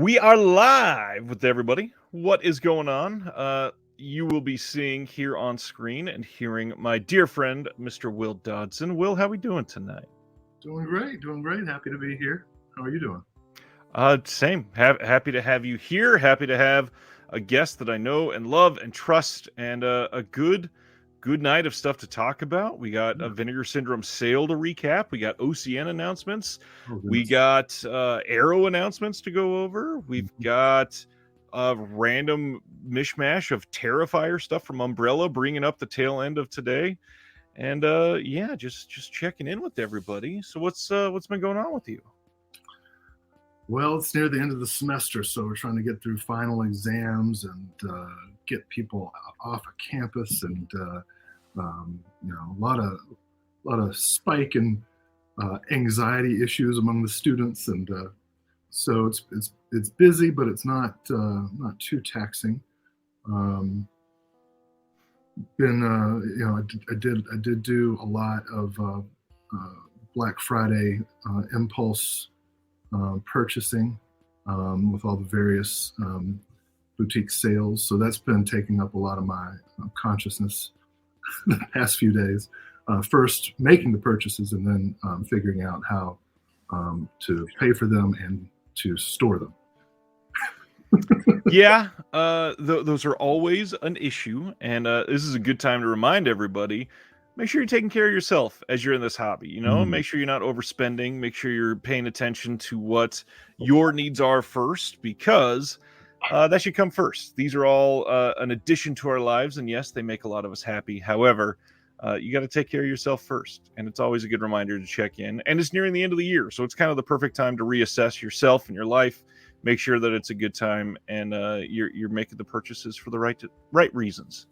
We are live with everybody. What is going on? You will be seeing here on screen and hearing my dear friend, Mr. Will Dodson. Will, how we doing tonight? Doing great. Happy to be here. How are you doing? Same. Happy to have you here. Happy to have a guest that I know and love and trust, and a good night of stuff to talk about. We got a Vinegar Syndrome sale to recap. We got OCN announcements. We got Arrow announcements to go over. We've got a random mishmash of Terrifier stuff from Umbrella bringing up the tail end of today. And yeah, just checking in with everybody. So what's been going on with you? Well, it's near the end of the semester, so we're trying to get through final exams and get people off of campus, and a lot of spike in anxiety issues among the students, and so it's busy, but it's not too taxing. I did do a lot of Black Friday impulse purchasing with all the various boutique sales. So that's been taking up a lot of my consciousness the past few days. First making the purchases and then figuring out how to pay for them and to store them. Yeah, those are always an issue. And this is a good time to remind everybody, make sure you're taking care of yourself as you're in this hobby. Make sure you're not overspending. Make sure you're paying attention to what your needs are first, because that should come first. These are all an addition to our lives, and yes, they make a lot of us happy. However, you got to take care of yourself first, and it's always a good reminder to check in. And it's nearing the end of the year, so it's kind of the perfect time to reassess yourself and your life. Make sure that it's a good time, and you're making the purchases for the right reasons.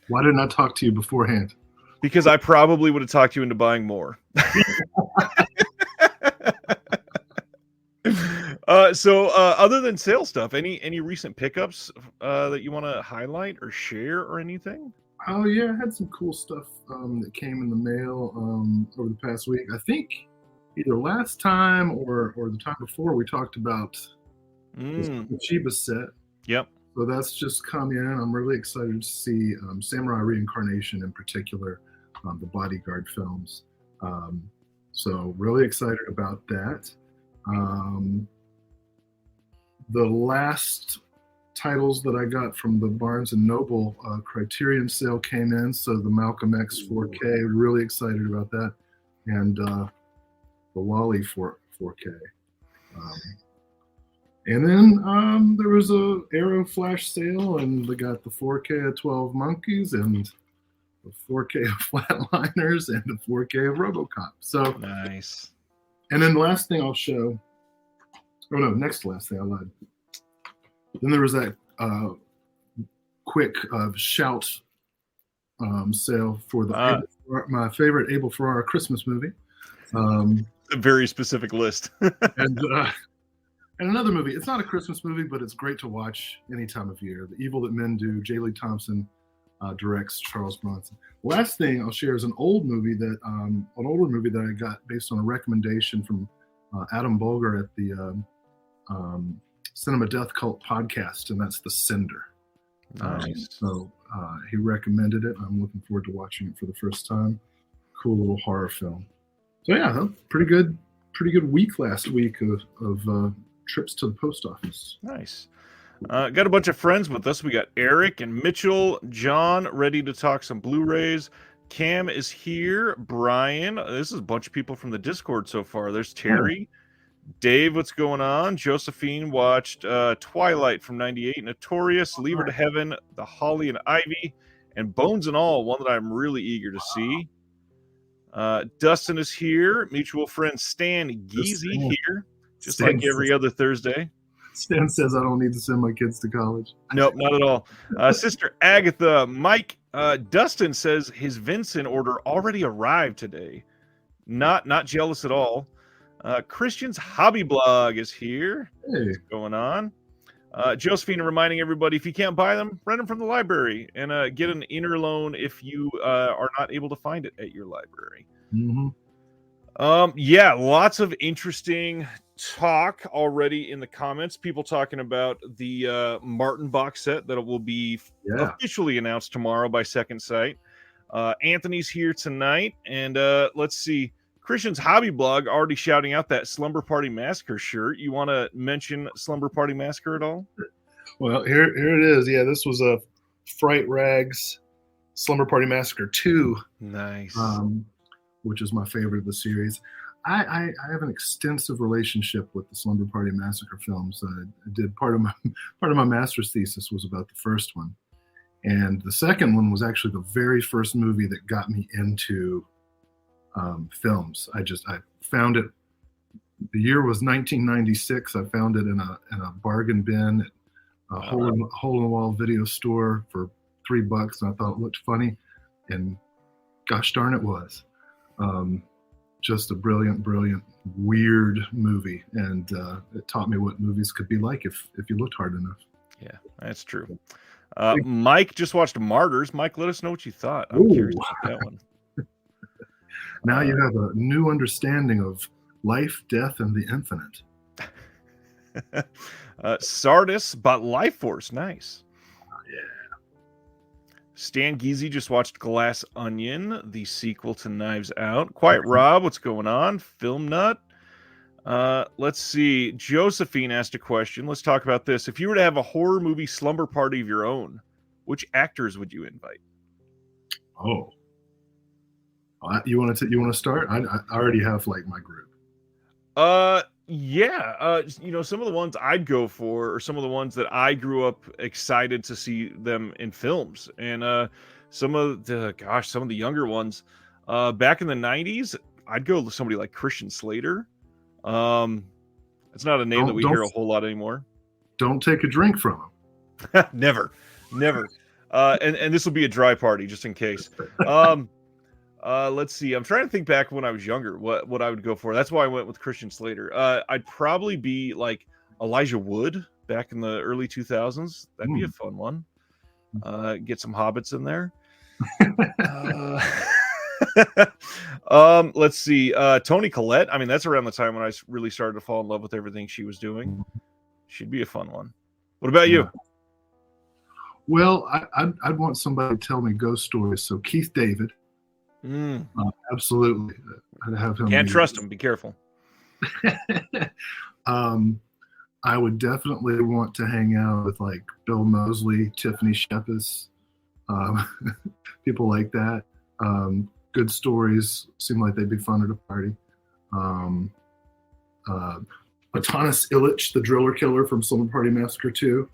Why didn't I talk to you beforehand? Because I probably would have talked you into buying more. So other than sales stuff, any recent pickups that you want to highlight or share or anything? Oh yeah, I had some cool stuff that came in the mail over the past week. I think either last time or the time before we talked about the Chiba set. Yep. So that's just come in. I'm really excited to see Samurai Reincarnation in particular, the Bodyguard films. So really excited about that. The last titles that I got from the Barnes & Noble Criterion sale came in. So the Malcolm X 4K, really excited about that. And the Wally 4K. And then there was a Arrow flash sale, and they got the 4K of 12 Monkeys and the 4K of Flatliners and the 4K of RoboCop. So nice. And then the last thing I'll show. Oh no, next to last thing, I lied. Then there was that quick shout sale for the my favorite Abel Ferrara Christmas movie. A very specific list. And another movie. It's not a Christmas movie, but it's great to watch any time of year. The Evil That Men Do. J. Lee Thompson directs. Charles Bronson. Last thing I'll share is an older movie that I got based on a recommendation from Adam Bulger at the Cinema Death Cult podcast, and that's The Cinder. Nice. So he recommended it. I'm looking forward to watching it for the first time. Cool little horror film. So yeah, pretty good week last week of trips to the post office. Nice. Got a bunch of friends with us. We got Eric and Mitchell, John, ready to talk some Blu-rays. Cam is here. Brian. This is a bunch of people from the Discord so far. There's Terry. Dave, what's going on? Josephine watched Twilight from '98, Notorious, Leave Her to Heaven, The Holly and Ivy, and Bones and All, one that I'm really eager to see. Dustin is here. Mutual friend Stan Geezy here, just Stan like every other Thursday. Stan says I don't need to send my kids to college. Nope, not at all. Sister Agatha, Mike, Dustin says his Vincent order already arrived today. Not jealous at all. Christian's Hobby Blog is here. Hey. What's going on? Josephine reminding everybody, if you can't buy them, rent them from the library and get an inner loan if you are not able to find it at your library. Mm-hmm. Yeah, lots of interesting talk already in the comments. People talking about the Martin box set that will be Yeah. officially announced tomorrow by Second Sight. Anthony's here tonight, and let's see. Christian's hobby blog already shouting out that Slumber Party Massacre shirt. You want to mention Slumber Party Massacre at all? Well, here it is. Yeah, this was a Fright Rags Slumber Party Massacre 2. Nice. Which is my favorite of the series. I have an extensive relationship with the Slumber Party Massacre films. I did part of my master's thesis was about the first one, and the second one was actually the very first movie that got me into films. I found it. The year was 1996. I found it in a bargain bin at a hole in the wall video store for $3, and I thought it looked funny, and gosh darn it was. Just a brilliant, weird movie, and it taught me what movies could be like if you looked hard enough. Yeah, that's true. Mike just watched Martyrs. Mike, let us know what you thought. I'm curious about that one. Now you have a new understanding of life, death, and the infinite. Sardis bought Life Force. Nice. Yeah. Stan Geezy just watched Glass Onion, the sequel to Knives Out. Quiet Rob, what's going on? Film Nut. Let's see. Josephine asked a question. Let's talk about this. If you were to have a horror movie slumber party of your own, which actors would you invite? Oh. You want to start? I already have like my group. Yeah. Some of the ones I'd go for are some of the ones that I grew up excited to see them in films, and some of the younger ones, back in the 90s, I'd go with somebody like Christian Slater. It's not a name that we hear a whole lot anymore. Don't take a drink from him. Never. And this will be a dry party just in case. Let's see. I'm trying to think back when I was younger, what I would go for. That's why I went with Christian Slater. I'd probably be like Elijah Wood back in the early 2000s. That'd be a fun one. Get some hobbits in there. Let's see. Toni Collette. I mean, that's around the time when I really started to fall in love with everything she was doing. She'd be a fun one. What about you? Well, I'd want somebody to tell me ghost stories. So Keith David. Absolutely. I'd have him. Can't trust him. Be careful. I would definitely want to hang out with like Bill Moseley, Tiffany Shepis, people like that. Good stories seem like they'd be fun at a party. Atanas Illich, the driller killer from Slumber Party Massacre 2.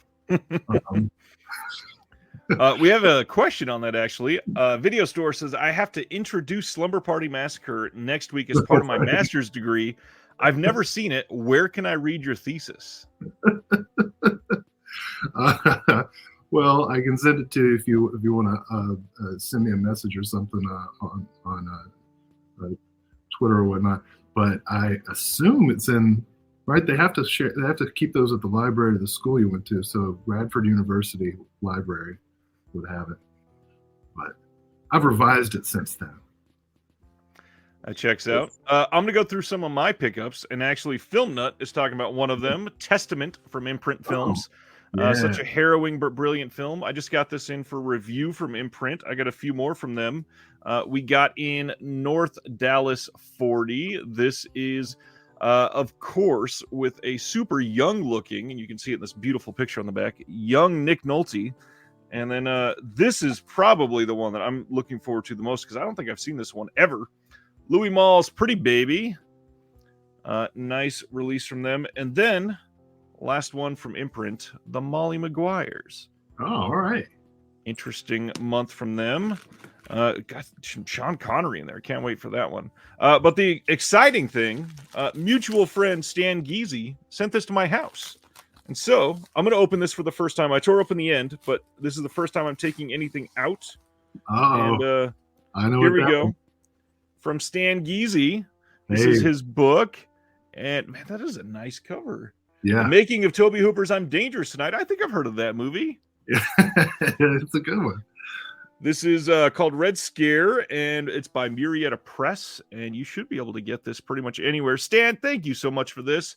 We have a question on that, actually. Video Store says, I have to introduce Slumber Party Massacre next week as part of my master's degree. I've never seen it. Where can I read your thesis? Well, I can send it to you if you want to send me a message or something on Twitter or whatnot. But I assume it's in, right? They have to share. They have to keep those at the library of the school you went to. So Radford University Library would have it. But I've revised it since then. That checks out. I'm going to go through some of my pickups, and actually Film Nut is talking about one of them, Testament from Imprint Films. Yeah. Such a harrowing but brilliant film. I just got this in for review from Imprint. I got a few more from them. We got in North Dallas 40. This is, of course, with a super young looking, and you can see it in this beautiful picture on the back, young Nick Nolte. And then this is probably the one that I'm looking forward to the most because I don't think I've seen this one ever. Louis Malle's Pretty Baby. Nice release from them. And then, last one from Imprint, the Molly Maguires. Oh, all right. Interesting month from them. Got Sean Connery in there. Can't wait for that one. But the exciting thing, mutual friend Stan Geezy sent this to my house. And so I'm going to open this for the first time. I tore open the end, but this is the first time I'm taking anything out. And I know. Here we go. From Stan Geezy. This is his book. And man, that is a nice cover. Yeah. The Making of Toby Hooper's I'm Dangerous Tonight. I think I've heard of that movie. Yeah. It's a good one. This is called Red Scare, and it's by Murrieta Press, and you should be able to get this pretty much anywhere. Stan, thank you so much for this.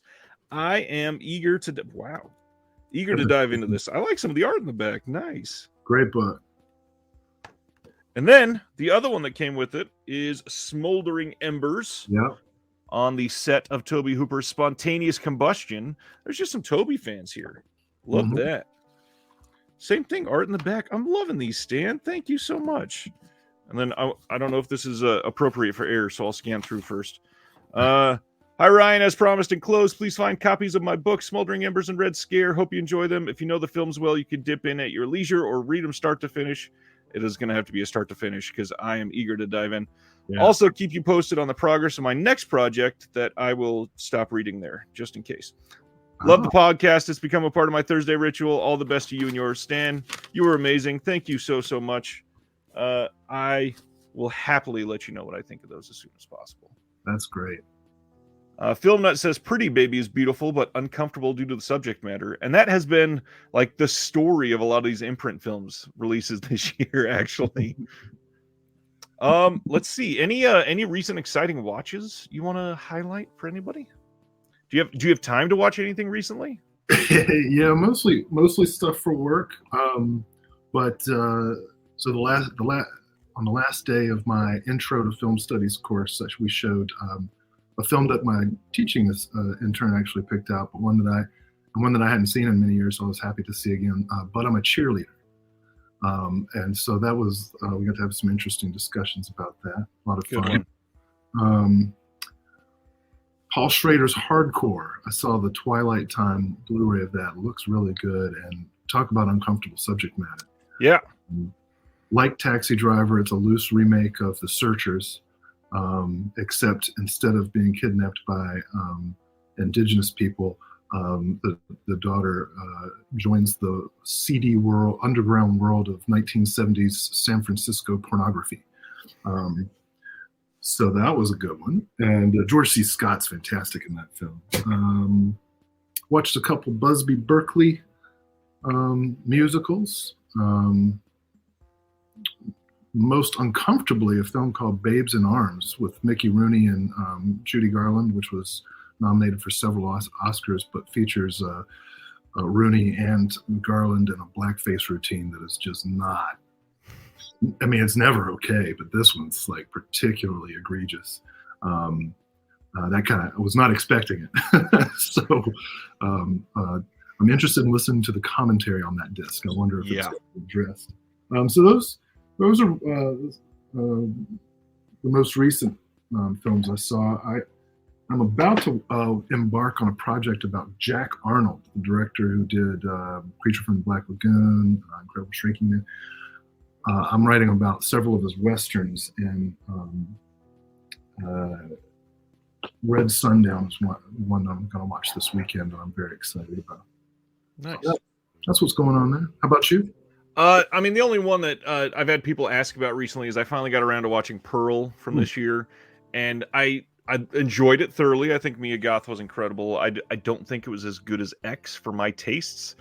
I am eager to eager to That's dive into this. I like some of the art in the back. Nice. great book. And then the other one that came with it is Smoldering Embers. Yeah. On the set of Tobe Hooper's Spontaneous Combustion. There's just some Tobe fans here. Love that. Same thing, art in the back. I'm loving these, Stan. Thank you so much. And then I don't know if this is appropriate for air, so I'll scan through first. Hi, Ryan. As promised and closed, please find copies of my book, Smoldering Embers and Red Scare. Hope you enjoy them. If you know the films well, you can dip in at your leisure or read them start to finish. It is going to have to be a start to finish because I am eager to dive in. Yeah. Also, keep you posted on the progress of my next project that I will stop reading there, just in case. Love the podcast. It's become a part of my Thursday ritual. All the best to you and yours, Stan. You were amazing. Thank you so much. I will happily let you know what I think of those as soon as possible. That's great. Film Nut says, Pretty Baby is beautiful, but uncomfortable due to the subject matter. And that has been like the story of a lot of these imprint films releases this year, actually. Let's see. Any recent exciting watches you want to highlight for anybody? Do you have time to watch anything recently? Yeah, mostly stuff for work. But so on the last day of my intro to film studies course, we showed a film that my teaching intern actually picked out, but one that I hadn't seen in many years, so I was happy to see again. But I'm a cheerleader. And so that was, we got to have some interesting discussions about that. A lot of fun. Paul Schrader's Hardcore. I saw the Twilight Time Blu-ray of that. It looks really good, and talk about uncomfortable subject matter. Yeah. Like Taxi Driver, it's a loose remake of The Searchers, except instead of being kidnapped by indigenous people, the daughter joins the seedy underground world of 1970s San Francisco pornography. So that was a good one. And George C. Scott's fantastic in that film. Watched a couple Busby Berkeley musicals. Most uncomfortably, a film called Babes in Arms with Mickey Rooney and Judy Garland, which was nominated for several Oscars, but features Rooney and Garland in a blackface routine that is just not, I mean, it's never okay, but this one's like particularly egregious. That kind of, I was not expecting it. So I'm interested in listening to the commentary on that disc. I wonder if it's addressed. So those are the most recent films I saw. I'm about to embark on a project about Jack Arnold, the director who did Creature from the Black Lagoon, Incredible Shrinking Man. I'm writing about several of his westerns, and Red Sundown is one I'm going to watch this weekend that I'm very excited about. Nice. So that's what's going on there. How about you? I mean, the only one that I've had people ask about recently is I finally got around to watching Pearl from this year, and I enjoyed it thoroughly. I think Mia Goth was incredible. I don't think it was as good as X for my tastes.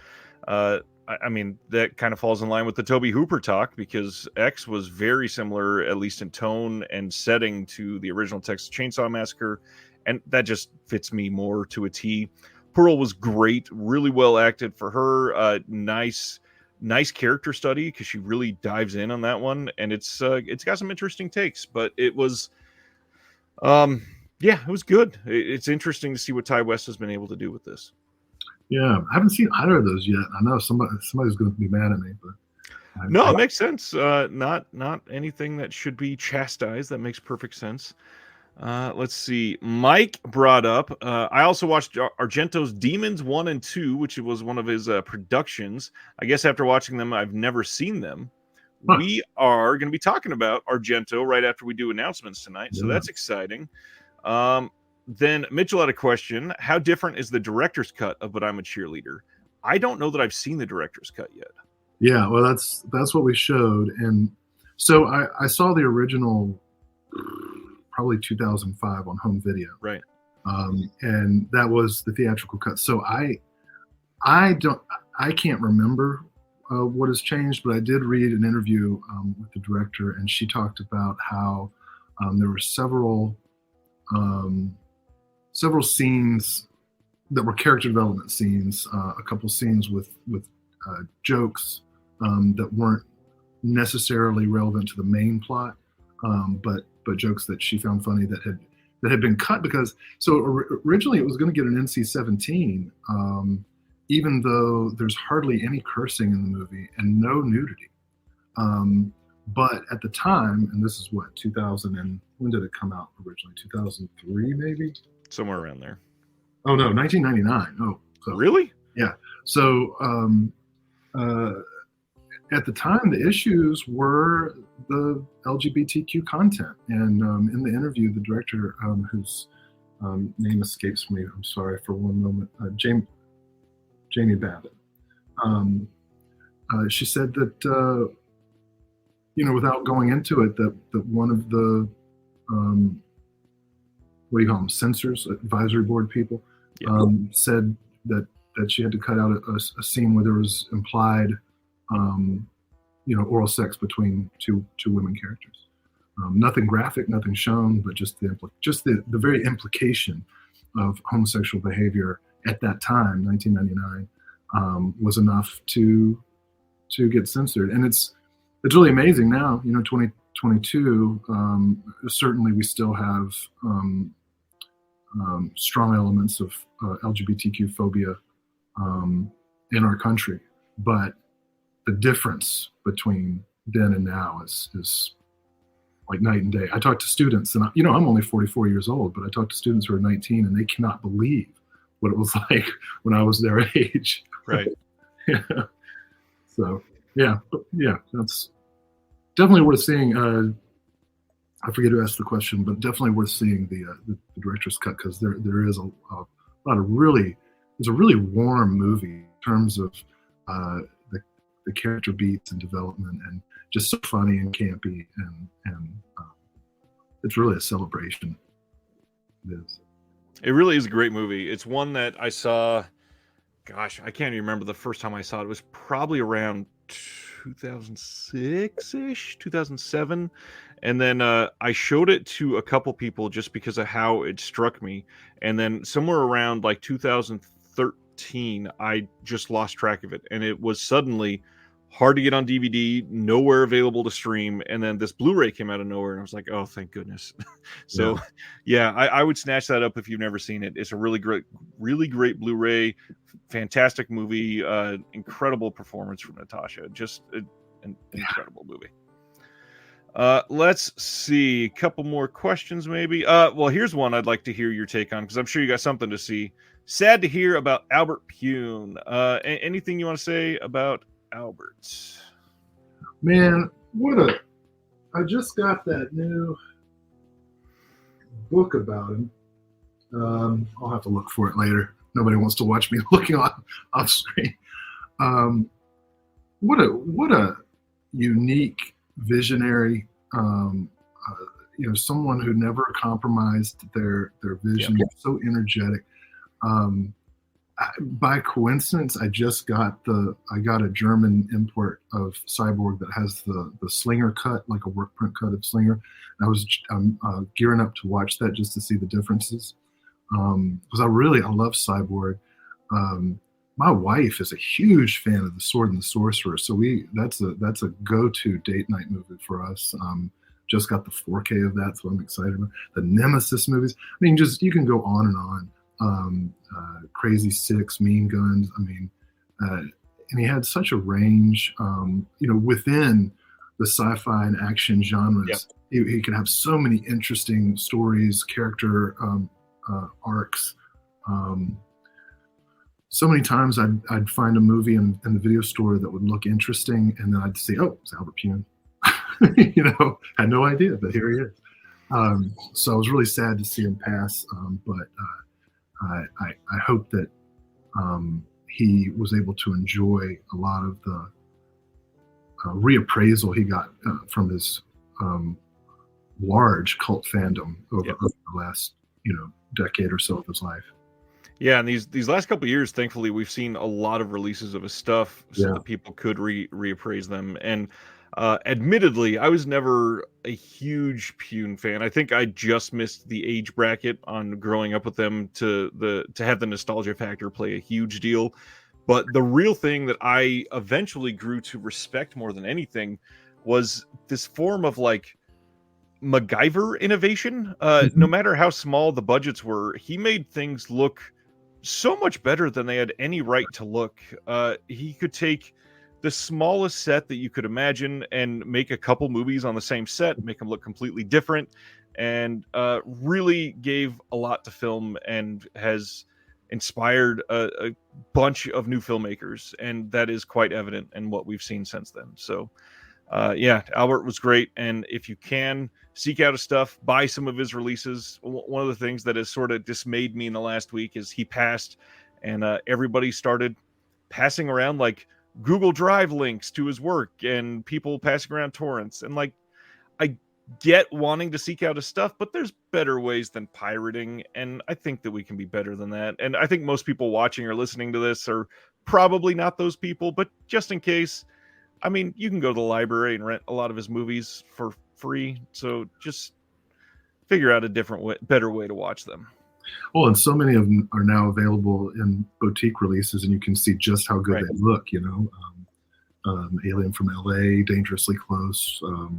I mean, that kind of falls in line with the Tobe Hooper talk, because X was very similar, at least in tone and setting, to the original Texas Chainsaw Massacre, and that just fits me more to a T. Pearl was great, really well acted for her. Nice character study, because she really dives in on that one, and it's got some interesting takes, but it was it was good. It's interesting to see what Ty West has been able to do with this. Yeah, I haven't seen either of those yet. I know somebody's going to be mad at me, but no, it makes sense. Not anything that should be chastised. That makes perfect sense. Let's see. Mike brought up, I also watched Argento's Demons 1 and 2, which was one of his productions. I guess after watching them, I've never seen them. Huh. We are going to be talking about Argento right after we do announcements tonight, so that's exciting. Then Mitchell had a question. How different is the director's cut of But I'm a Cheerleader? I don't know that I've seen the director's cut yet. Yeah, well, that's what we showed. And so I saw the original probably 2005 on home video. Right. And that was the theatrical cut. So I can't remember what has changed, but I did read an interview with the director, and she talked about how there were several scenes that were character development scenes, a couple scenes with jokes that weren't necessarily relevant to the main plot, but jokes that she found funny that had been cut because originally it was going to get an NC-17, even though there's hardly any cursing in the movie and no nudity. But at the time, and this is what 2000 and when did it come out originally? 2003 maybe, somewhere around there. Oh no, 1999. Oh, so, really? Yeah. So at the time, the issues were the LGBTQ content, and in the interview, the director, whose name escapes me, I'm sorry for one moment, Jamie Babbitt. She said that without going into it, that one of the what do you call them, censors, advisory board people, said that she had to cut out a scene where there was implied, oral sex between two women characters. Nothing graphic, nothing shown, but just the very implication of homosexual behavior at that time, 1999, was enough to get censored. And it's really amazing now, 2022. Certainly, we still have strong elements of LGBTQ phobia in our country, but the difference between then and now is like night and day. I talk to students, and I'm only 44 years old, but I talk to students who are 19, and they cannot believe what it was like when I was their age. Right. Yeah. So yeah, that's definitely worth seeing. I forget who asked the question, but definitely worth seeing the director's cut, because there is a lot of it's a really warm movie in terms of the character beats and development, and just so funny and campy, and it's really a celebration. It is. It really is a great movie. It's one that I saw, gosh, I can't even remember the first time I saw it. It was probably around 2006-ish, 2007. And then I showed it to a couple people just because of how it struck me. And then somewhere around like 2013, I just lost track of it. And it was suddenly hard to get on DVD, nowhere available to stream. And then this Blu-ray came out of nowhere, and I was like, oh, thank goodness. So yeah, I would snatch that up if you've never seen it. It's a really great Blu-ray, fantastic movie, incredible performance from Natasha. Just an incredible movie. Let's see, a couple more questions maybe. Well, here's one I'd like to hear your take on, because I'm sure you got something to see. Sad to hear about Albert Pune. Anything you want to say about Albert? Man, I just got that new book about him. I'll have to look for it later. Nobody wants to watch me looking off screen. What a unique visionary, someone who never compromised their vision. Yep. So energetic. By coincidence, I got a German import of Cyborg that has the Slinger cut, like a work print cut of Slinger. And I was gearing up to watch that just to see the differences, because I love Cyborg. My wife is a huge fan of The Sword and the Sorcerer, so that's a go-to date night movie for us. Just got the 4K of that, so I'm excited about the Nemesis movies. I mean, you can go on and on. Crazy Six, Mean Guns. I mean, and he had such a range, within the sci-fi and action genres. Yep. He could have so many interesting stories, character arcs. So many times I'd find a movie in the video store that would look interesting, and then I'd say, oh, it's Albert Pune. Had no idea, but here he is. So I was really sad to see him pass, but I hope that he was able to enjoy a lot of the reappraisal he got from his large cult fandom over the last decade or so of his life. Yeah, and these last couple of years, thankfully, we've seen a lot of releases of his stuff so that people could reappraise them. And Admittedly, I was never a huge Pune fan. I think I just missed the age bracket on growing up with them to have the nostalgia factor play a huge deal. But the real thing that I eventually grew to respect more than anything was this form of like MacGyver innovation. No Mhm. matter how small the budgets were, he made things look so much better than they had any right to look. He could take the smallest set that you could imagine and make a couple movies on the same set, make them look completely different, and really gave a lot to film and has inspired a bunch of new filmmakers. And that is quite evident in what we've seen since then. So, yeah, Albert was great. And if you can seek out his stuff, buy some of his releases. One of the things that has sort of dismayed me in the last week is he passed, and everybody started passing around like Google Drive links to his work and people passing around torrents. And like, I get wanting to seek out his stuff, but there's better ways than pirating. And I think that we can be better than that. And I think most people watching or listening to this are probably not those people, but just in case, I mean, you can go to the library and rent a lot of his movies for free. So just figure out a different way, better way to watch them. Oh, and so many of them are now available in boutique releases, and you can see just how good Right. they look. Alien from LA, Dangerously Close, all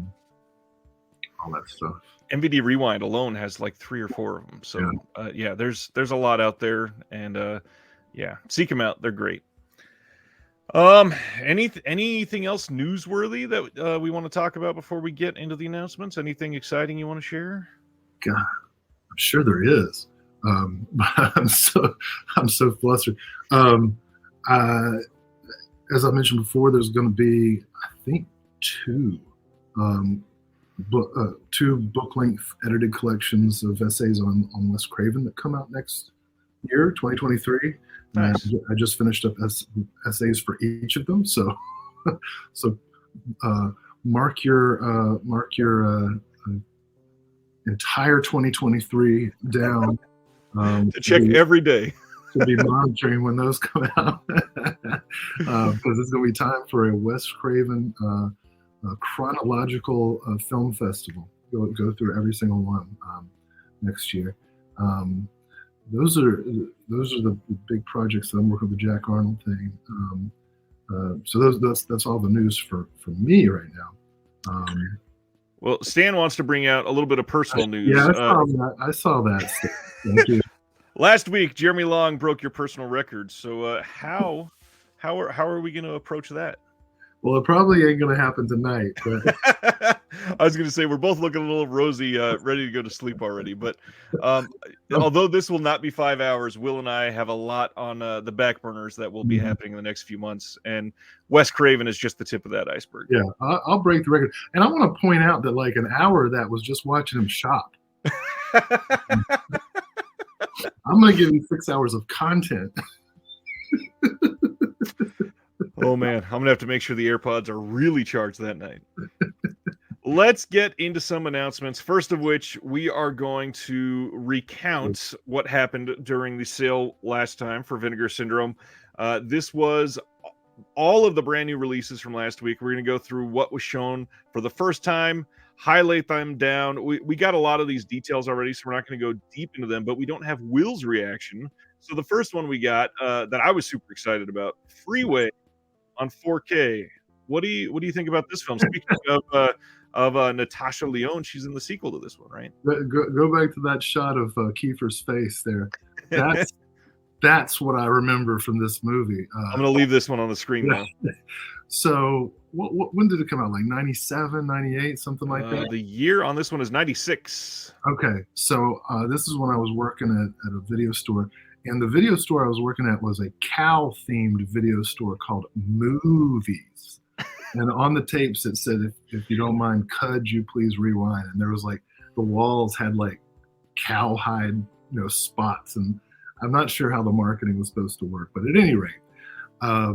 that stuff. MVD Rewind alone has like 3 or 4 of them. So yeah, there's a lot out there, and yeah, seek them out. They're great. Anything else newsworthy that we want to talk about before we get into the announcements? Anything exciting you want to share? God, I'm sure there is. But I'm so flustered. Uh, as I mentioned before, there's going to be, I think, two um, two book-length edited collections of essays on Wes Craven that come out next year, 2023. Nice. And I just finished up essays for each of them. So, so mark your entire 2023 down To check every day. to be monitoring when those come out, because it's going to be time for a Wes Craven chronological film festival. Go through every single one next year. Those are the big projects that I'm working with the Jack Arnold thing. So that's all the news for me right now. Well, Stan wants to bring out a little bit of personal news. Yeah, I saw that. Thank you. Last week, Jeremy Long broke your personal record. So how are we going to approach that? Well, it probably ain't going to happen tonight. But I was going to say we're both looking a little rosy, ready to go to sleep already. But although this will not be 5 hours, Will and I have a lot on the back burners that will be happening in the next few months, and Wes Craven is just the tip of that iceberg. Yeah, I'll break the record, and I want to point out that like an hour of that was just watching him shop. I'm going to give you 6 hours of content. Oh man, I'm gonna have to make sure the AirPods are really charged that night. Let's get into some announcements. First of which, we are going to recount what happened during the sale last time for Vinegar Syndrome. This was all of the brand new releases from last week. We're going to go through what was shown for the first time, highlight them down. We got a lot of these details already, so we're not going to go deep into them, but we don't have Will's reaction. So the first one we got that I was super excited about, Freeway on 4K. What do you think about this film? Speaking of Natasha Lyonne, she's in the sequel to this one, right? Go back to that shot of Kiefer's face there. That's what I remember from this movie. I'm going to leave this one on the screen now. So when did it come out? Like 97, 98, something like that? The year on this one is 96. Okay. So this is when I was working at a video store. And the video store I was working at was a cow-themed video store called Movies. And on the tapes it said, if you don't mind, could you please rewind? And there was like, the walls had like cowhide, spots. And I'm not sure how the marketing was supposed to work. But at any rate, I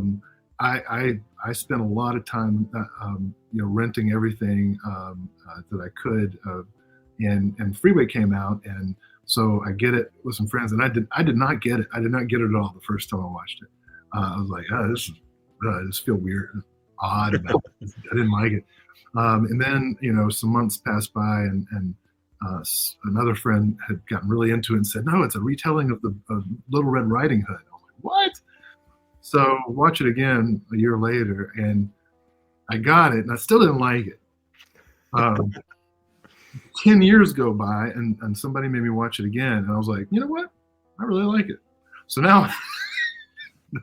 spent a lot of time, renting everything that I could. And Freeway came out, and so I get it with some friends, and I did not get it. I did not get it at all the first time I watched it. I was like, I just feel weird. odd about it. I didn't like it. And then, some months passed by, and another friend had gotten really into it and said, no, it's a retelling of the Little Red Riding Hood. I was like, what? So watch it again a year later, and I got it, and I still didn't like it. 10 years go by, and somebody made me watch it again, and I was like, you know what? I really like it. So now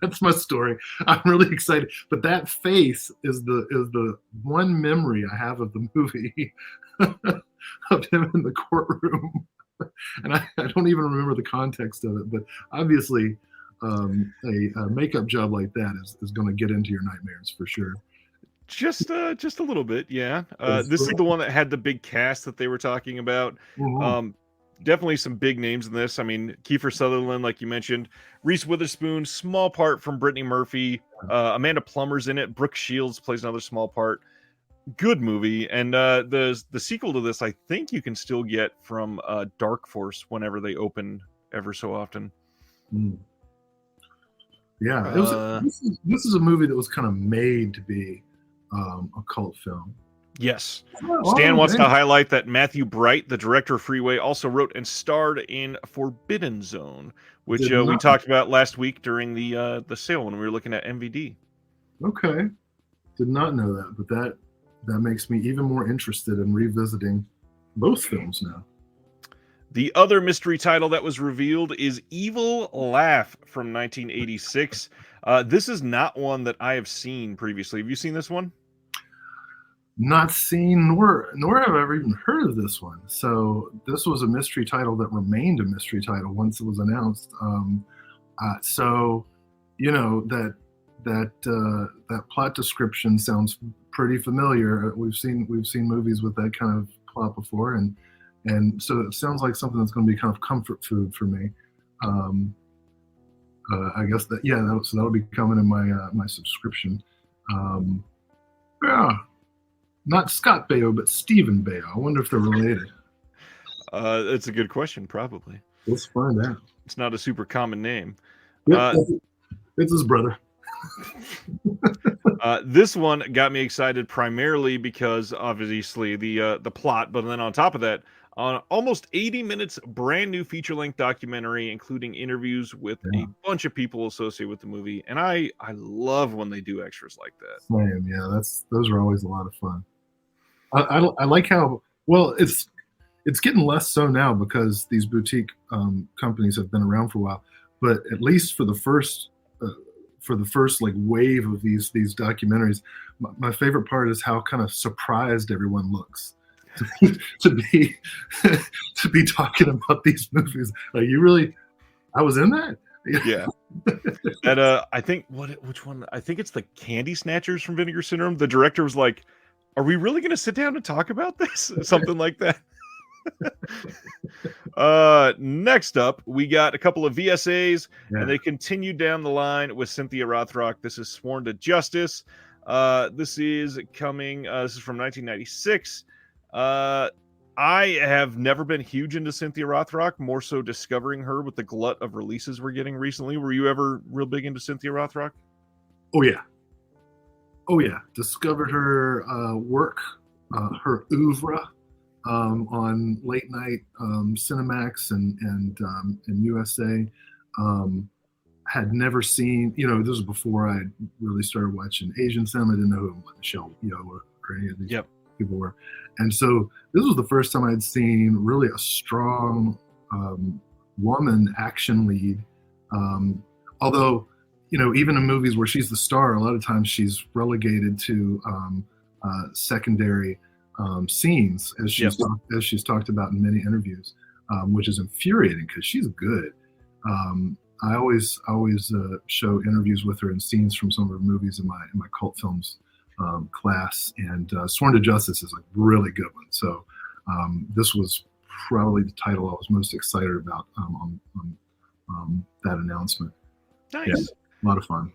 that's my story. I'm really excited. But that face is the one memory I have of the movie of him in the courtroom. And I don't even remember the context of it, but obviously a makeup job like that is going to get into your nightmares for sure. Just a little bit, yeah. This is the one that had the big cast that they were talking about. Mhm. Definitely some big names in this. I mean, Kiefer Sutherland, like you mentioned, Reese Witherspoon, small part from Brittany Murphy. Amanda Plummer's in it. Brooke Shields plays another small part. Good movie, and the sequel to this, I think you can still get from Dark Force whenever they open ever so often. Mm. Yeah, this is a movie that was kind of made to be a cult film. Yes. Oh, Stan wants to man. highlight that Matthew Bright, the director of Freeway, also wrote and starred in Forbidden Zone, which Did we not. talked about last week during the sale when we were looking at MVD. Okay, did not know that, but that makes me even more interested in revisiting both films now. The other mystery title that was revealed is Evil Laugh from 1986. This is not one that I have seen previously. Have you seen this one? Not seen nor have I ever even heard of this one. So this was a mystery title that remained a mystery title once it was announced. So that plot description sounds pretty familiar. We've seen movies with that kind of plot before, and so it sounds like something that's going to be kind of comfort food for me. I guess that'll be coming in my subscription. Yeah. Not Scott Baio, but Stephen Baio. I wonder if they're related. That's a good question, probably. Let's find out. It's not a super common name. Yep, it's his brother. This one got me excited primarily because obviously the plot, but then on top of that, on almost 80 minutes, brand new feature-length documentary, including interviews with a bunch of people associated with the movie, and I love when they do extras like that. Same, yeah, those are always a lot of fun. I like how well it's getting less so now because these boutique companies have been around for a while, but at least for the first like wave of these documentaries, my favorite part is how kind of surprised everyone looks to be to be talking about these movies. Like, you really, I was in that. Yeah. That I think which one? I think it's the Candy Snatchers from Vinegar Syndrome. The director was like, "Are we really going to sit down and talk about this?" Something like that. Next up, we got a couple of VSAs, and they continued down the line with Cynthia Rothrock. This is Sworn to Justice. This is coming. This is from 1996. I have never been huge into Cynthia Rothrock, more so discovering her with the glut of releases we're getting recently. Were you ever real big into Cynthia Rothrock? Oh yeah. Discovered her work, her oeuvre on late night Cinemax and USA. Had never seen, this was before I really started watching Asian cinema. I didn't know who Michelle Yeoh or any of these people were. And so this was the first time I'd seen really a strong woman action lead. Although, even in movies where she's the star, a lot of times she's relegated to secondary scenes, as she's talked about in many interviews, which is infuriating because she's good. I always show interviews with her and scenes from some of her movies in my cult films class, and Sworn to Justice is a really good one. So this was probably the title I was most excited about on that announcement. Nice. Yeah, a lot of fun.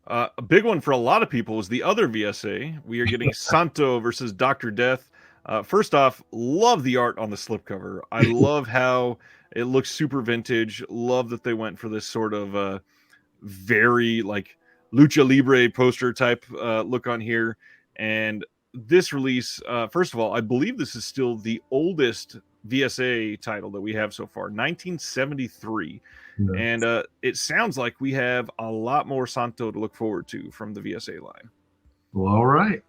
A big one for a lot of people is the other VSA. We are getting Santo versus Dr. Death. First off, love the art on the slipcover. I love how it looks super vintage. Love that they went for this sort of very like lucha libre poster type look on here. And this release, first of all, I believe this is still the oldest VSA title that we have so far, 1973. Yeah. And it sounds like we have a lot more Santo to look forward to from the VSA line. Well, all right.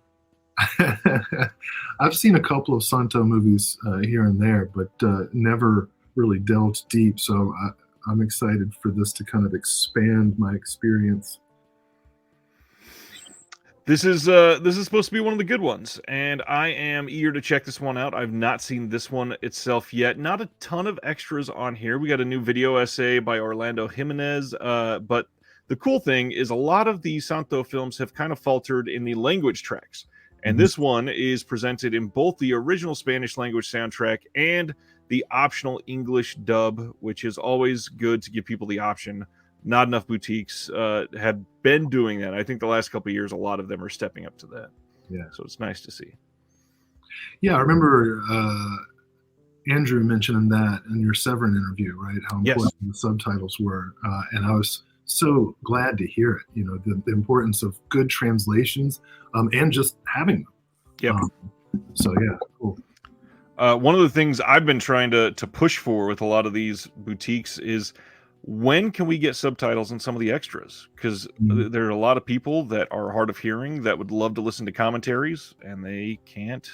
I've seen a couple of Santo movies here and there, but never really delved deep. So I'm excited for this to kind of expand my experience. This is supposed to be one of the good ones, and I am eager to check this one out. I've not seen this one itself yet. Not a ton of extras on here. We got a new video essay by Orlando Jimenez, but the cool thing is a lot of the Santo films have kind of faltered in the language tracks, and this one is presented in both the original Spanish language soundtrack and the optional English dub, which is always good to give people the option. Not enough boutiques have been doing that. I think the last couple of years, a lot of them are stepping up to that. Yeah. So it's nice to see. Yeah, I remember Andrew mentioning that in your Severin interview, right? How important the subtitles were. And I was so glad to hear it, you know, the importance of good translations and just having them. Yep. So, yeah, cool. One of the things I've been trying to push for with a lot of these boutiques is when can we get subtitles in some of the extras? Because there are a lot of people that are hard of hearing that would love to listen to commentaries, and they can't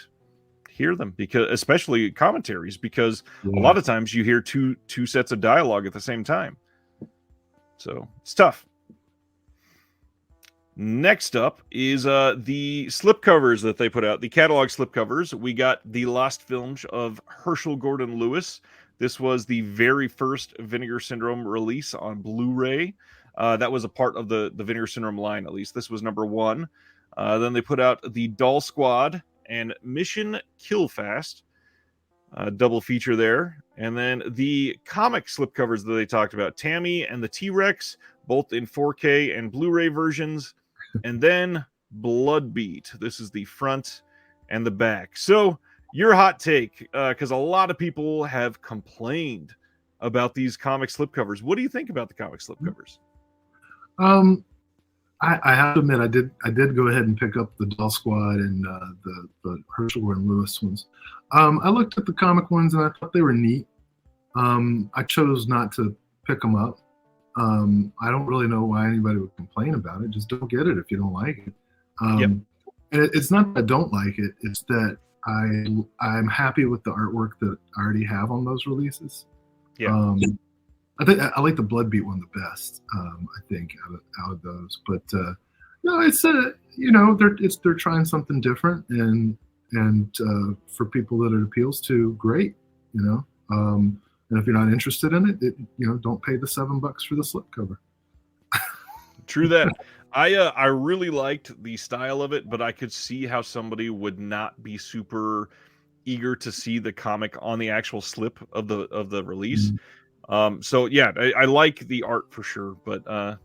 hear them, because especially commentaries, because a lot of times you hear two sets of dialogue at the same time. So it's tough. Next up is the slipcovers that they put out, the catalog slipcovers. We got the lost films of Herschel Gordon Lewis. This was the very first Vinegar Syndrome release on Blu-ray. That was a part of the Vinegar Syndrome line, at least. This was number 1. Then they put out the Doll Squad and Mission Kill Fast. Double feature there. And then the comic slipcovers that they talked about, Tammy and the T-Rex, both in 4K and Blu-ray versions. And then Bloodbeat. This is the front and the back. So your hot take, because a lot of people have complained about these comic slipcovers. What do you think about the comic slipcovers? I have to admit, I did go ahead and pick up the Doll Squad and the Herschel Gordon Lewis ones. I looked at the comic ones and I thought they were neat. I chose not to pick them up. I don't really know why anybody would complain about it. Just don't get it if you don't like it. And it's not that I don't like it. It's that I'm happy with the artwork that I already have on those releases. I think I like the Bloodbeat one the best. I think out of those, but no, it's you know, they're trying something different, and for people that it appeals to, great, you know. And if you're not interested in it, you know, don't pay the $7 for the slipcover. True that. I really liked the style of it, but I could see how somebody would not be super eager to see the comic on the actual slip of the release. So yeah, I like the art for sure, but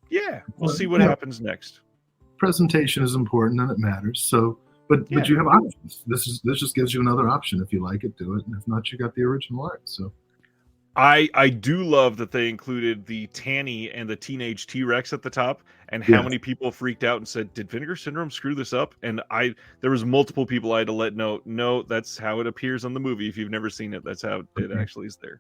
yeah, we'll see what happens next. Presentation is important and it matters. So, but you have options. This just gives you another option. If you like it, do it, and if not, you got the original art. So. I do love that they included the Tanny and the Teenage T-Rex at the top, and how many people freaked out and said, "Did Vinegar Syndrome screw this up?" And there was multiple people I had to let know, no, that's how it appears on the movie. If you've never seen it, that's how it actually is there.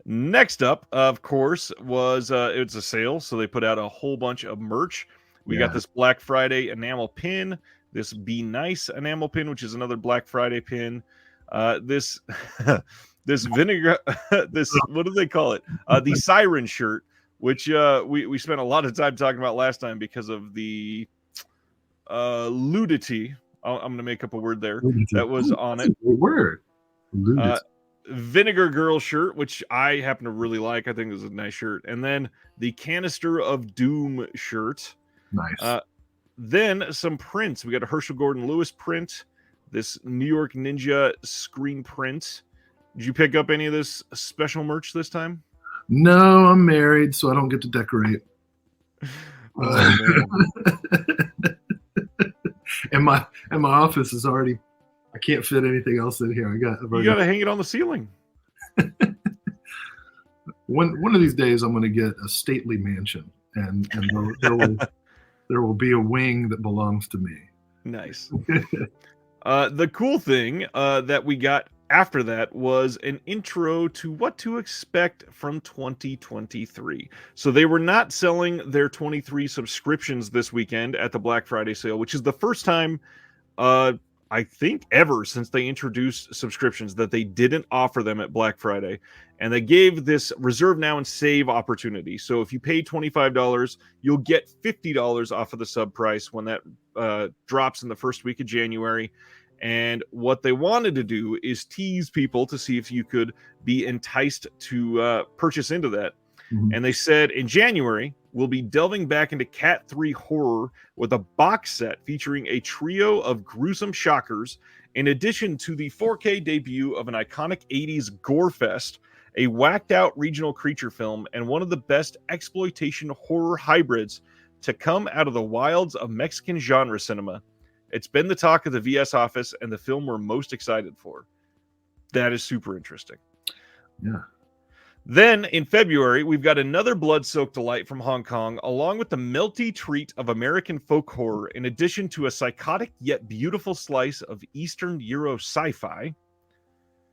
Next up, of course, was it's a sale, so they put out a whole bunch of merch. We got this Black Friday enamel pin, this Be Nice enamel pin, which is another Black Friday pin. This this vinegar, this, what do they call it? The Siren shirt, which we spent a lot of time talking about last time because of the ludity. I'm going to make up a word there that was on it. Word. Vinegar Girl shirt, which I happen to really like. I think this is a nice shirt. And then the Canister of Doom shirt. Nice. Then some prints. We got a Herschel Gordon Lewis print, this New York Ninja screen print. Did you pick up any of this special merch this time? No, I'm married, so I don't get to decorate. Oh, man. and my office is already, I can't fit anything else in here. You got to hang it on the ceiling. one of these days I'm going to get a stately mansion, and there will be a wing that belongs to me. Nice. The cool thing that we got after that was an intro to what to expect from 2023. So they were not selling their 23 subscriptions this weekend at the Black Friday sale, which is the first time I think ever since they introduced subscriptions that they didn't offer them at Black Friday. And they gave this reserve now and save opportunity. So if you pay $25, you'll get $50 off of the sub price when that drops in the first week of January. And what they wanted to do is tease people to see if you could be enticed to purchase into that. Mhm. And they said in January, we'll be delving back into Cat 3 horror with a box set featuring a trio of gruesome shockers, in addition to the 4K debut of an iconic 80s gore fest, a whacked out regional creature film, and one of the best exploitation horror hybrids to come out of the wilds of Mexican genre cinema. It's been the talk of the VS office and the film we're most excited for. That is super interesting. Yeah. Then in February, we've got another blood-soaked delight from Hong Kong, along with the melty treat of American folk horror, in addition to a psychotic yet beautiful slice of Eastern Euro sci-fi.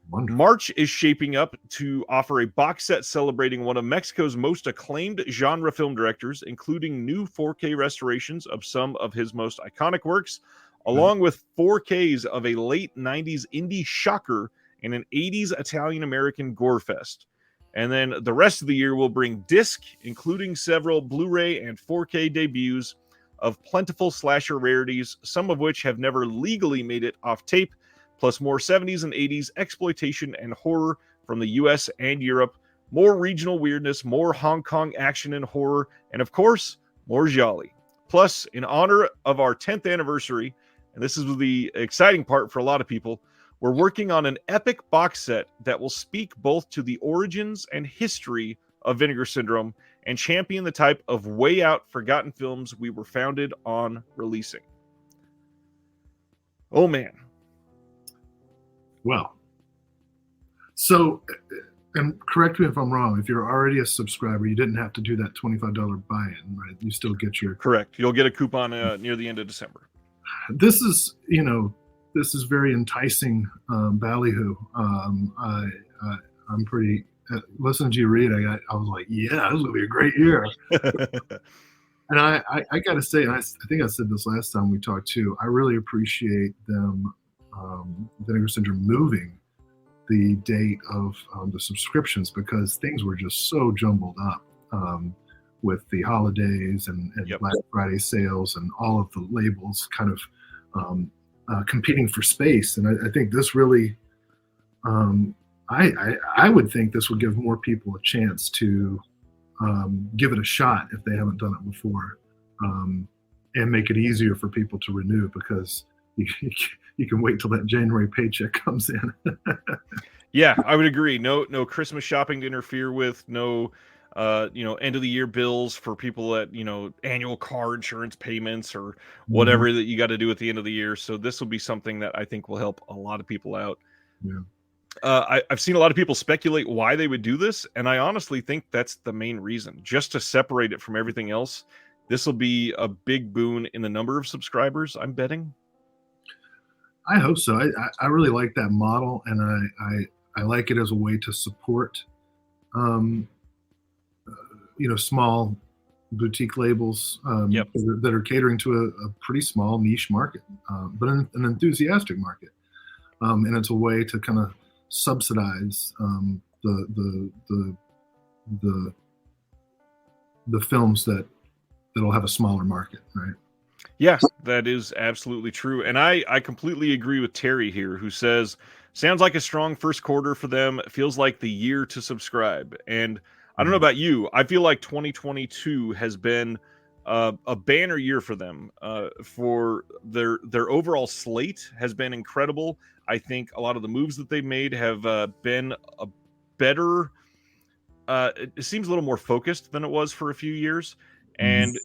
Wonderful. March is shaping up to offer a box set celebrating one of Mexico's most acclaimed genre film directors, including new 4K restorations of some of his most iconic works, along with 4Ks of a late 90s indie shocker and an 80s Italian-American gore fest. And then the rest of the year will bring disc, including several Blu-ray and 4K debuts of plentiful slasher rarities, some of which have never legally made it off tape, plus more 70s and 80s exploitation and horror from the US and Europe, more regional weirdness, more Hong Kong action and horror, and of course, more Jolly. Plus, in honor of our 10th anniversary, and this is the exciting part for a lot of people, we're working on an epic box set that will speak both to the origins and history of Vinegar Syndrome and champion the type of way out forgotten films we were founded on releasing. Oh man. Well, so, and correct me if I'm wrong, if you're already a subscriber, you didn't have to do that $25 buy-in, right? You still get your... Correct. You'll get a coupon near the end of December. This is, this is very enticing ballyhoo. I'm pretty, listening to you read, I was like, yeah, this will be a great year. And I got to say, and I think I said this last time we talked too, I really appreciate them, Vinegar Syndrome, moving the date of the subscriptions, because things were just so jumbled up with the holidays and Yep. Black Friday sales and all of the labels kind of competing for space. And I think this really, I would think this would give more people a chance to give it a shot if they haven't done it before, and make it easier for people to renew, because you can wait till that January paycheck comes in. Yeah, I would agree. No Christmas shopping to interfere with. No, end of the year bills for people that, annual car insurance payments or whatever that you got to do at the end of the year. So this will be something that I think will help a lot of people out. Yeah. I've seen a lot of people speculate why they would do this, and I honestly think that's the main reason, just to separate it from everything else. This will be a big boon in the number of subscribers, I'm betting. I hope so. I really like that model, and I like it as a way to support, small boutique labels Yep. that are catering to a pretty small niche market, but an enthusiastic market, and it's a way to kind of subsidize the films that'll have a smaller market, right? Yes, that is absolutely true. And I completely agree with Terry here, who says, sounds like a strong first quarter for them. It feels like the year to subscribe. And I don't know about you, I feel like 2022 has been a banner year for them. For their overall slate has been incredible. I think a lot of the moves that they've made have been a better. It seems a little more focused than it was for a few years, and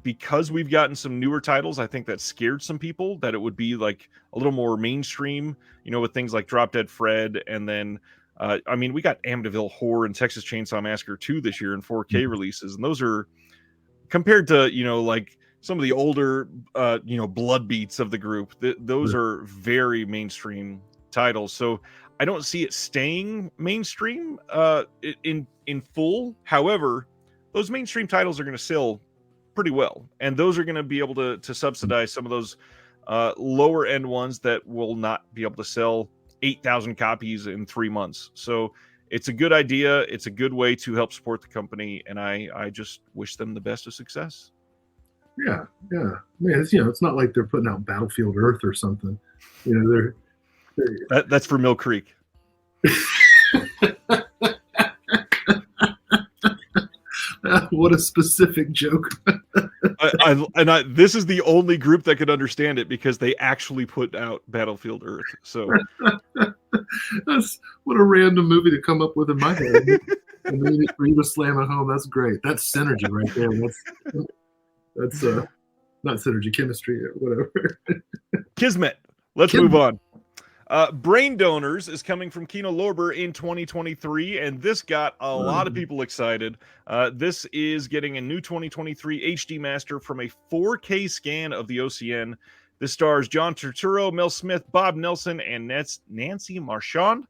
because we've gotten some newer titles, I think that scared some people that it would be like a little more mainstream, with things like Drop Dead Fred, and then I mean, we got Amityville Horror and Texas Chainsaw Massacre 2 this year in 4K releases, and those are compared to, like some of the older, blood beats of the group. Those are very mainstream titles. So I don't see it staying mainstream in full. However, those mainstream titles are going to sell pretty well, and those are going to be able to subsidize some of those lower end ones that will not be able to sell 8,000 copies in 3 months. So it's a good idea. It's a good way to help support the company, and I just wish them the best of success. Yeah, yeah. I mean, it's not like they're putting out Battlefield Earth or something. They're that's for Mill Creek. What a specific joke. This is the only group that could understand it because they actually put out Battlefield Earth. So that's what a random movie to come up with in my head. And then for you to slam it home, that's great. That's synergy right there. That's not synergy, chemistry or whatever. Kismet. Let's move on. Brain Donors is coming from Kino Lorber in 2023, and this got a lot of people excited. This is getting a new 2023 HD master from a 4K scan of the OCN. This stars John Turturro, Mel Smith, Bob Nelson, and Nancy Marchand.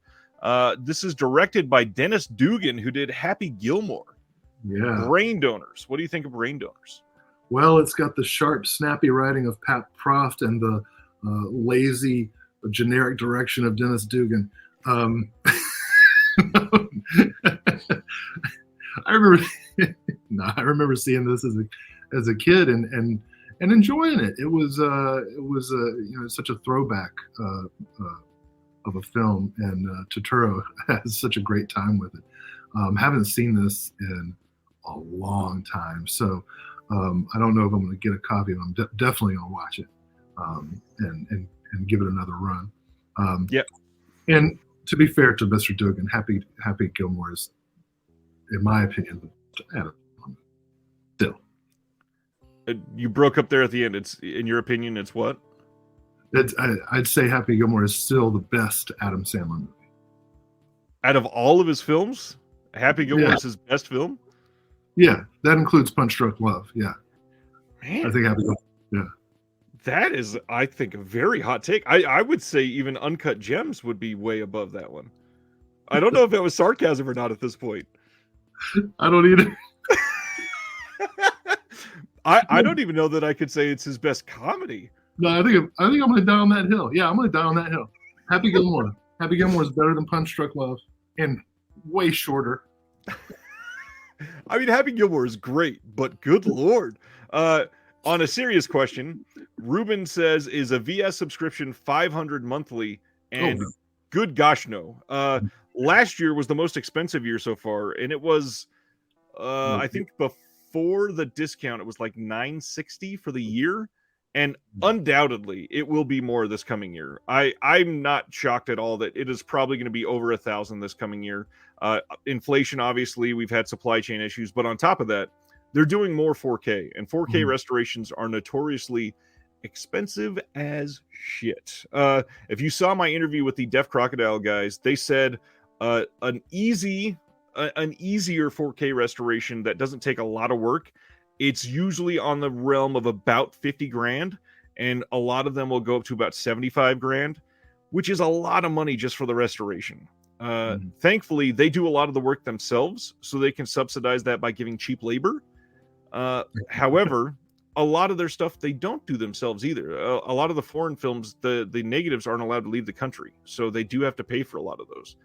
This is directed by Dennis Dugan, who did Happy Gilmore. Yeah. Brain Donors. What do you think of Brain Donors? Well, it's got the sharp, snappy writing of Pat Proft and the lazy, generic direction of Dennis Dugan. I remember seeing this as a kid and enjoying it. It was such a throwback of a film, and Turturro has such a great time with it. Haven't seen this in a long time, so I don't know if I'm going to get a copy, but I'm definitely going to watch it and give it another run. Yep. And to be fair to Mr. Dugan, Happy Gilmore is, in my opinion, Adam. Still. You broke up there at the end. It's, in your opinion, it's what? I'd say Happy Gilmore is still the best Adam Sandler movie. Out of all of his films, Happy Gilmore is his best film? Yeah, that includes Punch Drunk Love. Yeah. Man. I think Happy Gilmore, yeah. That is, I think, a very hot take. I would say even Uncut Gems would be way above that one. I don't know if that was sarcasm or not at this point. I don't either. I don't even know that I could say it's his best comedy. No, I think I'm going to die on that hill. Yeah, I'm going to die on that hill. Happy Gilmore. Happy Gilmore is better than Punch Drunk Love and way shorter. I mean, Happy Gilmore is great, but good Lord. On a serious question, Ruben says, is a VS subscription $500 monthly? And good gosh, no. Last year was the most expensive year so far, and it was, I think before the discount, it was like $960 for the year. And undoubtedly, it will be more this coming year. I'm not shocked at all that it is probably going to be over $1,000 this coming year. Inflation, obviously, we've had supply chain issues, but on top of that, they're doing more 4K, and 4K restorations are notoriously expensive as shit. If you saw my interview with the Deaf Crocodile guys, they said an easier 4K restoration that doesn't take a lot of work, it's usually on the realm of about 50 grand, and a lot of them will go up to about 75 grand, which is a lot of money just for the restoration. Thankfully, they do a lot of the work themselves, so they can subsidize that by giving cheap labor. However, a lot of their stuff they don't do themselves either. A lot of the foreign films, the negatives aren't allowed to leave the country, so they do have to pay for a lot of those.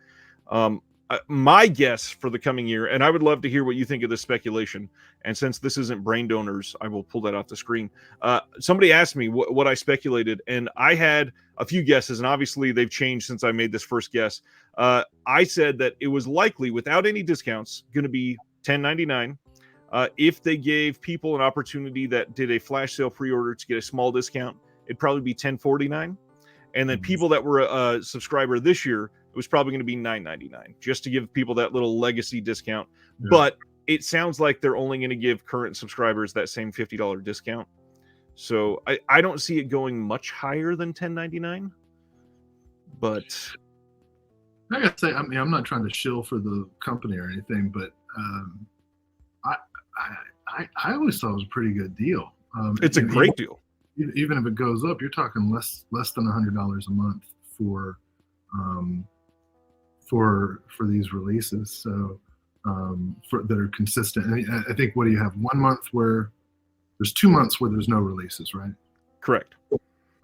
My guess for the coming year, and I would love to hear what you think of this speculation, and since this isn't Brain Donors, I will pull that off the screen. Somebody asked me what I speculated, and I had a few guesses, and obviously they've changed since I made this first guess. I said that it was likely, without any discounts, going to be $10.99. If they gave people an opportunity that did a flash sale pre-order to get a small discount, it'd probably be $10.49. And then people that were a subscriber this year, it was probably going to be $9.99, just to give people that little legacy discount. Yeah. But it sounds like they're only going to give current subscribers that same $50 discount. So I don't see it going much higher than $10.99. But I gotta say, I mean, I'm not trying to shill for the company or anything, but I, I always thought it was a pretty good deal. It's a great deal. Even if it goes up, you're talking less than $100 a month for um, for these releases. So for that are consistent. And I think, what do you have? 1 month where there's 2 months where there's no releases, right? Correct.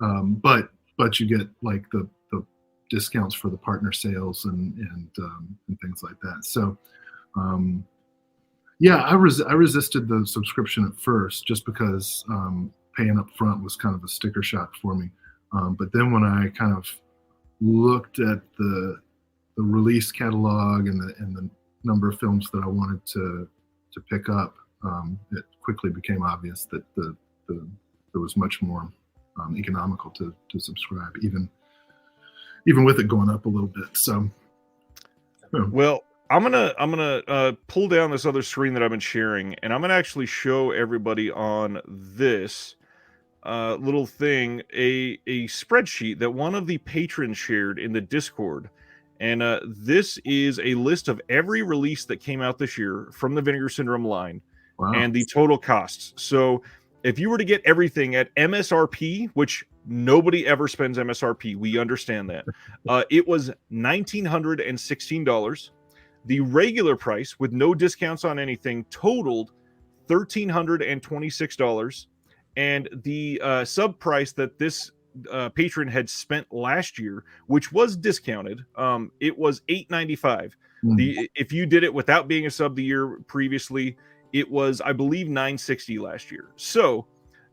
But you get like the discounts for the partner sales and things like that. So um, yeah, I resisted the subscription at first just because paying up front was kind of a sticker shock for me. But then when I kind of looked at the release catalog and the number of films that I wanted to pick up, it quickly became obvious that there was much more economical to subscribe, even with it going up a little bit. So, well, I'm gonna pull down this other screen that I've been sharing, and I'm gonna actually show everybody on this little thing a spreadsheet that one of the patrons shared in the Discord. And this is a list of every release that came out this year from the Vinegar Syndrome line wow. and the total costs. So if you were to get everything at MSRP, which nobody ever spends MSRP, we understand that, it was $1,916. The regular price with no discounts on anything totaled $1,326. And the sub price that this patron had spent last year, which was discounted, it was $895. If you did it without being a sub the year previously, it was, I believe, $960 last year. So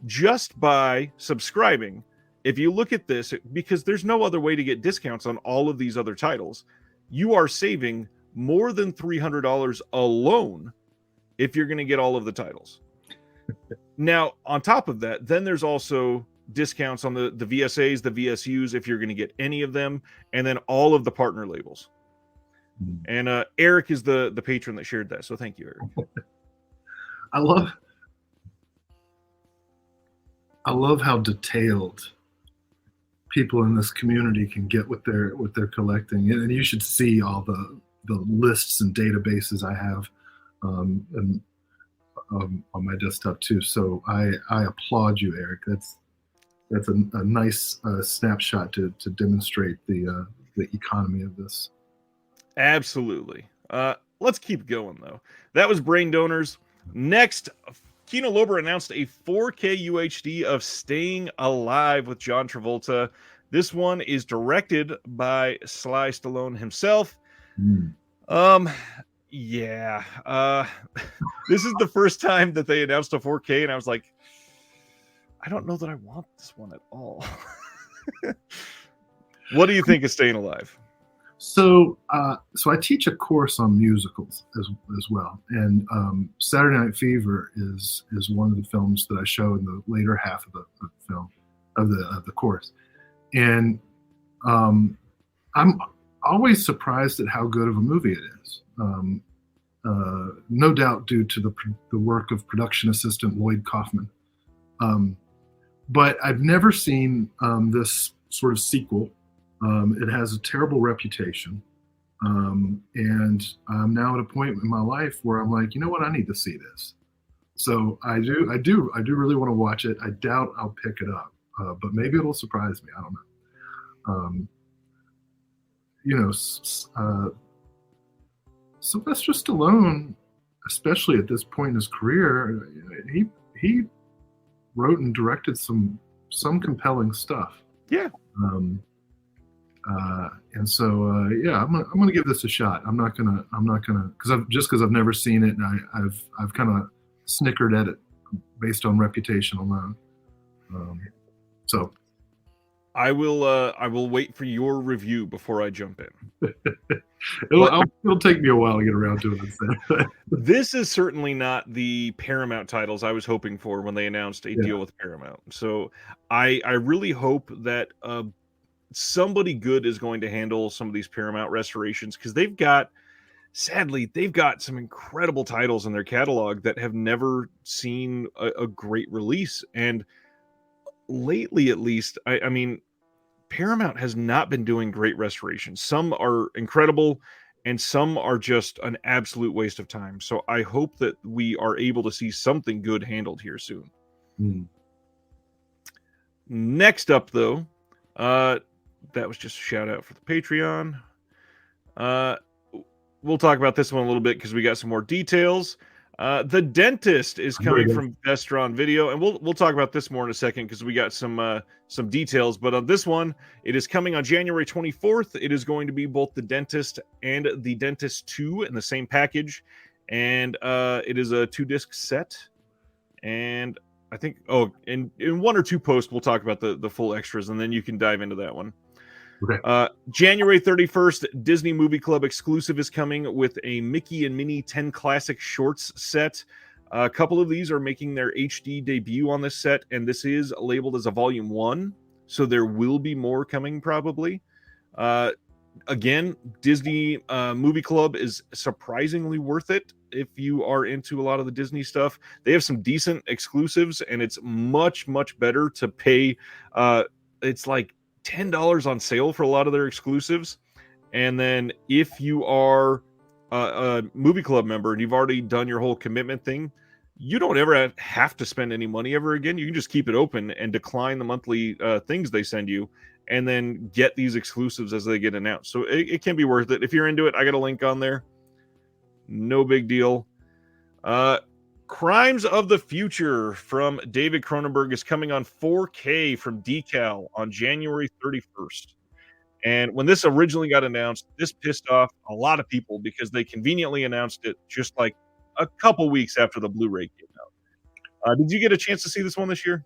just by subscribing, if you look at this, because there's no other way to get discounts on all of these other titles, you are saving more than $300 alone if you're going to get all of the titles. Now, on top of that, then there's also discounts on the VSAs, the VSUs, if you're going to get any of them, and then all of the partner labels. And Eric is the patron that shared that, so thank you, Eric. I love how detailed people in this community can get with their collecting, and you should see all the lists and databases I have and on my desktop too. So I applaud you, Eric. That's a nice snapshot to demonstrate the economy of this. Absolutely. Let's keep going though. That was Brain Donors. Next, Kino Lorber announced a 4K UHD of Staying Alive with John Travolta. This one is directed by Sly Stallone himself. Yeah. This is the first time that they announced a 4K, and I was like, I don't know that I want this one at all. What do you think of Staying Alive? So I teach a course on musicals as well, and Saturday Night Fever is one of the films that I show in the later half of the film of the course, and I'm always surprised at how good of a movie it is. No doubt due to the work of production assistant Lloyd Kaufman, but I've never seen this sort of sequel. It has a terrible reputation, and I'm now at a point in my life where I'm like, you know what, I need to see this. So I do really want to watch it. I doubt I'll pick it up, but maybe it'll surprise me. I don't know. Sylvester Stallone, especially at this point in his career, he wrote and directed some compelling stuff. Yeah. And so yeah, I'm gonna give this a shot. I'm not gonna because I've never seen it, and I've kind of snickered at it based on reputation alone. So I will wait for your review before I jump in. It'll take me a while to get around to it. This is certainly not the Paramount titles I was hoping for when they announced a deal with Paramount. So I really hope that somebody good is going to handle some of these Paramount restorations, because sadly, they've got some incredible titles in their catalog that have never seen a great release. And lately, at least, I mean, Paramount has not been doing great restorations. Some are incredible, and some are just an absolute waste of time. So I hope that we are able to see something good handled here soon. Mm. Next up, though, that was just a shout out for the Patreon. We'll talk about this one a little bit because we got some more details. The Dentist is coming from Best Drawn Video, and we'll talk about this more in a second because we got some details. But on this one, it is coming on January 24th. It is going to be both The Dentist and The Dentist 2 in the same package, and it is a 2-disc set. And I think, in 1 or 2 posts, we'll talk about the full extras, and then you can dive into that one. Okay. January 31st, Disney Movie Club exclusive is coming with a Mickey and Minnie 10 Classic Shorts set. A couple of these are making their HD debut on this set, and this is labeled as a Volume 1, so there will be more coming probably. Again, Disney Movie Club is surprisingly worth it if you are into a lot of the Disney stuff. They have some decent exclusives, and it's much, much better to pay. It's like $10 on sale for a lot of their exclusives. And then if you are a Movie Club member and you've already done your whole commitment thing, you don't ever have to spend any money ever again. You can just keep it open and decline the monthly things they send you, and then get these exclusives as they get announced. So it can be worth it. If you're into it, I got a link on there. No big deal. Crimes of the Future from David Cronenberg is coming on 4K from Decal on January 31st. And when this originally got announced, this pissed off a lot of people because they conveniently announced it just like a couple weeks after the Blu-ray came out. Did you get a chance to see this one this year?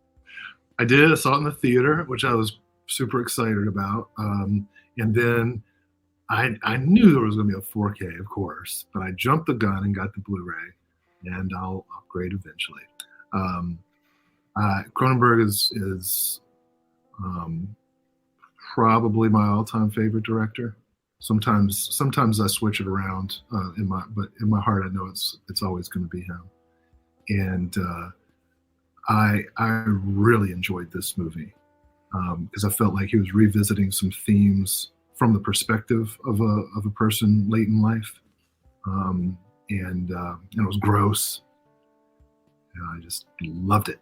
I did. I saw it in the theater, which I was super excited about. And then I knew there was going to be a 4K, of course, but I jumped the gun and got the Blu-ray. And I'll upgrade eventually. Cronenberg is probably my all-time favorite director. Sometimes I switch it around but in my heart I know it's always going to be him. And I really enjoyed this movie because I felt like he was revisiting some themes from the perspective of a person late in life. And it was gross. And I just loved it.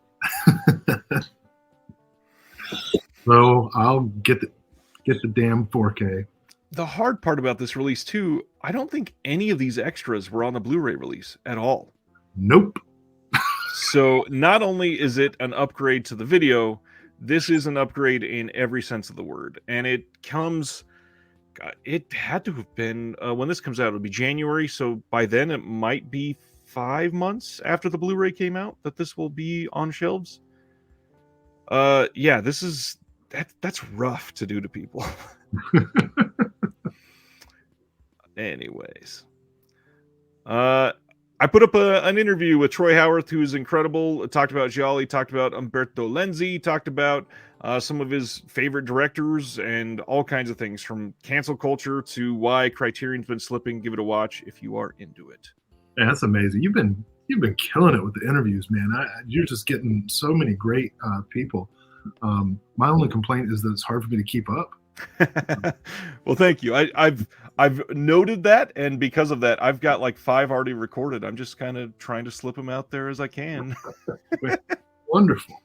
So I'll get the damn 4K. The hard part about this release too, I don't think any of these extras were on the Blu-ray release at all. Nope. So not only is it an upgrade to the video, this is an upgrade in every sense of the word. And it comes... it had to have been when this comes out, it'll be January, so by then it might be 5 months after the Blu-ray came out that this will be on shelves. That's rough to do to people. Anyways, I put up an interview with Troy Howarth, who is incredible. Talked about Jolly, talked about Umberto Lenzi, talked about some of his favorite directors and all kinds of things, from cancel culture to why Criterion's been slipping. Give it a watch if you are into it. Yeah, that's amazing. You've been killing it with the interviews, man. You're just getting so many great people. My only complaint is that it's hard for me to keep up. Well, thank you. I've noted that, and because of that, I've got like 5 already recorded. I'm just kind of trying to slip them out there as I can. Wonderful.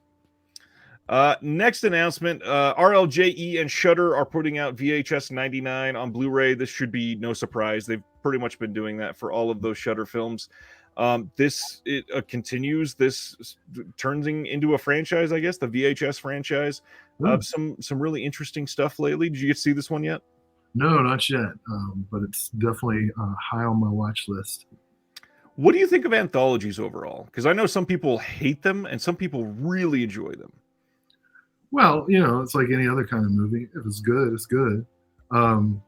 Next announcement, RLJE and Shudder are putting out VHS 99 on Blu-ray. This should be no surprise. They've pretty much been doing that for all of those Shudder films. This continues. This turning into a franchise, I guess, the VHS franchise. Some really interesting stuff lately. Did you get to see this one yet? No, not yet. But it's definitely high on my watch list. What do you think of anthologies overall? Because I know some people hate them and some people really enjoy them. Well, it's like any other kind of movie. If it's good, it's good. And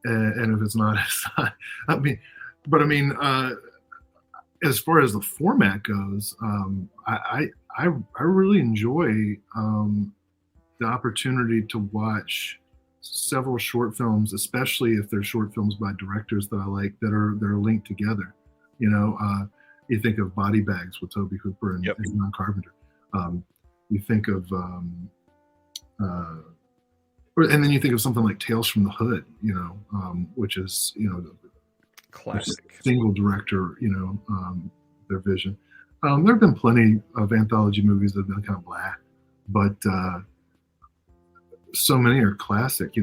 if it's not, it's not. I mean, as far as the format goes, I really enjoy the opportunity to watch several short films, especially if they're short films by directors that I like that are linked together. You think of Body Bags with Tobe Hooper and John Carpenter. You think of And then you think of something like Tales from the Hood, which is a Classic. single director, their vision. There have been plenty of anthology movies that have been kind of blah, but so many are classic.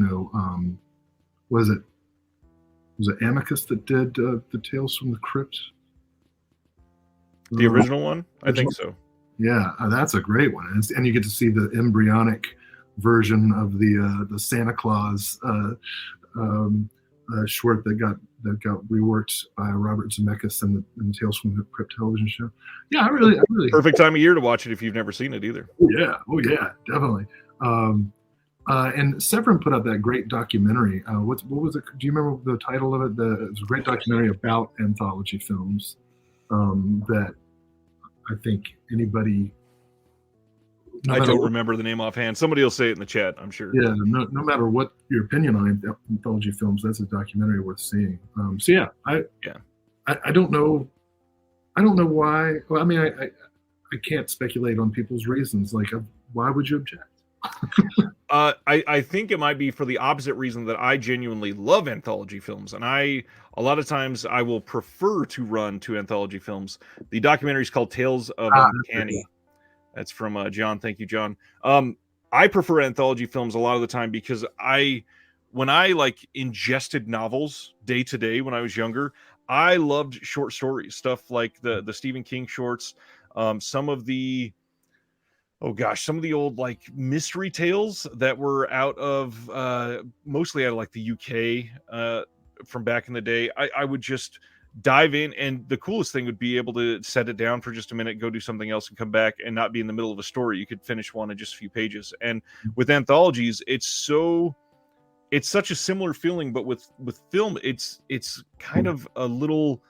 Was it Amicus that did the Tales from the Crypt? The original one? I think so. Yeah, that's a great one, and you get to see the embryonic version of the Santa Claus short that got reworked by Robert Zemeckis in the Tales from the Crypt television show. Yeah, I really perfect time of year to watch it if you've never seen it either. Oh yeah, definitely. And Severin put out that great documentary. What was it? Do you remember the title of it? It was a great documentary about anthology films that I think anybody. I don't remember the name offhand. Somebody will say it in the chat, I'm sure. Yeah, no matter what your opinion on anthology films, that's a documentary worth seeing. So yeah, I don't know. I don't know why. Well, I mean, I can't speculate on people's reasons. Like, why would you object? I think it might be for the opposite reason that I genuinely love anthology films, and a lot of times I will prefer to run to anthology films. The documentary is called Tales of Uncanny. That's from John. Thank you, John. I prefer anthology films a lot of the time because when I like ingested novels day to day when I was younger, I loved short stories, stuff like the Stephen King shorts, some of the old like mystery tales that were out of mostly out of like the UK from back in the day. I would just dive in, and the coolest thing would be able to set it down for just a minute, go do something else, and come back and not be in the middle of a story. You could finish one in just a few pages. And with anthologies, it's such a similar feeling, but with film, it's kind of a little,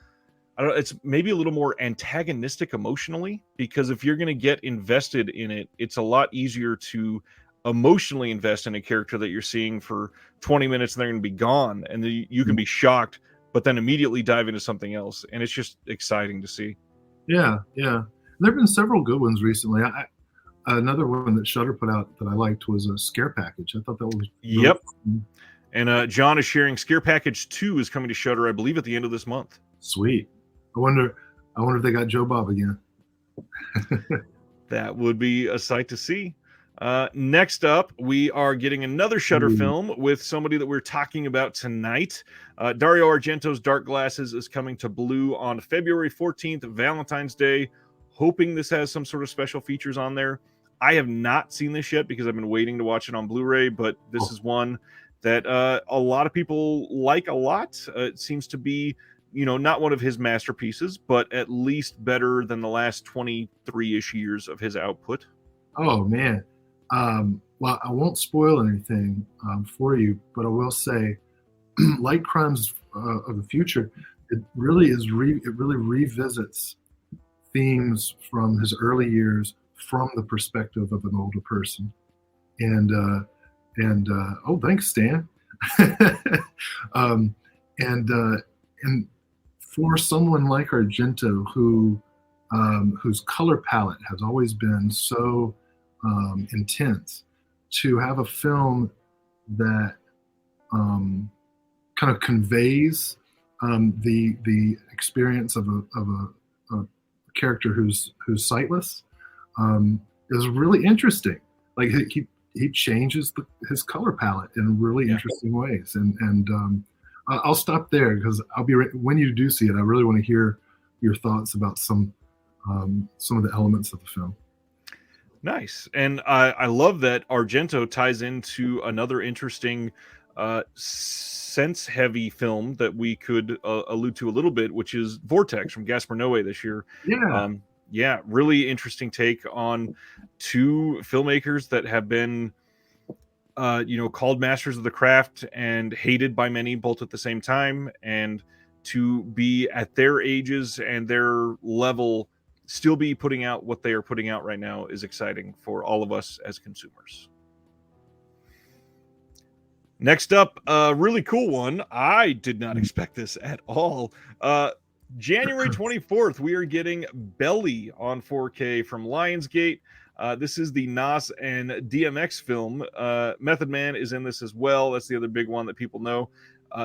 I don't know, it's maybe a little more antagonistic emotionally, because if you're going to get invested in it, it's a lot easier to emotionally invest in a character that you're seeing for 20 minutes and they're going to be gone, and you can be shocked, but then immediately dive into something else. And it's just exciting to see. Yeah. There have been several good ones recently. Another one that Shudder put out that I liked was a Scare Package. I thought that was really Yep. fun. And John is sharing Scare Package 2 is coming to Shudder, I believe, at the end of this month. Sweet. I wonder if they got Joe Bob again. That would be a sight to see. Next up, we are getting another Shudder film with somebody that we're talking about tonight. Dario Argento's Dark Glasses is coming to Blue on February 14th, Valentine's Day. Hoping this has some sort of special features on there. I have not seen this yet because I've been waiting to watch it on Blu-ray, but this is one that a lot of people like a lot. It seems to be, not one of his masterpieces, but at least better than the last 23-ish years of his output. Oh, man. Well, I won't spoil anything for you, but I will say, like Crimes of the Future, it really revisits themes from his early years from the perspective of an older person. And oh, thanks, Stan. And for someone like Argento, whose color palette has always been so intense, to have a film that kind of conveys the experience of a character who's sightless is really interesting. Like he changes his color palette in really interesting ways, and I'll stop there because when you do see it, I really want to hear your thoughts about some of the elements of the film. Nice. And I love that Argento ties into another interesting sense-heavy film that we could allude to a little bit, which is Vortex from Gaspar Noé this year. Yeah. Really interesting take on two filmmakers that have been called masters of the craft and hated by many both at the same time, and to be at their ages and their level still be putting out what they are putting out right now is exciting for all of us as consumers. Next up, a really cool one. I did not expect this at all. January 24th, we are getting Belly on 4K from Lionsgate. This is the Nas and DMX film. Method Man is in this as well. That's the other big one that people know.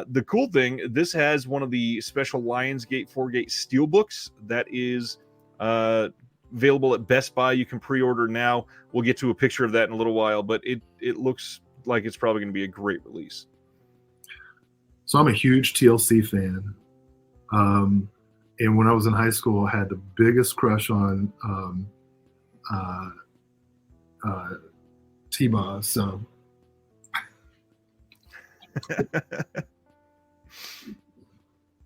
The cool thing, this has one of the special Lionsgate 4-gate steelbooks that is available at Best Buy. You can pre-order now. We'll get to a picture of that in a little while, but it looks like it's probably going to be a great release. So I'm a huge TLC fan. And when I was in high school, I had the biggest crush on T-Boz. So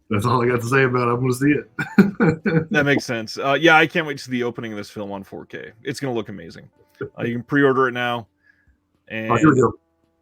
that's all I got to say about it. I'm going to see it. That makes sense. Yeah, I can't wait to see the opening of this film on 4K. It's going to look amazing. You can pre-order it now. And here we go.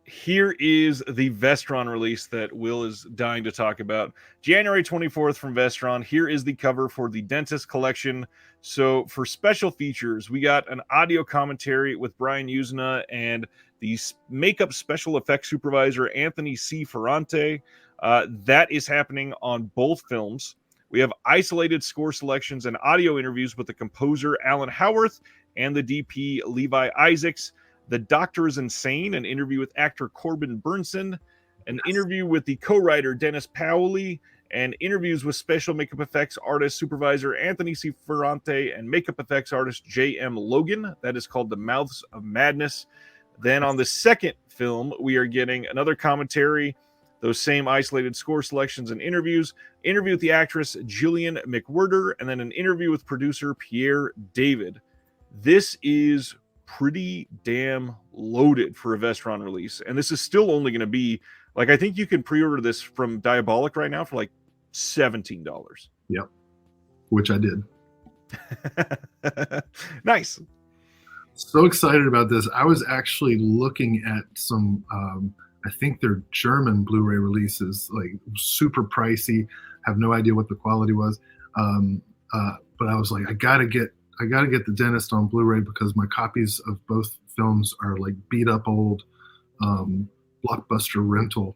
Here is the Vestron release that Will is dying to talk about. January 24th from Vestron. Here is the cover for the Dentist Collection. So for special features, we got an audio commentary with Brian Usna and the makeup special effects supervisor, Anthony C. Ferrante. That is happening on both films. We have isolated score selections and audio interviews with the composer, Alan Howarth, and the DP, Levi Isaacs. The Doctor is Insane, an interview with actor Corbin Burnson, an interview with the co-writer Dennis Powley, and interviews with special makeup effects artist supervisor Anthony C. Ferrante and makeup effects artist J.M. Logan. That is called The Mouths of Madness. Then on the second film, we are getting another commentary, those same isolated score selections and interviews, interview with the actress Gillian McWhirter, and then an interview with producer Pierre David. This is pretty damn loaded for a Vestron release, and this is still only going to be like, I think you can pre-order this from Diabolic right now for like $17. Yep, which I did. Nice. So excited about this. I was actually looking at some I think they're German Blu-ray releases, like super pricey, have no idea what the quality was, but I was like, I gotta get The Dentist on Blu-ray because my copies of both films are like beat up old Blockbuster rental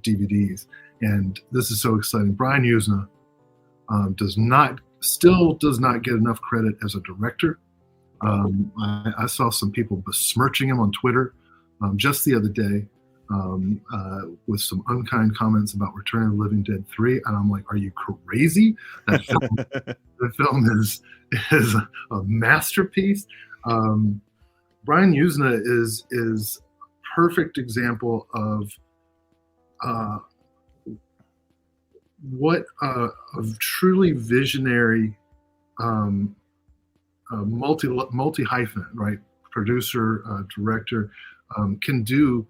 DVDs, and this is so exciting. Brian Usna still does not get enough credit as a director. I saw some people besmirching him on Twitter just the other day with some unkind comments about Return of the Living Dead 3, and I'm like, are you crazy? That film is a masterpiece. Brian Usna is a perfect example of what a truly visionary multi hyphen, right? Producer, director can do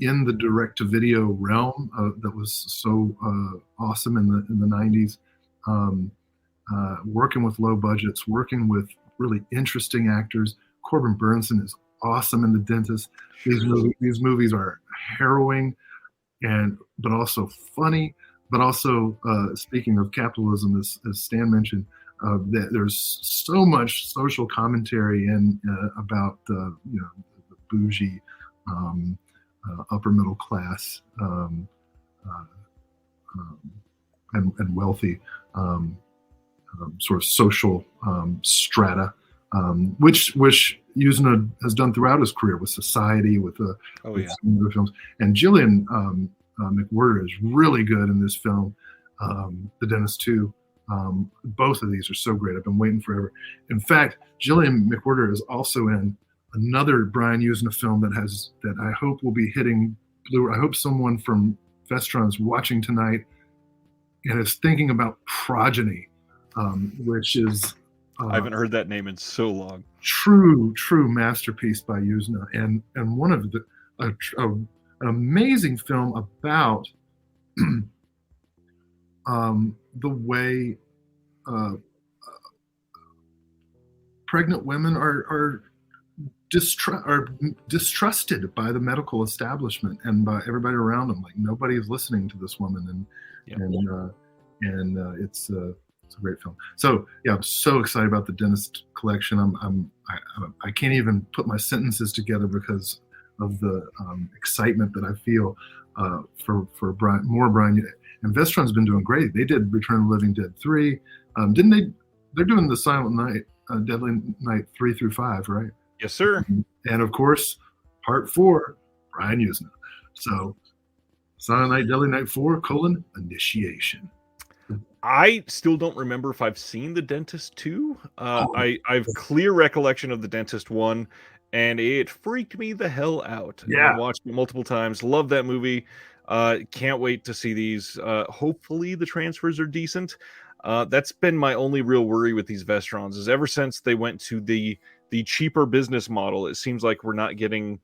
in the direct-to-video realm that was so awesome in the 90s. Working with low budgets, working with really interesting actors. Corbin Burnson is awesome in The Dentist. These movies are harrowing, but also funny. But also, speaking of capitalism, as Stan mentioned, that there's so much social commentary about the bougie, upper middle class, and wealthy sort of social strata, which Usna has done throughout his career with Society, with some other films. And Gillian McWhirter is really good in this film, The Dentist 2. Both of these are so great. I've been waiting forever. In fact, Gillian McWhirter is also in another Brian Usna film that I hope will be hitting Blu-ray. I hope someone from Vestron's watching tonight and is thinking about Progeny, which is I haven't heard that name in so long. True masterpiece by Usna, and one of an amazing film about the way pregnant women are distrusted by the medical establishment and by everybody around them. Like, nobody is listening to this woman, and it's a great film. So yeah, I'm so excited about the Dentist Collection. I can't even put my sentences together because of the excitement that I feel for Brian. And Vestron's been doing great. They did Return of the Living Dead 3. Didn't they? They're doing The Silent Night Deadly Night 3 through 5, right? Yes, sir. And of course, part 4, Brian Usna. So, Silent Night, Deadly Night 4, Initiation. I still don't remember if I've seen The Dentist 2. Oh, I've clear recollection of The Dentist 1, and it freaked me the hell out. And I yeah. watched it multiple times. Love that movie. Can't wait to see these. Hopefully the transfers are decent. That's been my only real worry with these Vestrons is ever since they went to the cheaper business model, it seems like we're not getting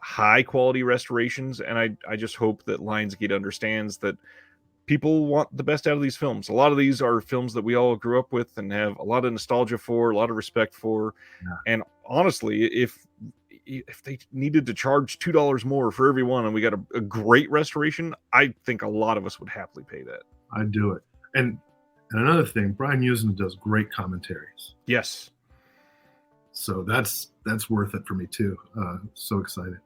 high quality restorations. And I just hope that Lionsgate understands that people want the best out of these films. A lot of these are films that we all grew up with and have a lot of nostalgia for, a lot of respect for. Yeah. And honestly, if they needed to charge $2 more for every one and we got a great restoration, I think a lot of us would happily pay that. I'd do it. And another thing, Brian Usna does great commentaries. Yes. So that's worth it for me too. So excited.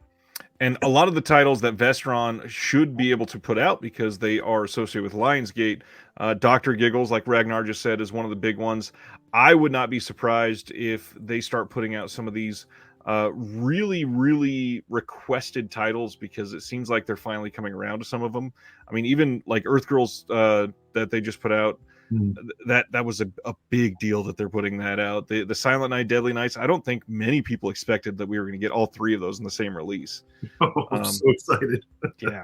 And a lot of the titles that Vestron should be able to put out because they are associated with Lionsgate, Dr. Giggles, like Ragnar just said, is one of the big ones. I would not be surprised if they start putting out some of these really, really requested titles because it seems like they're finally coming around to some of them. I mean, even like Earth Girls that they just put out, that was a big deal that they're putting that out. The Silent Night, Deadly Nights. I don't think many people expected that we were going to get all three of those in the same release. Oh, I'm so excited. Yeah.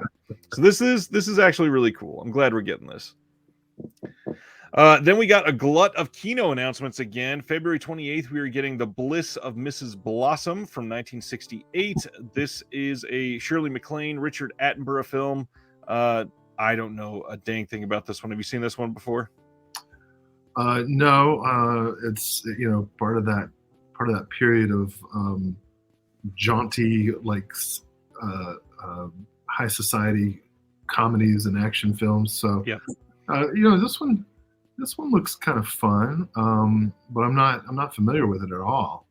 So this is actually really cool. I'm glad we're getting this. Then we got a glut of Kino announcements again. February 28th, we are getting The Bliss of Mrs. Blossom from 1968. This is a Shirley MacLaine, Richard Attenborough film. I don't know a dang thing about this one. Have you seen this one before? No, it's part of that period of jaunty high society comedies and action films. So yeah, this one looks kind of fun, but I'm not familiar with it at all.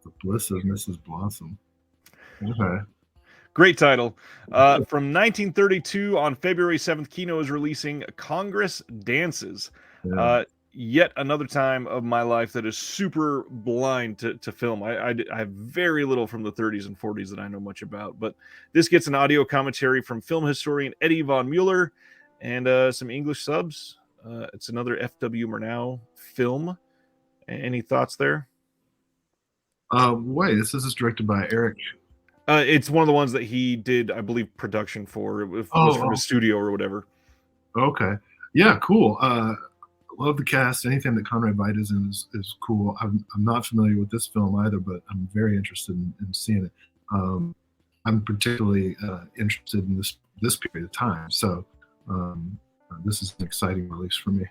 The Bliss of Mrs. Blossom. Okay. Great title. From 1932 on February 7th, Kino is releasing Congress Dances. Yeah. Yet another time of my life that is super blind to film. I have very little from the 30s and 40s that I know much about, but this gets an audio commentary from film historian Eddie von Mueller and some English subs. It's another F.W. Murnau film. Any thoughts there? Wait, this is directed by Eric. It's one of the ones that he did, I believe, production for. It was from his studio or whatever. Okay. Yeah, cool. Love the cast. Anything that Conrad Veidt is in is cool. I'm not familiar with this film either, but I'm very interested in seeing it. I'm particularly interested in this period of time. So this is an exciting release for me.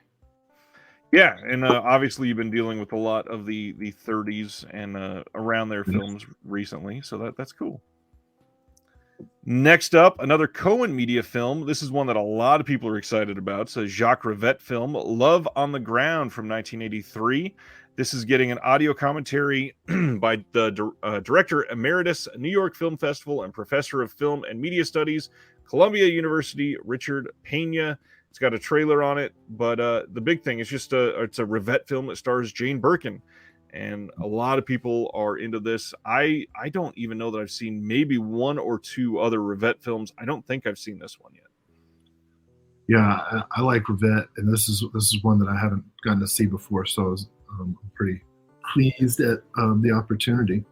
Yeah, and obviously you've been dealing with a lot of the 30s and around their films recently, so that's cool. Next up, another Cohen Media film. This is one that a lot of people are excited about. It's a Jacques Rivette film, Love on the Ground from 1983. This is getting an audio commentary by the director emeritus, New York Film Festival, and professor of film and media studies, Columbia University, Richard Pena. It's got a trailer on it, but the big thing is just it's a Rivette film that stars Jane Birkin, and a lot of people are into this. I don't even know that I've seen maybe one or two other Rivette films. I don't think I've seen this one yet. Yeah, I like Rivette, and this is one that I haven't gotten to see before, so I'm pretty pleased at the opportunity.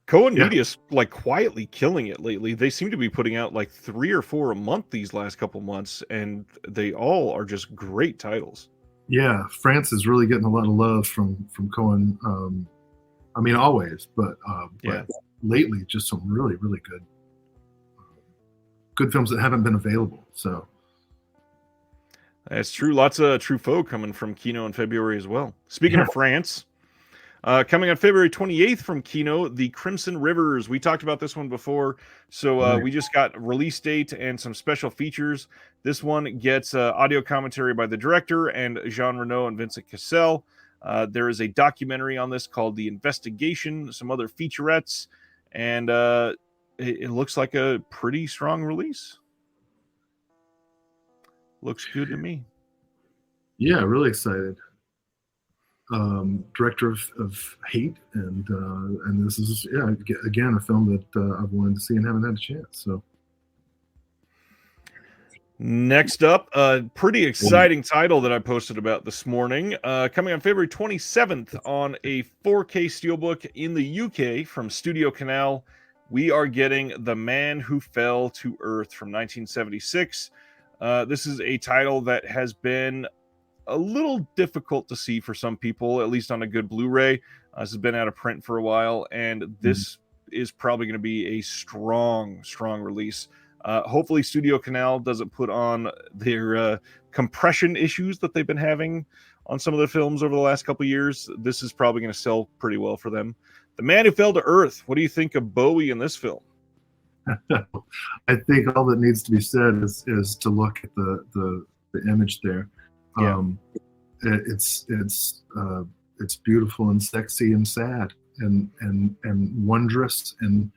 Cohen Media's like quietly killing it lately. They seem to be putting out like 3 or 4 a month these last couple months, and they all are just great titles. Yeah, France is really getting a lot of love from Cohen. I mean, always, but lately, just some really, really good films that haven't been available. So that's true. Lots of Truffaut coming from Kino in February as well. Speaking of France, coming on February 28th from Kino, The Crimson Rivers. We talked about this one before, so we just got a release date and some special features. This one gets audio commentary by the director and Jean Reno and Vincent Cassel. There is a documentary on this called The Investigation, some other featurettes, and it looks like a pretty strong release. Looks good to me. Yeah, really excited. director of Hate, and this is again a film that I've wanted to see and haven't had a chance. So Next up, a pretty exciting title that I posted about this morning, coming on February 27th on a 4K Steelbook in the UK from Studio Canal. We are getting The Man Who Fell to Earth from 1976. This is a title that has been a little difficult to see for some people, at least on a good Blu-ray. This has been out of print for a while, and this is probably going to be a strong release. Hopefully Studio Canal doesn't put on their compression issues that they've been having on some of the films over the last couple of years. This is probably going to sell pretty well for them. The Man Who Fell to Earth. What do you think of Bowie in this film? I think all that needs to be said is to look at the image there. Yeah. It's beautiful and sexy and sad and wondrous and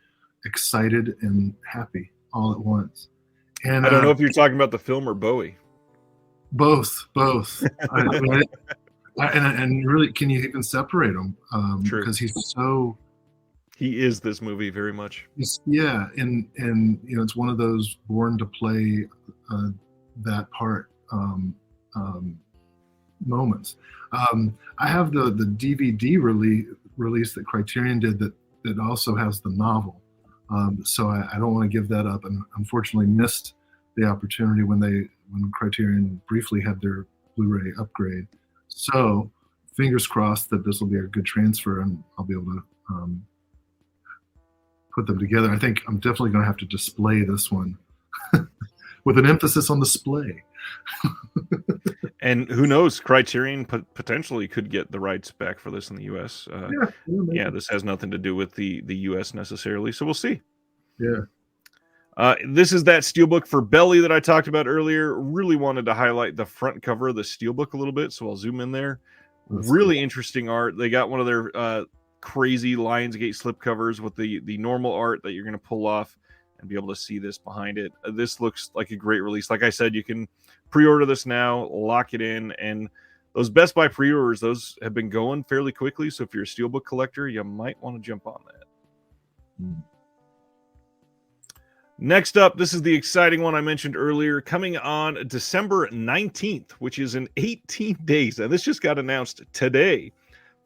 excited and happy all at once. And I don't know if you're talking about the film or Bowie. Both. And really, can you even separate them? True. Because he's so. He is this movie very much. And it's one of those born to play that part moments. I have the DVD release that Criterion did that also has the novel. So I don't want to give that up, and unfortunately missed the opportunity when Criterion briefly had their Blu-ray upgrade. So fingers crossed that this will be a good transfer and I'll be able to put them together. I think I'm definitely going to have to display this one with an emphasis on display. And who knows, Criterion potentially could get the rights back for this in the U.S. This has nothing to do with the U.S. necessarily, so we'll see. Yeah. This is that steelbook for Belly that I talked about earlier. Really wanted to highlight the front cover of the steelbook a little bit, so I'll zoom in there. That's really cool. Interesting art. They got one of their crazy Lionsgate slipcovers with the normal art that you're going to pull off and be able to see this behind it. This looks like a great release. Like I said, you can pre-order this now, lock it in, and those Best Buy pre-orders, those have been going fairly quickly, so if you're a steelbook collector, you might want to jump on that. Next up, this is the exciting one I mentioned earlier, coming on December 19th, which is in 18 days. And this just got announced today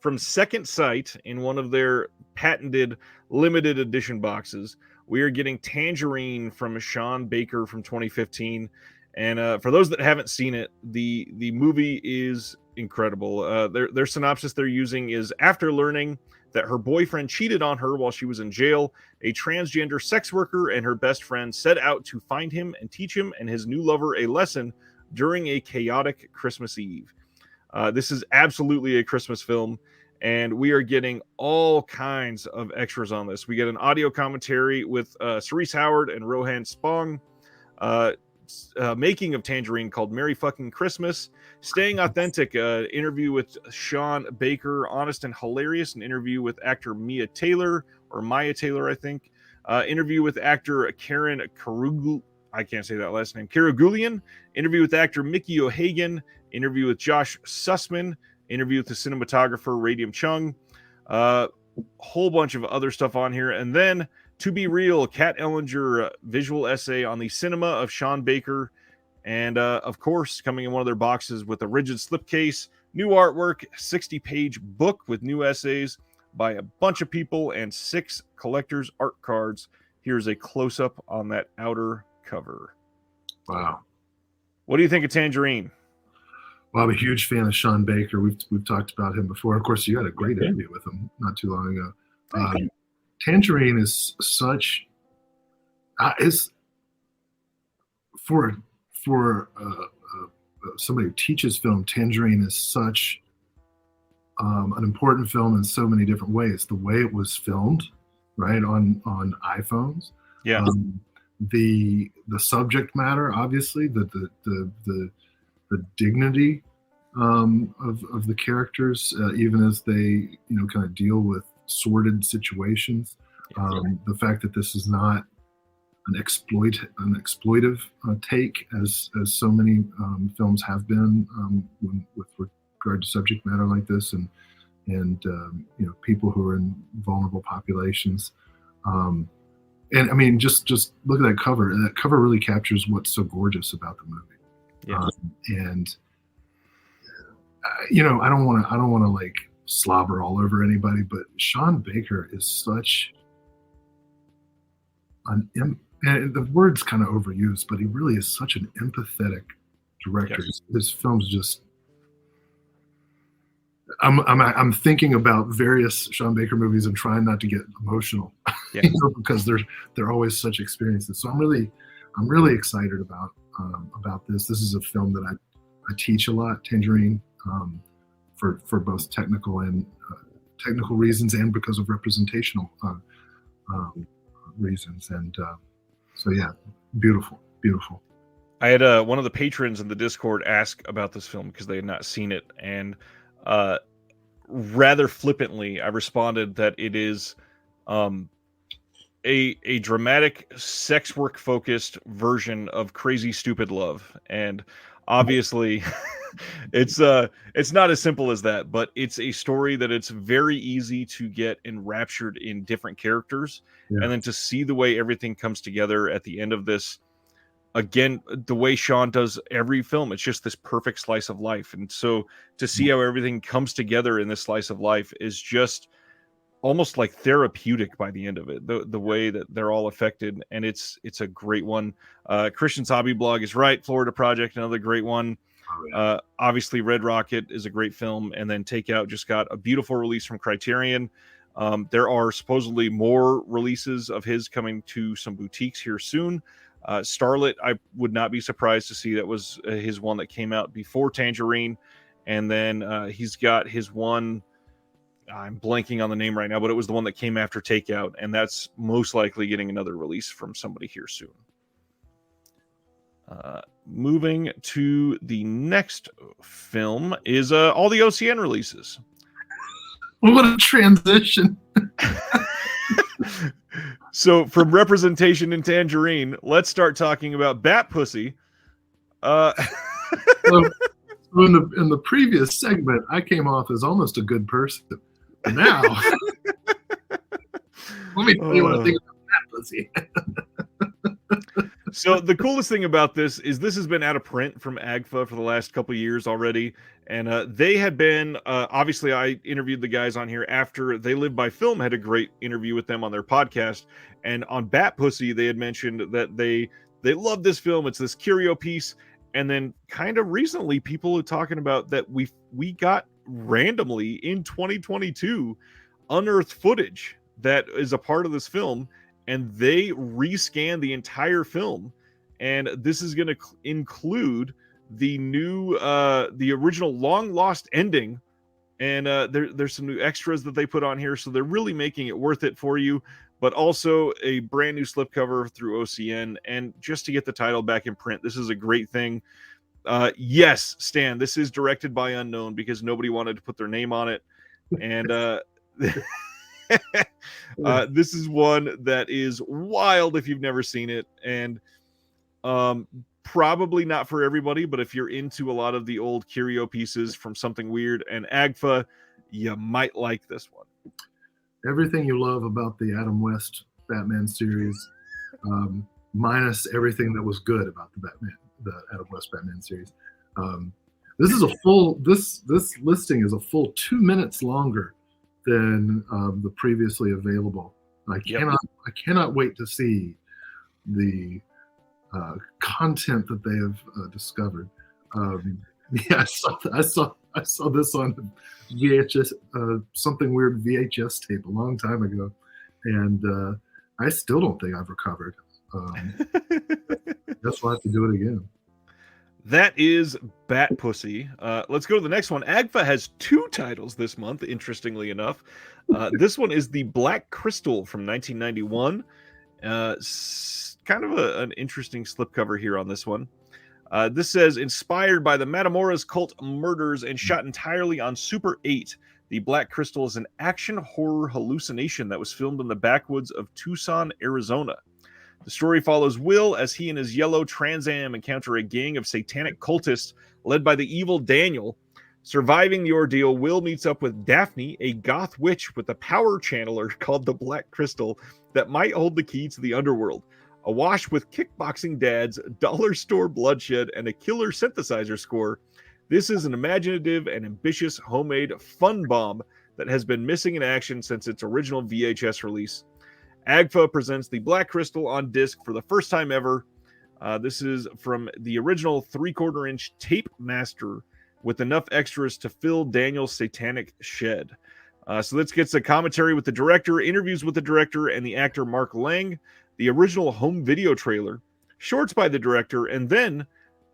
from Second Sight in one of their patented limited edition boxes. We are getting Tangerine from Sean Baker from 2015. And for those that haven't seen it, the movie is incredible. Their synopsis they're using is: after learning that her boyfriend cheated on her while she was in jail, a transgender sex worker and her best friend set out to find him and teach him and his new lover a lesson during a chaotic Christmas Eve. This is absolutely a Christmas film, and we are getting all kinds of extras on this. We get an audio commentary with Cerise Howard and Rohan Spong, making of Tangerine called Merry Fucking Christmas, Staying Authentic, interview with Sean Baker, honest and hilarious, an interview with actor Maya Taylor, I think, interview with actor Karen I can't say that last name, Karagulian, interview with actor Mickey O'Hagan, interview with Josh Sussman, interview with the cinematographer Radium Chung, whole bunch of other stuff on here, and then To Be Real, Kat Ellinger visual essay on the cinema of Sean Baker, and of course, coming in one of their boxes with a rigid slipcase, new artwork, 60-page book with new essays by a bunch of people, and 6 collector's art cards. Here's a close-up on that outer cover. Wow. What do you think of Tangerine? Well, I'm a huge fan of Sean Baker. We've talked about him before. Of course, you had a great interview with him not too long ago. Tangerine is such is for somebody who teaches film. Tangerine is such an important film in so many different ways. The way it was filmed, right, on iPhones. Yeah. The subject matter, obviously, the dignity of the characters, even as they kind of deal with sordid situations. The fact that this is not an exploitive take, as so many films have been with regard to subject matter like this, and people who are in vulnerable populations. And I mean, just look at that cover. That cover really captures what's so gorgeous about the movie. Yeah. And I don't want to like slobber all over anybody, but Sean Baker is such and the word's kind of overused, but he really is such an empathetic director. Yes. His films just. I'm thinking about various Sean Baker movies and trying not to get emotional, Yeah. because they're always such experiences. So I'm really excited about this. This is a film that I teach a lot, Tangerine, for both technical reasons and because of representational reasons. And so yeah, beautiful. I had one of the patrons in the Discord ask about this film because they had not seen it, and rather flippantly, I responded that it is a dramatic sex work focused version of Crazy Stupid Love, and obviously it's not as simple as that, but it's a story that it's very easy to get enraptured in different characters, and then to see the way everything comes together at the end of this. Again, the way Sean does every film, it's just this perfect slice of life. And so to see how everything comes together in this slice of life is just almost like therapeutic by the end of it, the way that they're all affected. And it's a great one. Christian's Hobby Blog is right. Florida Project, another great one. Obviously, Red Rocket is a great film. And then Takeout just got a beautiful release from Criterion. There are supposedly more releases of his coming to some boutiques here soon. Starlet, I would not be surprised to see that was his one that came out before Tangerine. And then he's got his one, I'm blanking on the name right now, but it was the one that came after Takeout, and that's most likely getting another release from somebody here soon. Moving to the next film is all the OCN releases. What a transition. So from representation in Tangerine, let's start talking about Bat Pussy. So in the previous segment, I came off as almost a good person. And now, let me tell you what I think about Bat Pussy. So the coolest thing about this has been out of print from AGFA for the last couple of years already. And they had been, obviously I interviewed the guys on here after They Live by Film had a great interview with them on their podcast. And on Bat Pussy, they had mentioned that they love this film. It's this curio piece. And then kind of recently, people are talking about that we got randomly in 2022 unearthed footage that is a part of this film. And they rescan the entire film, and this is going to include the new, the original long lost ending, and there's some new extras that they put on here, so they're really making it worth it for you. But also a brand new slipcover through OCN, and just to get the title back in print, this is a great thing. Yes, Stan, this is directed by unknown because nobody wanted to put their name on it, and this is one that is wild if you've never seen it, and probably not for everybody, but if you're into a lot of the old curio pieces from Something Weird and AGFA, you might like this one. Everything you love about the Adam West Batman series, minus everything that was good about the Adam West Batman series. This is a full. This listing is a full 2 minutes longer than the previously available. I cannot wait to see the content that they have discovered. Yeah, I saw this on VHS, Something Weird VHS tape a long time ago, and I still don't think I've recovered. Guess we'll have to do it again. That is Bat Pussy. Let's go to the next one. AGFA has 2 titles this month, interestingly enough. This one is The Black Crystal from 1991. Kind of an interesting slipcover here on this one. This says, inspired by the Matamoras cult murders and shot entirely on Super 8, The Black Crystal is an action horror hallucination that was filmed in the backwoods of Tucson, Arizona. The story follows Will as he and his yellow Trans Am encounter a gang of satanic cultists led by the evil Daniel. Surviving the ordeal, Will meets up with Daphne, a goth witch with a power channeler called the Black Crystal that might hold the key to the underworld. Awash with kickboxing dads, dollar store bloodshed, and a killer synthesizer score, this is an imaginative and ambitious homemade fun bomb that has been missing in action since its original VHS release. AGFA presents the Black Crystal on disc for the first time ever. This is from the original 3/4 inch tape master with enough extras to fill Daniel's satanic shed. So let's get some commentary with the director, interviews with the director and the actor Mark Lang, the original home video trailer, shorts by the director, and then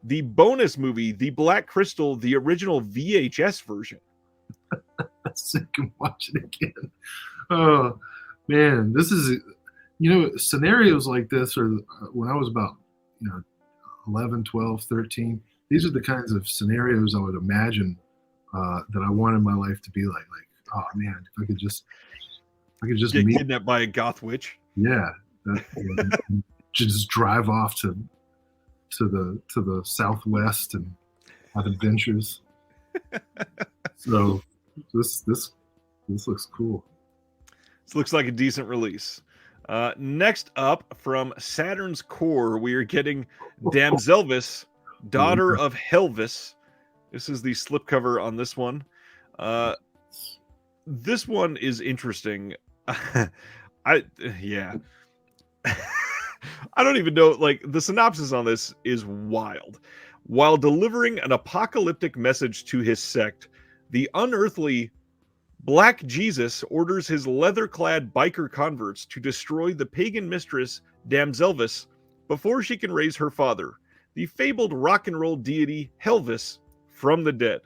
the bonus movie, The Black Crystal, the original VHS version. So I can watch it again. Oh, man, this is, scenarios like this are when I was about, 11, 12, 13. These are the kinds of scenarios I would imagine that I wanted my life to be like. Like, oh man, if I could just Get meet, kidnapped by a goth witch. yeah, just drive off to the southwest and have adventures. So this looks cool. This looks like a decent release. Next up, from Saturn's Core, we are getting Damselvis, Daughter of Helvis. This is the slipcover on this one. This one is interesting. I don't even know. Like, the synopsis on this is wild. While delivering an apocalyptic message to his sect, the unearthly Black Jesus orders his leather-clad biker converts to destroy the pagan mistress Damselvis before she can raise her father, the fabled rock and roll deity Helvis, from the dead.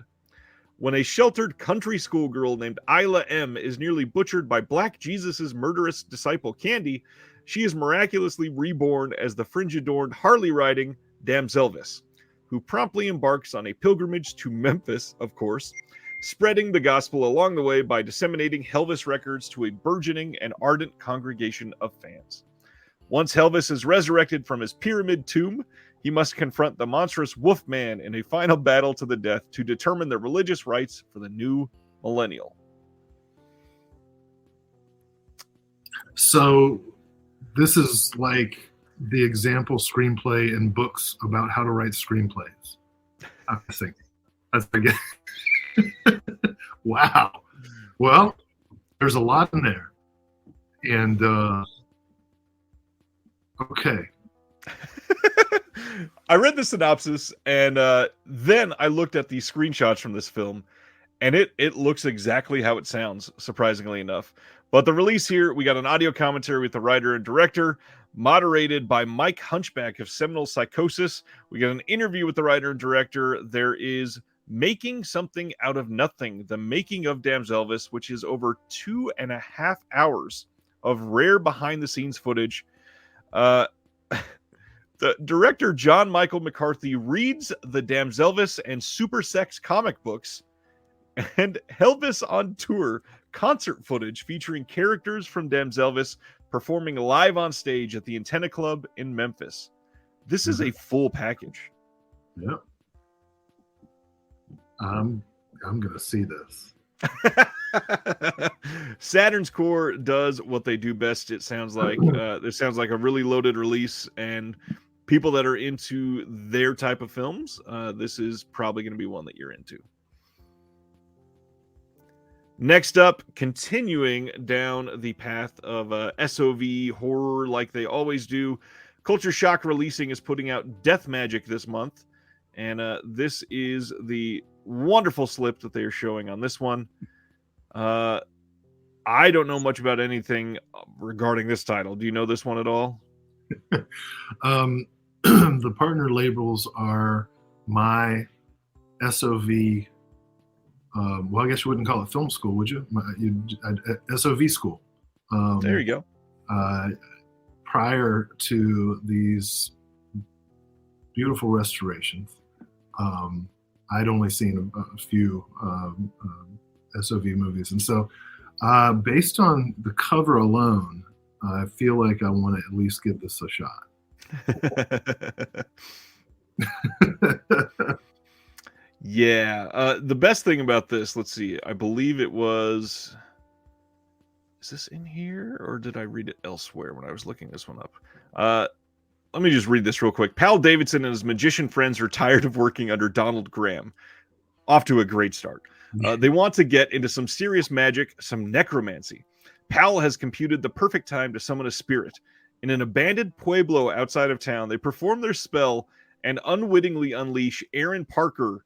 When a sheltered country schoolgirl named Isla M is nearly butchered by Black Jesus' murderous disciple Candy, she is miraculously reborn as the fringe-adorned Harley-riding Damselvis, who promptly embarks on a pilgrimage to Memphis, of course, spreading the gospel along the way by disseminating Helvis records to a burgeoning and ardent congregation of fans. Once Helvis is resurrected from his pyramid tomb, he must confront the monstrous Wolfman in a final battle to the death to determine the religious rites for the new millennial. So this is like the example screenplay in books about how to write screenplays. I think. Wow. Well, there's a lot in there. And okay. I read the synopsis and then I looked at the screenshots from this film, and it looks exactly how it sounds, surprisingly enough. But the release here, we got an audio commentary with the writer and director, moderated by Mike Hunchback of Seminal Psychosis. We got an interview with the writer and director. There is Making Something Out of Nothing, the making of Damselvis, which is over 2.5 hours of rare behind-the-scenes footage. The director, John Michael McCarthy, reads the Damselvis and Super Sex comic books, and Helvis on Tour concert footage featuring characters from Damselvis performing live on stage at the Antenna Club in Memphis. This is a full package. Yep. I'm gonna see this. Saturn's Core does what they do best. It sounds like this sounds like a really loaded release, and people that are into their type of films, this is probably going to be one that you're into. Next up, continuing down the path of SOV horror like they always do, Culture Shock Releasing is putting out Death Magic this month, and this is the wonderful slip that they are showing on this one. I don't know much about anything regarding this title. Do you know this one at all? The partner labels are my SOV. Well, I guess you wouldn't call it film school, would you? SOV school. There you go. Prior to these beautiful restorations, I'd only seen a few SOV movies, and so based on the cover alone, I feel like I want to at least give this a shot. Yeah. The best thing about this, let's see, I believe it was. Is this in here, or did I read it elsewhere when I was looking this one up? Let me just read this real quick. Pal Davidson and his magician friends are tired of working under Donald Graham. Off to a great start. They want to get into some serious magic, some necromancy. Pal has computed the perfect time to summon a spirit. In an abandoned pueblo outside of town, they perform their spell and unwittingly unleash Aaron Parker,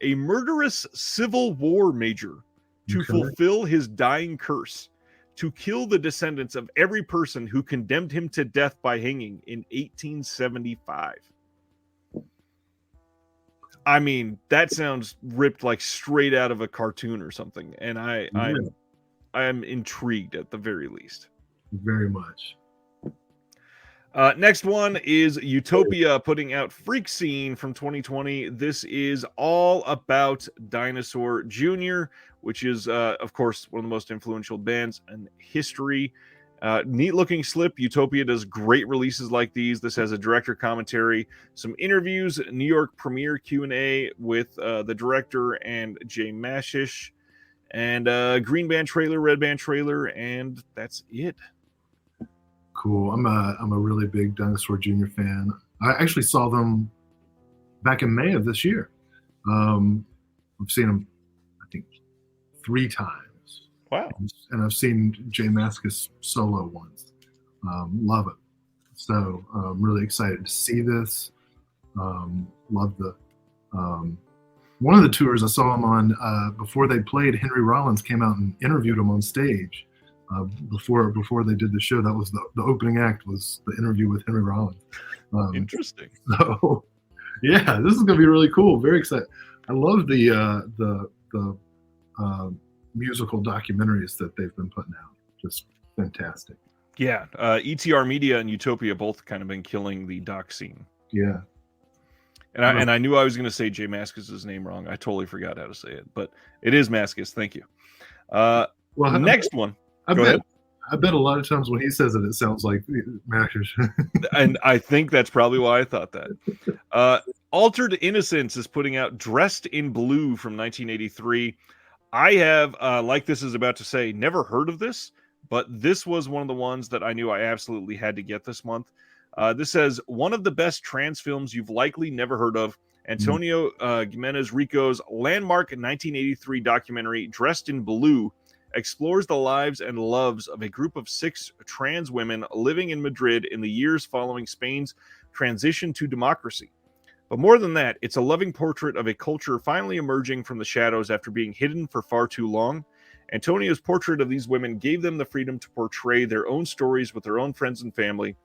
a murderous Civil War major, to Okay. fulfill his dying curse, to kill the descendants of every person who condemned him to death by hanging in 1875. I mean, that sounds ripped like straight out of a cartoon or something, and I'm intrigued at the very least. Very much. Next one is Utopia putting out Freak Scene from 2020. This is all about Dinosaur Jr., which is, of course, one of the most influential bands in history. Neat looking slip. Utopia does great releases like these. This has a director commentary, some interviews, New York premiere Q&A with the director and Jay Mashish, and green band trailer, red band trailer, and that's it. Cool. I'm a really big Dinosaur Jr. fan. I actually saw them back in May of this year. I've seen them, I think, 3 times. Wow. And I've seen Jay Mascis solo once. Love it. So I'm really excited to see this. Love the one of the tours I saw them on before they played. Henry Rollins came out and interviewed them on stage. Before they did the show, that was the opening act, was the interview with Henry Rollins. Interesting. So, yeah, this is going to be really cool. Very excited. I love the musical documentaries that they've been putting out. Just fantastic. Yeah, ETR Media and Utopia both kind of been killing the doc scene. Yeah. And I knew I was going to say Jay Mascis' name wrong. I totally forgot how to say it, but it is Mascis. Thank you. Well, next one. Go ahead. I bet a lot of times when he says it, it sounds like Mascis. And I think that's probably why I thought that. Altered Innocence is putting out Dressed in Blue from 1983. I have, like this is about to say, never heard of this, but this was one of the ones that I knew I absolutely had to get this month. This says, one of the best trans films you've likely never heard of, Antonio Gimenez Rico's landmark 1983 documentary, Dressed in Blue, explores the lives and loves of a group of 6 trans women living in Madrid in the years following Spain's transition to democracy. But more than that, it's a loving portrait of a culture finally emerging from the shadows after being hidden for far too long. Antonio's portrait of these women gave them the freedom to portray their own stories with their own friends and family,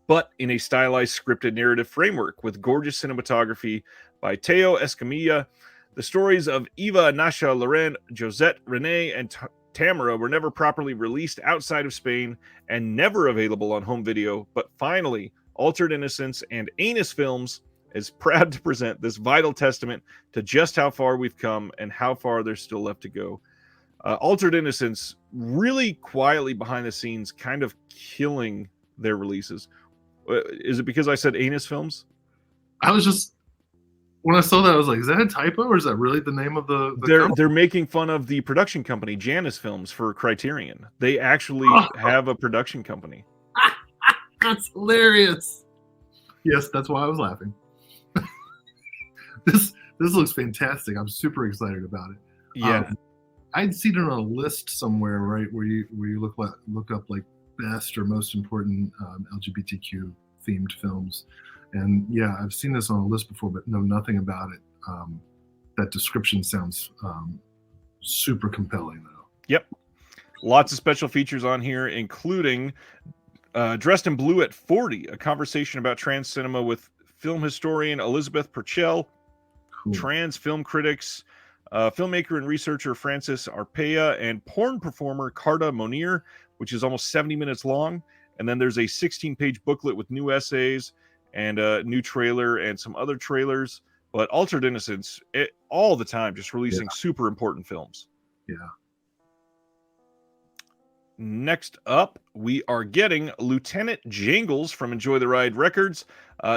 but in a stylized scripted narrative framework with gorgeous cinematography by Teo Escamilla. The stories of Eva, Nasha, Loren, Josette, Renee, and Tamara were never properly released outside of Spain and never available on home video, but finally, Altered Innocence and Anus Films is proud to present this vital testament to just how far we've come and how far there's still left to go. Altered Innocence, really quietly behind the scenes, kind of killing their releases. Is it because I said Anus Films? I was just, when I saw that, I was like, is that a typo or is that really the name of the they're making fun of the production company, Janus Films, for Criterion. They actually have a production company. That's hilarious. Yes, that's why I was laughing. This looks fantastic. I'm super excited about it. Yeah. I'd seen it on a list somewhere, right, where you look up like best or most important LGBTQ themed films. And yeah, I've seen this on a list before, but know nothing about it. That description sounds super compelling, though. Yep. Lots of special features on here, including Dressed in Blue at 40, a conversation about trans cinema with film historian Elizabeth Purcell, Cool. trans film critics, filmmaker and researcher Francis Arpaia, and porn performer Carta Monir, which is almost 70 minutes long. And then there's a 16-page booklet with new essays and a new trailer and some other trailers. But Altered Innocence, all the time, just releasing super important films. Yeah. Next up, we are getting Lieutenant Jangles from Enjoy the Ride Records.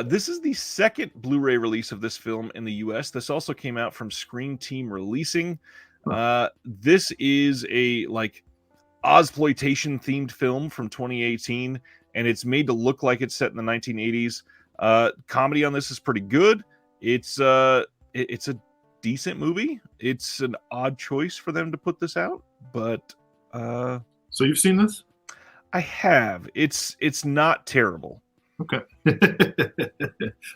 This is the second Blu-ray release of this film in the U.S. This also came out from Scream Team Releasing. This is a Ozploitation themed film from 2018, and it's made to look like it's set in the 1980s. Comedy on this is pretty good. It's a decent movie. It's an odd choice for them to put this out, but So you've seen this? I have. It's not terrible. Okay.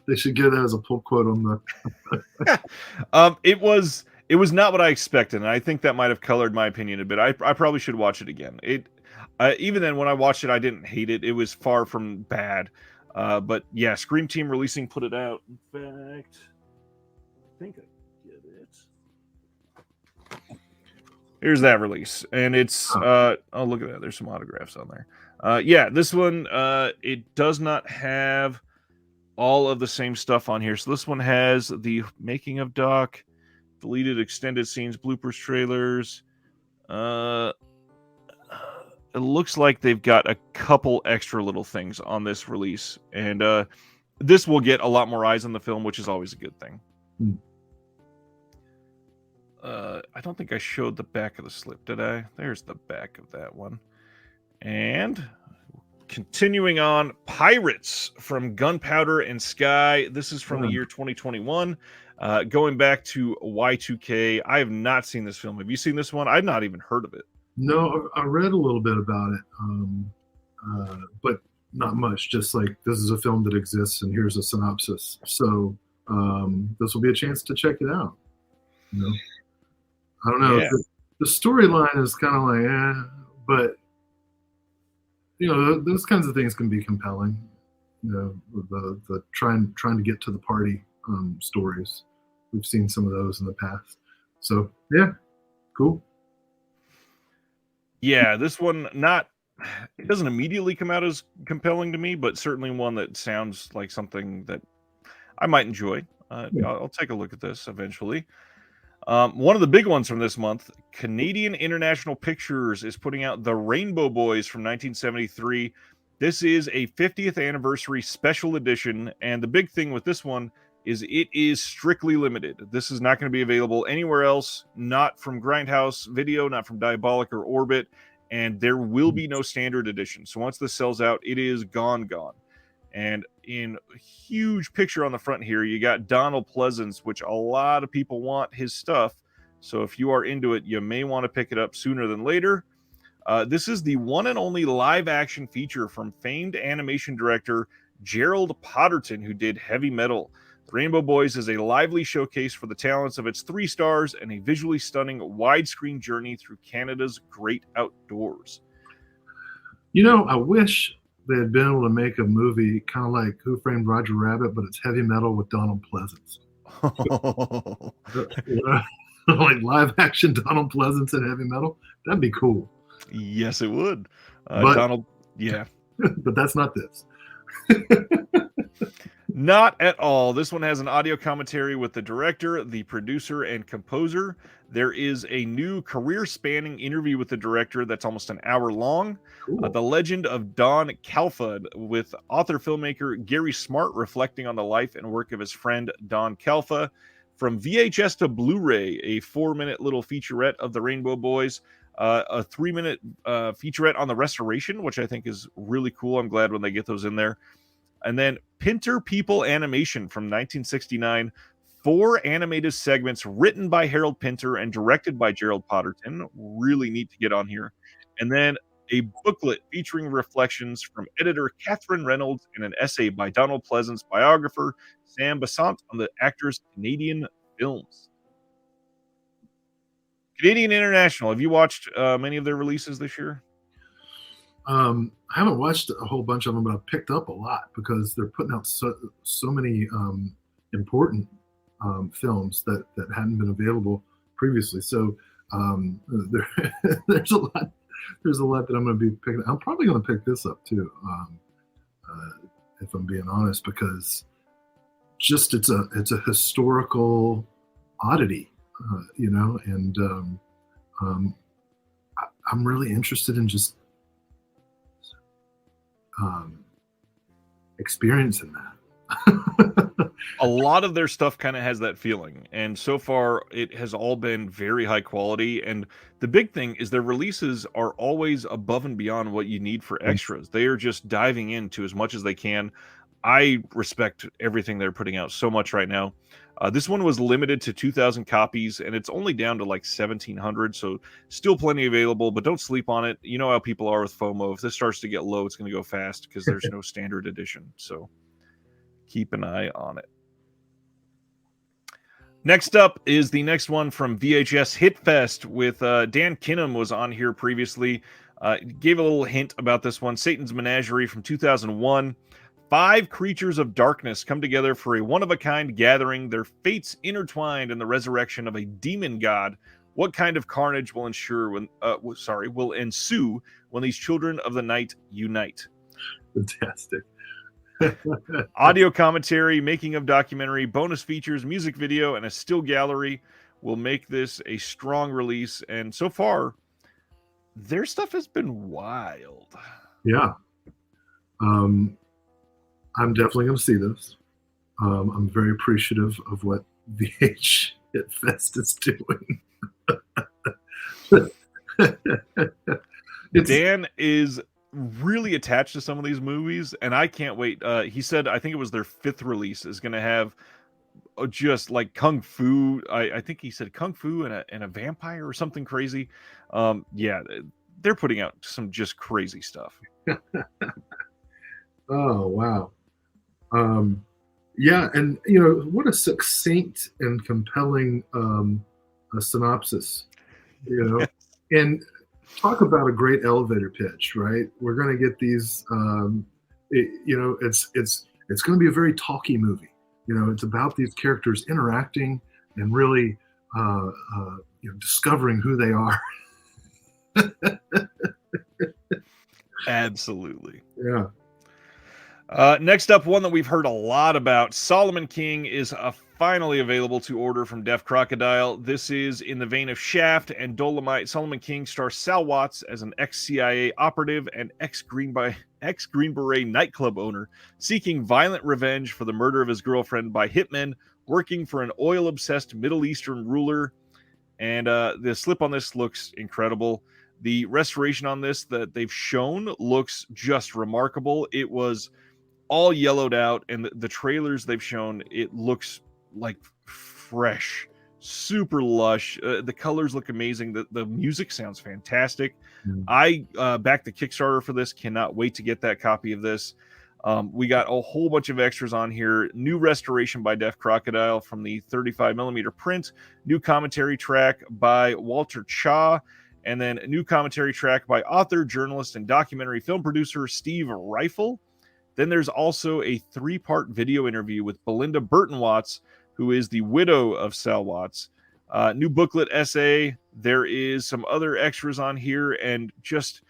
They should give that as a pull quote on the. It was not what I expected, and I think that might have colored my opinion a bit. I probably should watch it again. Even then, when I watched it, I didn't hate it. It was far from bad. But yeah, Scream Team Releasing put it out. In fact, I think I get it. Here's that release, and it's oh, look at that. There's some autographs on there. Yeah, this one it does not have all of the same stuff on here. So this one has the making of doc, deleted extended scenes, bloopers, trailers. It looks like they've got a couple extra little things on this release, and this will get a lot more eyes on the film, which is always a good thing. I don't think I showed the back of the slip, did I? There's the back of that one. And continuing on, Pirates from Gunpowder and Sky. This is from the year 2021. Going back to Y2K. I have not seen this film. Have you seen this one? I've not even heard of it. No, I read a little bit about it, but not much. Just like, this is a film that exists, and here's a synopsis. So this will be a chance to check it out. You know? I don't know. Yeah. The storyline is kind of like, but those kinds of things can be compelling. The trying to get to the party stories. We've seen some of those in the past. So yeah, cool. Yeah, this one it doesn't immediately come out as compelling to me, but certainly one that sounds like something that I might enjoy. I'll take a look at this eventually. One of the big ones from this month, Canadian International Pictures is putting out The Rainbow Boys from 1973. This is a 50th anniversary special edition, and the big thing with this one is it is strictly limited. This is not going to be available anywhere else, not from Grindhouse Video, not from Diabolic or Orbit, and there will be no standard edition. So once this sells out, it is gone. And in a huge picture on the front here, you got Donald Pleasance, which a lot of people want his stuff. So if you are into it, you may want to pick it up sooner than later. This is the one and only live action feature from famed animation director Gerald Potterton, who did Heavy Metal. The Rainbow Boys is a lively showcase for the talents of its 3 stars and a visually stunning widescreen journey through Canada's great outdoors. I wish they had been able to make a movie kind of like Who Framed Roger Rabbit, but it's Heavy Metal with Donald Pleasance. Like live action Donald Pleasance and Heavy Metal. That'd be cool. Yes, it would. Donald, yeah. But that's not this. Not at all. This one has an audio commentary with the director, the producer, and composer. There is a new career-spanning interview with the director that's almost an hour long. Cool. The Legend of Don Calfa, with author-filmmaker Gary Smart reflecting on the life and work of his friend Don Calfa. From VHS to Blu-ray, a 4-minute little featurette of the Rainbow Boys. A 3-minute featurette on the restoration, which I think is really cool. I'm glad when they get those in there. And then Pinter People Animation from 1969. 4 animated segments written by Harold Pinter and directed by Gerald Potterton. Really neat to get on here. And then a booklet featuring reflections from editor Catherine Reynolds and an essay by Donald Pleasance biographer Sam Besant on the actor's Canadian films. Canadian International. Have you watched many of their releases this year? I haven't watched a whole bunch of them, but I've picked up a lot because they're putting out so many important films that hadn't been available previously. So there's a lot. There's a lot that I'm going to be picking. I'm probably going to pick this up too, if I'm being honest, because just it's a historical oddity, and I'm really interested in just um, experience in that. A lot of their stuff kind of has that feeling, and so far it has all been very high quality. And the big thing is their releases are always above and beyond what you need for extras. They are just diving into as much as they can. I respect everything they're putting out so much right now. This one was limited to 2,000 copies, and it's only down to like 1,700, so still plenty available, but don't sleep on it. You know how people are with FOMO. If this starts to get low, it's going to go fast because there's no standard edition, so keep an eye on it. Next up is the next one from VHS Hitfest with Dan Kinham was on here previously. Gave a little hint about this one. Satan's Menagerie from 2001. 5 creatures of darkness come together for a one-of-a-kind gathering, their fates intertwined in the resurrection of a demon god. What kind of carnage will ensue when these children of the night unite? Fantastic. Audio commentary, making of documentary, bonus features, music video, and a still gallery will make this a strong release. And so far, their stuff has been wild. Yeah. I'm definitely going to see this. I'm very appreciative of what VH Fest is doing. Dan is really attached to some of these movies, and I can't wait. He said, I think it was their 5th release, is going to have just like kung fu. I think he said kung fu and a vampire or something crazy. Yeah, they're putting out some just crazy stuff. Oh, wow. Yeah, and what a succinct and compelling a synopsis. Yes. And talk about a great elevator pitch, right? We're going to get these. It's going to be a very talky movie. It's about these characters interacting and really discovering who they are. Absolutely. Yeah. Next up, one that we've heard a lot about. Solomon King is finally available to order from Def Crocodile. This is in the vein of Shaft and Dolomite. Solomon King stars Sal Watts as an ex-CIA operative and ex-Green Beret nightclub owner seeking violent revenge for the murder of his girlfriend by hitmen working for an oil-obsessed Middle Eastern ruler. And the slip on this looks incredible. The restoration on this that they've shown looks just remarkable. It was all yellowed out, and the trailers they've shown, it looks like fresh, super lush. The colors look amazing. The music sounds fantastic. I backed the Kickstarter for this. Cannot wait to get that copy of this. We got a whole bunch of extras on here. New restoration by Def Crocodile from the 35mm print. New commentary track by Walter Cha. And then a new commentary track by author, journalist, and documentary film producer Steve Rifle. Then there's also a 3-part video interview with Belinda Burton Watts, who is the widow of Sal Watts. New booklet essay. There is some other extras on here and just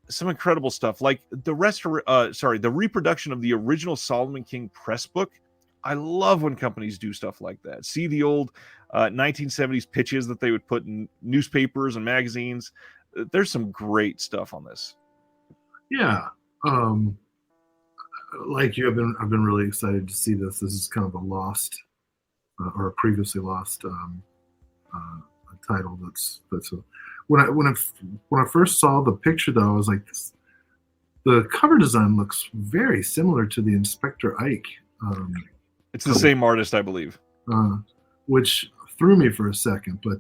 some incredible stuff, like the reproduction of the original Solomon King press book. I love when companies do stuff like that. See the old 1970s pitches that they would put in newspapers and magazines. There's some great stuff on this. Yeah. Like you, I've been really excited to see this. This is kind of a lost or a previously lost title. When I first saw the picture, though, I was like, the cover design looks very similar to the Inspector Ike. It's the same artist, I believe. Which threw me for a second, but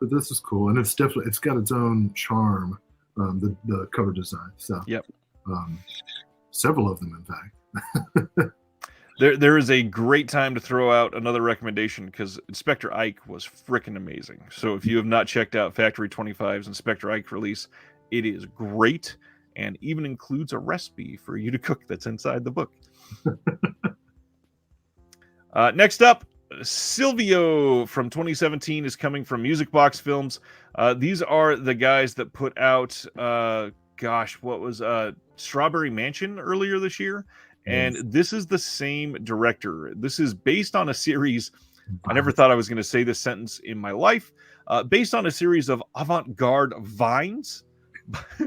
this is cool, and it's got its own charm. The cover design. So yep. Several of them, in fact. There is a great time to throw out another recommendation because Inspector Ike was freaking amazing. So if you have not checked out Factory 25's Inspector Ike release, it is great and even includes a recipe for you to cook that's inside the book. Next up, Silvio from 2017 is coming from Music Box Films. These are the guys that put out, what was Strawberry Mansion earlier this year. And this is the same director. This is based on a series. I never thought I was going to say this sentence in my life. Based on a series of avant-garde vines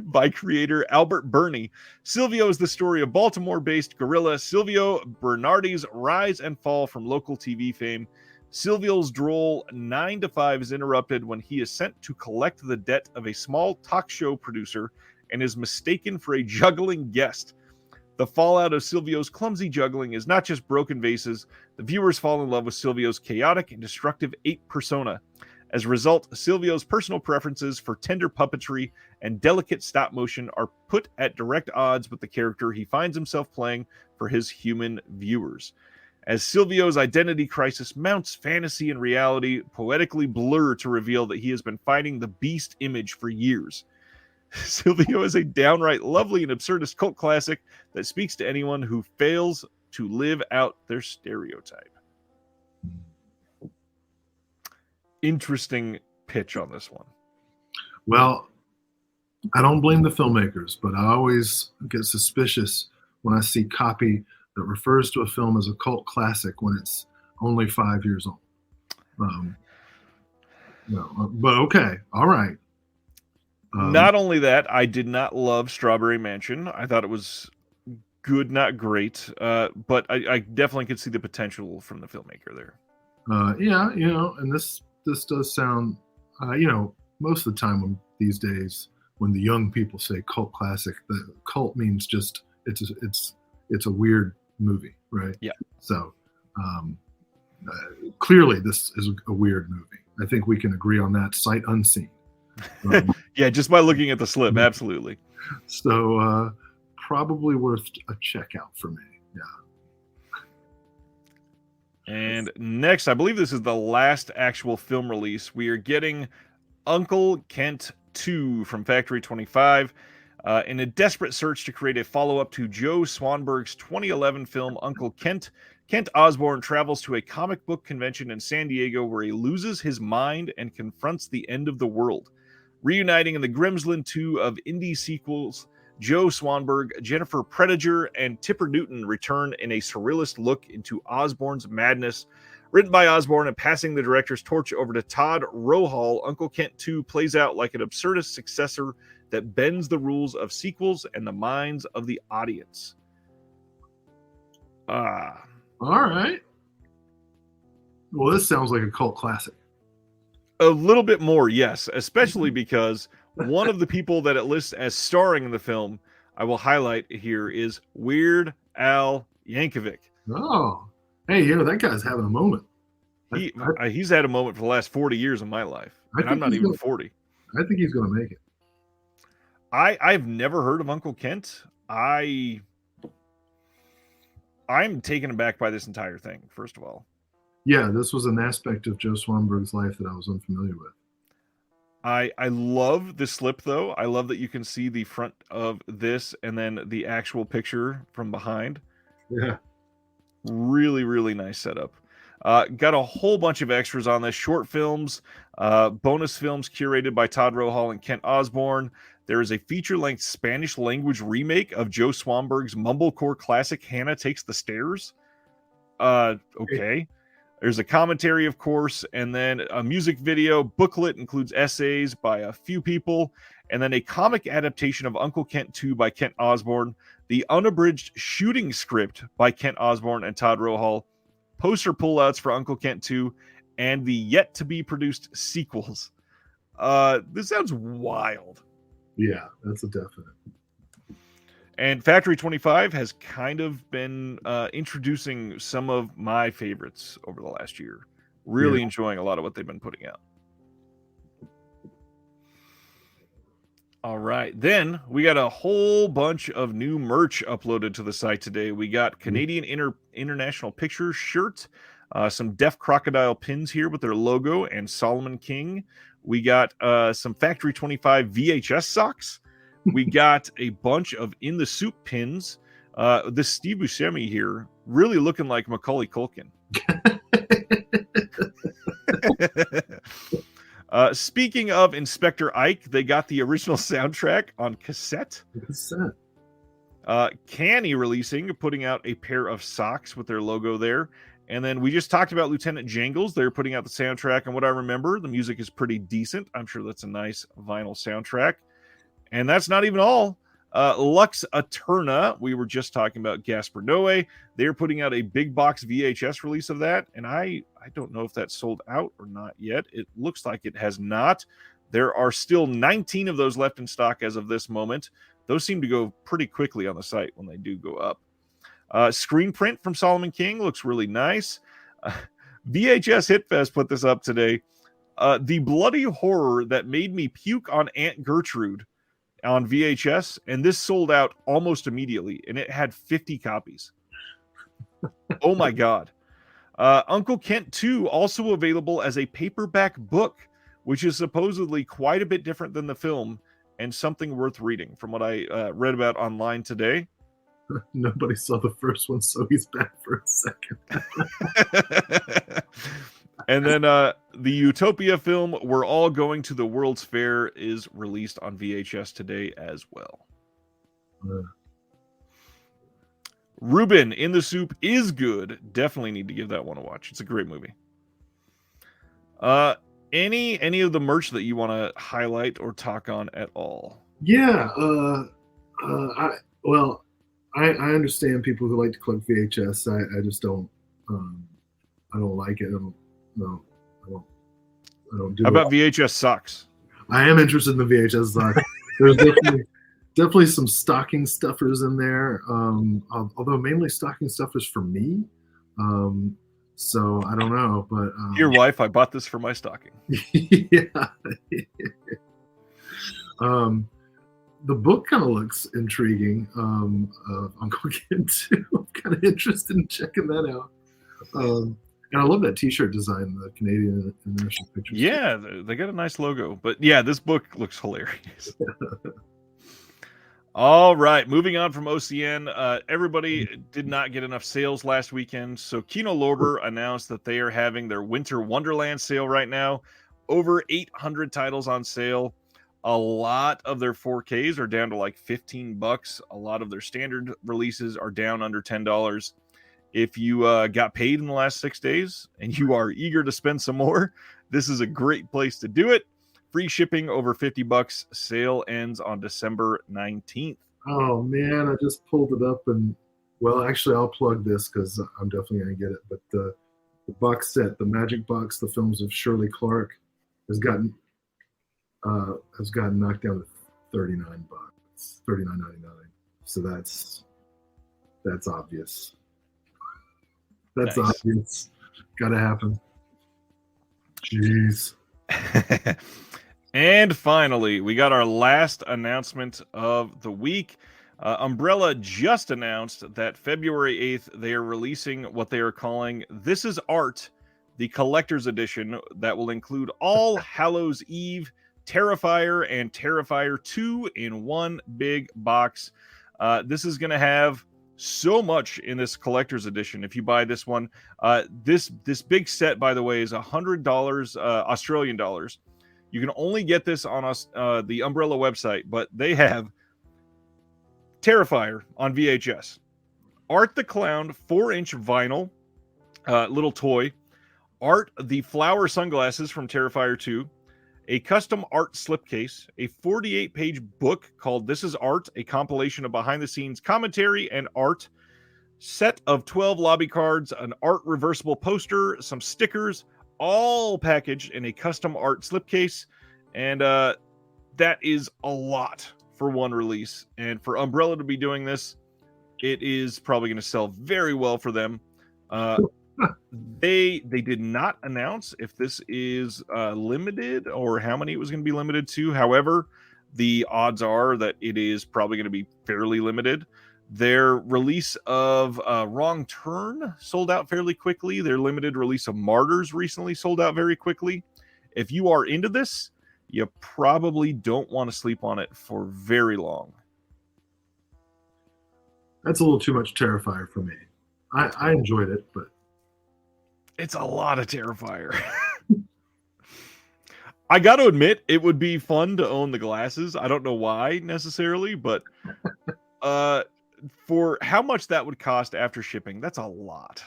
by creator Albert Burney. Silvio is the story of Baltimore-based gorilla Silvio Bernardi's rise and fall from local TV fame. Silvio's droll 9 to 5 is interrupted when he is sent to collect the debt of a small talk show producer and is mistaken for a juggling guest. The fallout of Silvio's clumsy juggling is not just broken vases. The viewers fall in love with Silvio's chaotic and destructive ape persona. As a result, Silvio's personal preferences for tender puppetry and delicate stop motion are put at direct odds with the character he finds himself playing for his human viewers. As Silvio's identity crisis mounts, fantasy and reality poetically blur to reveal that he has been fighting the beast image for years. Silvio is a downright lovely and absurdist cult classic that speaks to anyone who fails to live out their stereotype. Interesting pitch on this one. Well, I don't blame the filmmakers, but I always get suspicious when I see copy that refers to a film as a cult classic when it's only 5 years old. But okay, all right. Not only that, I did not love Strawberry Mansion. I thought it was good, not great, but I definitely could see the potential from the filmmaker there. Yeah, and this does sound, most of the time these days when the young people say cult classic, the cult means just it's a weird movie, right? Yeah. So clearly this is a weird movie. I think we can agree on that sight unseen. Yeah, just by looking at the slip, absolutely. So probably worth a check out for me. Yeah. And next, I believe this is the last actual film release. We are getting Uncle Kent 2 from Factory 25. In a desperate search to create a follow-up to Joe Swanberg's 2011 film Uncle Kent, Kent Osborne travels to a comic book convention in San Diego where he loses his mind and confronts the end of the world. Reuniting in the Grimsland 2 of indie sequels, Joe Swanberg, Jennifer Prediger, and Tipper Newton return in a surrealist look into Osborne's madness. Written by Osborne and passing the director's torch over to Todd Rohal, Uncle Kent 2 plays out like an absurdist successor that bends the rules of sequels and the minds of the audience. All right. Well, this sounds like a cult classic. A little bit more, yes, especially because one of the people that it lists as starring in the film, I will highlight here, is Weird Al Yankovic. Oh, hey, that guy's having a moment. He's had a moment for the last 40 years of my life, and I'm not even 40. I think he's going to make it. I've never heard of Uncle Kent. I'm taken aback by this entire thing, first of all. Yeah, this was an aspect of Joe Swanberg's life that I was unfamiliar with. I love the slip, though. I love that you can see the front of this and then the actual picture from behind. Yeah. Really, really nice setup. Got a whole bunch of extras on this. Short films, bonus films curated by Todd Rohal and Kent Osborne. There is a feature-length Spanish-language remake of Joe Swanberg's mumblecore classic Hannah Takes the Stairs. Okay. There's a commentary, of course, and then a music video. Booklet includes essays by a few people, and then a comic adaptation of Uncle Kent 2 by Kent Osborne, the unabridged shooting script by Kent Osborne and Todd Rohal, poster pullouts for Uncle Kent 2, and the yet-to-be-produced sequels. This sounds wild. Yeah, that's a definite. And Factory 25 has kind of been introducing some of my favorites over the last year. Really enjoying a lot of what they've been putting out. All right. Then we got a whole bunch of new merch uploaded to the site today. We got Canadian International Pictures shirt, some Deaf Crocodile pins here with their logo and Solomon King. We got some Factory 25 VHS socks. We got a bunch of In the Soup pins. This Steve Buscemi here, really looking like Macaulay Culkin. Speaking of Inspector Ike, they got the original soundtrack on cassette. Canny releasing, putting out a pair of socks with their logo there. And then we just talked about Lieutenant Jangles. They're putting out the soundtrack. And what I remember, the music is pretty decent. I'm sure that's a nice vinyl soundtrack. And that's not even all. Lux Eterna, we were just talking about Gaspar Noé. They're putting out a big box VHS release of that, and I don't know if that's sold out or not yet. It looks like it has not. There are still 19 of those left in stock as of this moment. Those seem to go pretty quickly on the site when they do go up. Screen print from Solomon King looks really nice. VHS Hitfest put this up today. The bloody horror that made me puke on Aunt Gertrude on VHS, and this sold out almost immediately, and it had 50 copies. Oh my God. Uncle Kent 2 also available as a paperback book, which is supposedly quite a bit different than the film and something worth reading from what I read about online today. Nobody saw the first one, so he's back for a second. And then the Utopia film, We're All Going to the World's Fair, is released on VHS today as well. Ruben in the Soup is good. Definitely need to give that one a watch. It's a great movie. Any of the merch that you want to highlight or talk on at all? Yeah. I understand people who like to collect VHS. I just don't. I don't like it. I don't do How it. about VHS socks? I am interested in the VHS socks. There's definitely some stocking stuffers in there. Although mainly stocking stuffers for me. So I don't know, but Dear wife, I bought this for my stocking. Yeah. The book kind of looks intriguing. Uncle Kent 2. I'm kind of interested in checking that out. And I love that T-shirt design, the Canadian International Pictures. Yeah, they got a nice logo. But yeah, this book looks hilarious. All right, moving on from OCN. Everybody did not get enough sales last weekend, so Kino Lorber announced that they are having their Winter Wonderland sale right now. Over 800 titles on sale. A lot of their 4Ks are down to like $15. A lot of their standard releases are down under $10. If you got paid in the last 6 days and you are eager to spend some more, this is a great place to do it. Free shipping over $50. Sale ends on December 19th. Oh man, I just pulled it up, and well, actually, I'll plug this because I'm definitely gonna get it. But the box set, the Magic Box, the films of Shirley Clark, has gotten knocked down to $39, $39.99. So that's obvious. That's nice. Obvious. Gotta happen. Jeez. And finally, we got our last announcement of the week. Umbrella just announced that February 8th, they are releasing what they are calling This Is Art, the collector's edition that will include all Hallows Eve, Terrifier, and Terrifier 2 in one big box. This is going to have so much in this collector's edition. If you buy this one, this big set, by the way, is $100 Australian dollars. You can only get this on the Umbrella website, but they have Terrifier on VHS, Art the Clown 4-inch vinyl little toy, Art the Flower sunglasses from Terrifier 2, a custom art slipcase, a 48-page book called This Is Art, a compilation of behind-the-scenes commentary and art, set of 12 lobby cards, an art reversible poster, some stickers, all packaged in a custom art slipcase. And that is a lot for one release. And for Umbrella to be doing this, it is probably going to sell very well for them. They did not announce if this is limited or how many it was going to be limited to. However, the odds are that it is probably going to be fairly limited. Their release of Wrong Turn sold out fairly quickly. Their limited release of Martyrs recently sold out very quickly. If you are into this, you probably don't want to sleep on it for very long. That's a little too much Terrifier for me. I enjoyed it, but it's a lot of Terrifier. I got to admit, it would be fun to own the glasses. I don't know why necessarily, but for how much that would cost after shipping, that's a lot.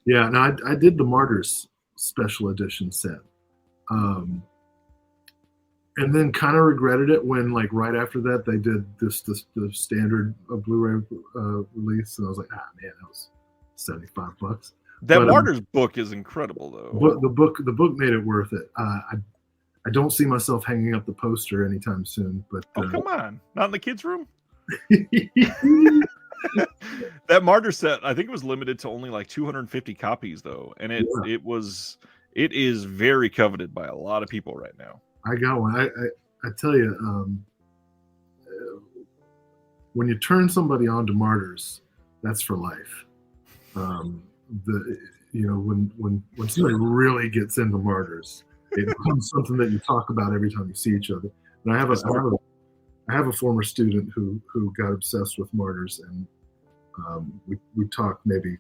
Yeah, no, I did the Martyrs special edition set. and then kind of regretted it when, like, right after that they did the standard Blu-ray release, and I was like, man, that was $75. That But Martyrs book is incredible, though. the book made it worth it. I don't see myself hanging up the poster anytime soon. But come on, not in the kids' room. That Martyr set, I think it was limited to only like 250 copies, though, and it is very coveted by a lot of people right now. I got one. I tell you, when you turn somebody on to Martyrs, that's for life. When somebody really gets into Martyrs, it becomes something that you talk about every time you see each other. And I have a former student who got obsessed with Martyrs, and we talk maybe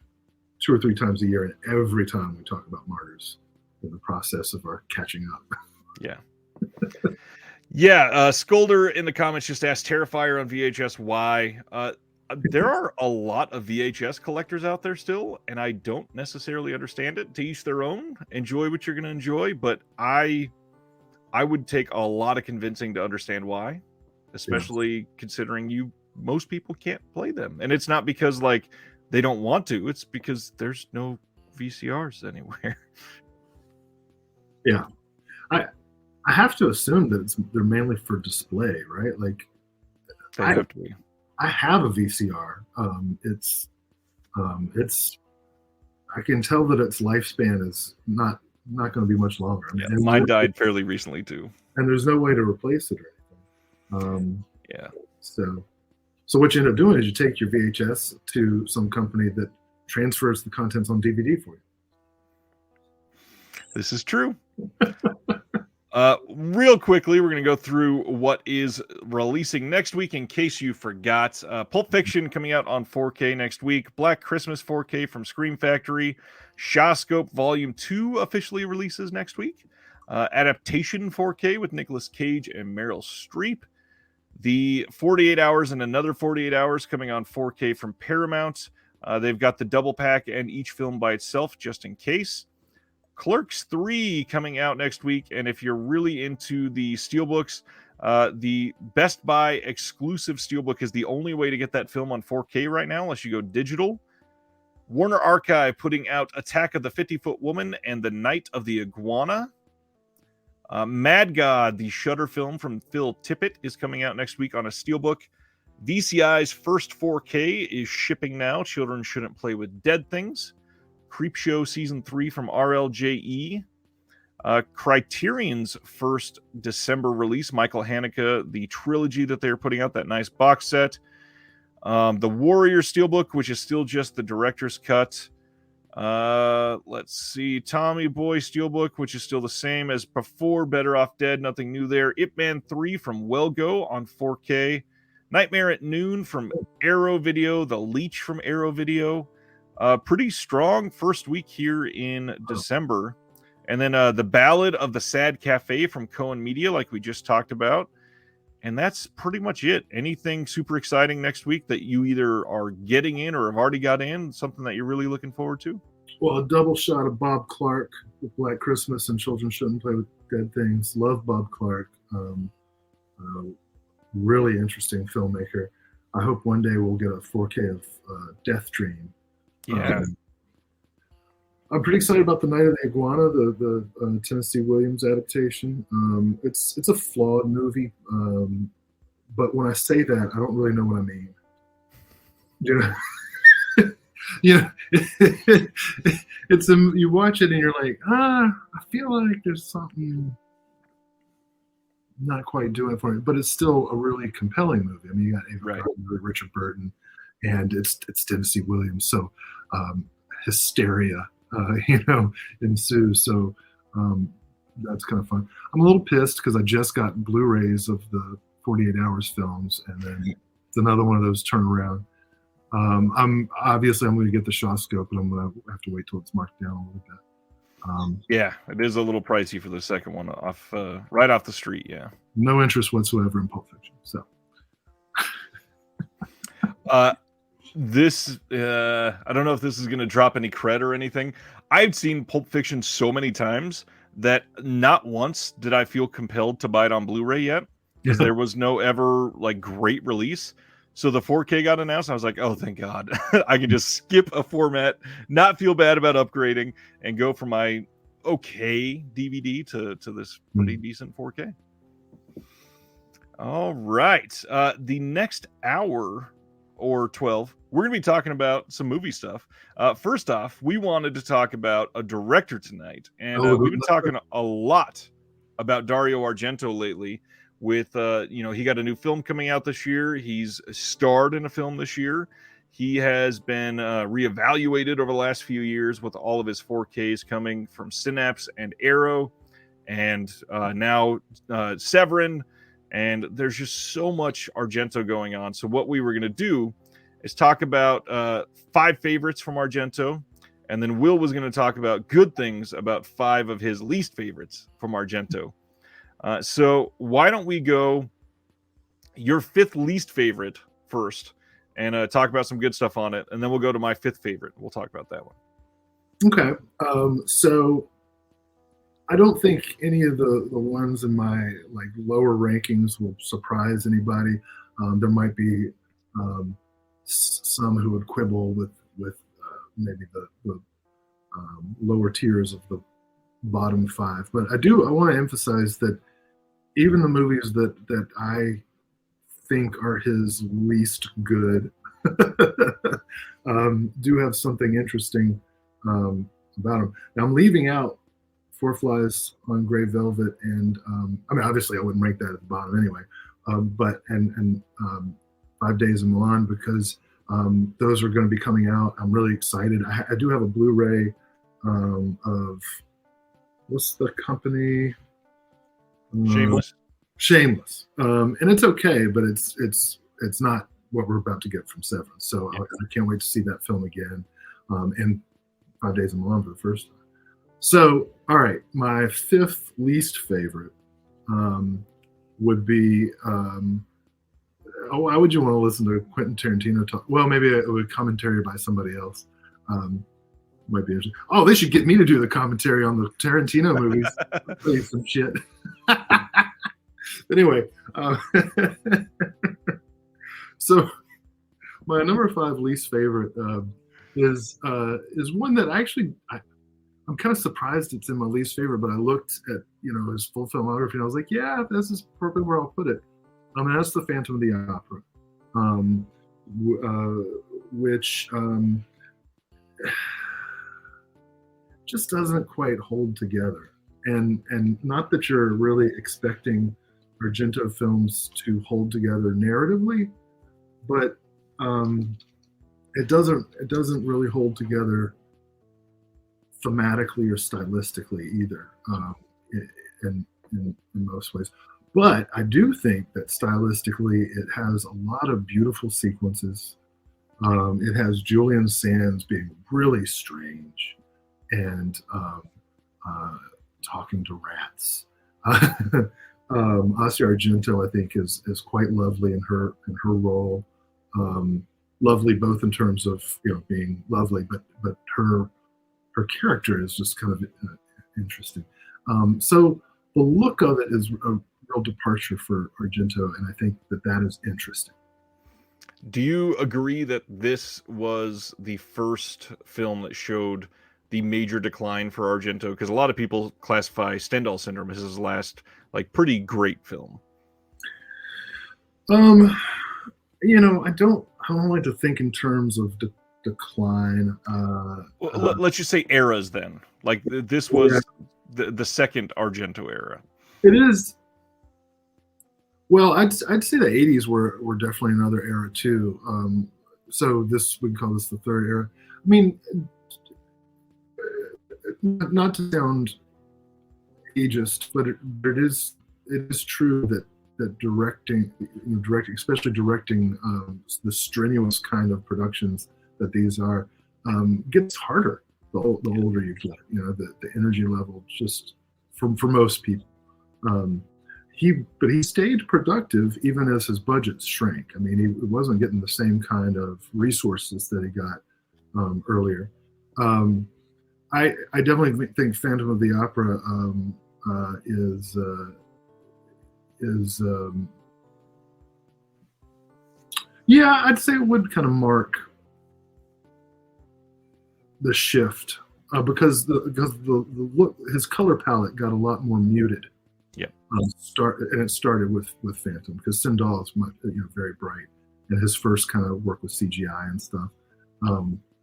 2 or 3 times a year, and every time we talk about Martyrs in the process of our catching up. Yeah. Yeah, Scolder in the comments just asked Terrifier on VHS why. There are a lot of VHS collectors out there still, and I don't necessarily understand it. To each their own. Enjoy what you're going to enjoy, but I would take a lot of convincing to understand why, especially considering most people can't play them. And it's not because like they don't want to, it's because there's no VCRs anywhere. Yeah. I have to assume that they're mainly for display, right? Like, They have to be. I have a VCR. It's I can tell that its lifespan is not going to be much longer. Yeah, mine died fairly recently too, and there's no way to replace it or anything. Yeah. So what you end up doing is you take your VHS to some company that transfers the contents on DVD for you. This is true. Real quickly, we're going to go through what is releasing next week in case you forgot. Pulp Fiction coming out on 4K next week. Black Christmas 4K from Scream Factory. Shawscope Volume 2 officially releases next week. Adaptation 4K with Nicolas Cage and Meryl Streep. The 48 Hours and Another 48 Hours coming on 4K from Paramount. They've got the double pack and each film by itself just in case. Clerks 3 coming out next week, and if you're really into the steelbooks, the Best Buy exclusive steelbook is the only way to get that film on 4K right now, unless you go digital. Warner Archive putting out Attack of the 50-Foot Woman and The Night of the Iguana. Mad God, the Shudder film from Phil Tippett, is coming out next week on a steelbook. VCI's first 4K is shipping now. Children Shouldn't Play with Dead Things. Creepshow Season 3 from RLJE. Criterion's first December release, Michael Haneke, the trilogy that they're putting out, that nice box set. The Warrior Steelbook, which is still just the director's cut. Let's see. Tommy Boy Steelbook, which is still the same as before. Better Off Dead, nothing new there. Ip Man 3 from Wellgo on 4K. Nightmare at Noon from Arrow Video. The Leech from Arrow Video. Pretty strong first week here in December. And then The Ballad of the Sad Cafe from Cohen Media, like we just talked about. And that's pretty much it. Anything super exciting next week that you either are getting in or have already got in, something that you're really looking forward to? Well, a double shot of Bob Clark with Black Christmas and Children Shouldn't Play with Dead Things. Love Bob Clark. Really interesting filmmaker. I hope one day we'll get a 4K of Death Dream. Yeah. I'm pretty excited about The Night of the Iguana, the Tennessee Williams adaptation. It's a flawed movie, but when I say that, I don't really know what I mean. You know, you watch it and you're like, I feel like there's something not quite doing it for me, but it's still a really compelling movie. I mean, you got Ava Gardner, Richard Burton, and it's Tennessee Williams, so hysteria ensues. So that's kind of fun. I'm a little pissed because I just got Blu-rays of the 48 Hours films, and then it's another one of those turnaround. I'm going to get the Shawscope, but I'm going to have to wait till it's marked down a little bit. Yeah, it is a little pricey for the second one off right off the street. Yeah, no interest whatsoever in Pulp Fiction. So this I don't know if this is going to drop any cred or anything. I've seen Pulp Fiction so many times that not once did I feel compelled to buy it on Blu-ray yet, because there was no ever like great release. So the 4K got announced. I was like, oh, thank God. I can just skip a format, not feel bad about upgrading, and go from my okay DVD to this pretty decent 4K. All right. The next hour or 12, we're going to be talking about some movie stuff. First off, we wanted to talk about a director tonight. And we've been talking a lot about Dario Argento lately with, he got a new film coming out this year. He's starred in a film this year. He has been reevaluated over the last few years with all of his 4Ks coming from Synapse and Arrow, and now Severin. And there's just so much Argento going on. So what we were going to do is talk about 5 favorites from Argento. And then Will was going to talk about good things about 5 of his least favorites from Argento. So why don't we go your 5th least favorite first and talk about some good stuff on it. And then we'll go to my 5th favorite. We'll talk about that one. Okay. So I don't think any of the ones in my like lower rankings will surprise anybody. There might be some who would quibble with maybe the lower tiers of the bottom 5, but I want to emphasize that even the movies that I think are his least good do have something interesting about them. Now I'm leaving out Four Flies on Grey Velvet, and I mean, obviously, I wouldn't rank that at the bottom anyway. But 5 Days in Milan, because those are going to be coming out. I'm really excited. I do have a Blu-ray of what's the company? Shameless, and it's okay, but it's not what we're about to get from Seven. So I can't wait to see that film again, and 5 Days in Milan for the first time. So, all right, my 5th least favorite would be, why would you want to listen to Quentin Tarantino talk? Well, maybe it would commentary by somebody else. Might be interesting. Oh, they should get me to do the commentary on the Tarantino movies. I'll tell you some shit. Anyway, so my number 5 least favorite is one that I'm kind of surprised it's in my least favorite, but I looked at his full filmography and I was like, yeah, this is perfectly where I'll put it. And that's The Phantom of the Opera, which just doesn't quite hold together. And not that you're really expecting Argento films to hold together narratively, but it doesn't really hold together thematically or stylistically either, in most ways. But I do think that stylistically it has a lot of beautiful sequences. It has Julian Sands being really strange and talking to rats. Asia Argento, I think, is quite lovely in her role. Lovely both in terms of being lovely, but her character is just kind of interesting. So the look of it is a real departure for Argento, and I think that is interesting. Do you agree that this was the first film that showed the major decline for Argento? Because a lot of people classify Stendhal Syndrome as his last, pretty great film. I don't like to think in terms of decline. Let's just say eras then. This was the second Argento era. It is. Well, I'd say the 80s were definitely another era too. So we can call this the third era. I mean, not to sound ageist, but it is true that directing, especially directing the strenuous kind of productions that these are, gets harder the older you get. The energy level just for most people. But he stayed productive even as his budgets shrank. I mean, he wasn't getting the same kind of resources that he got earlier. I definitely think Phantom of the Opera is yeah, I'd say it would kind of mark the shift because the look, his color palette got a lot more muted. Yep. It started with Phantom because Sindal is much, very bright, and his first kind of work with CGI and stuff.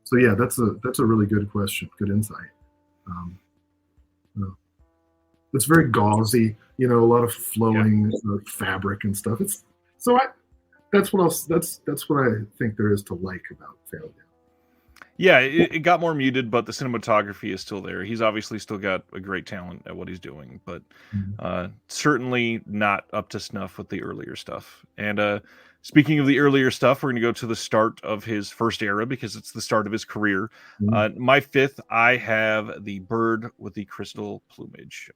So yeah, that's a really good question, good insight. Um, it's very gauzy, a lot of flowing fabric and stuff. It's so I that's what else that's what I think there is to like about Failure. Yeah, it got more muted, but the cinematography is still there. He's obviously still got a great talent at what he's doing, but certainly not up to snuff with the earlier stuff. And speaking of the earlier stuff, we're going to go to the start of his first era because it's the start of his career. My fifth, I have The Bird with the Crystal Plumage.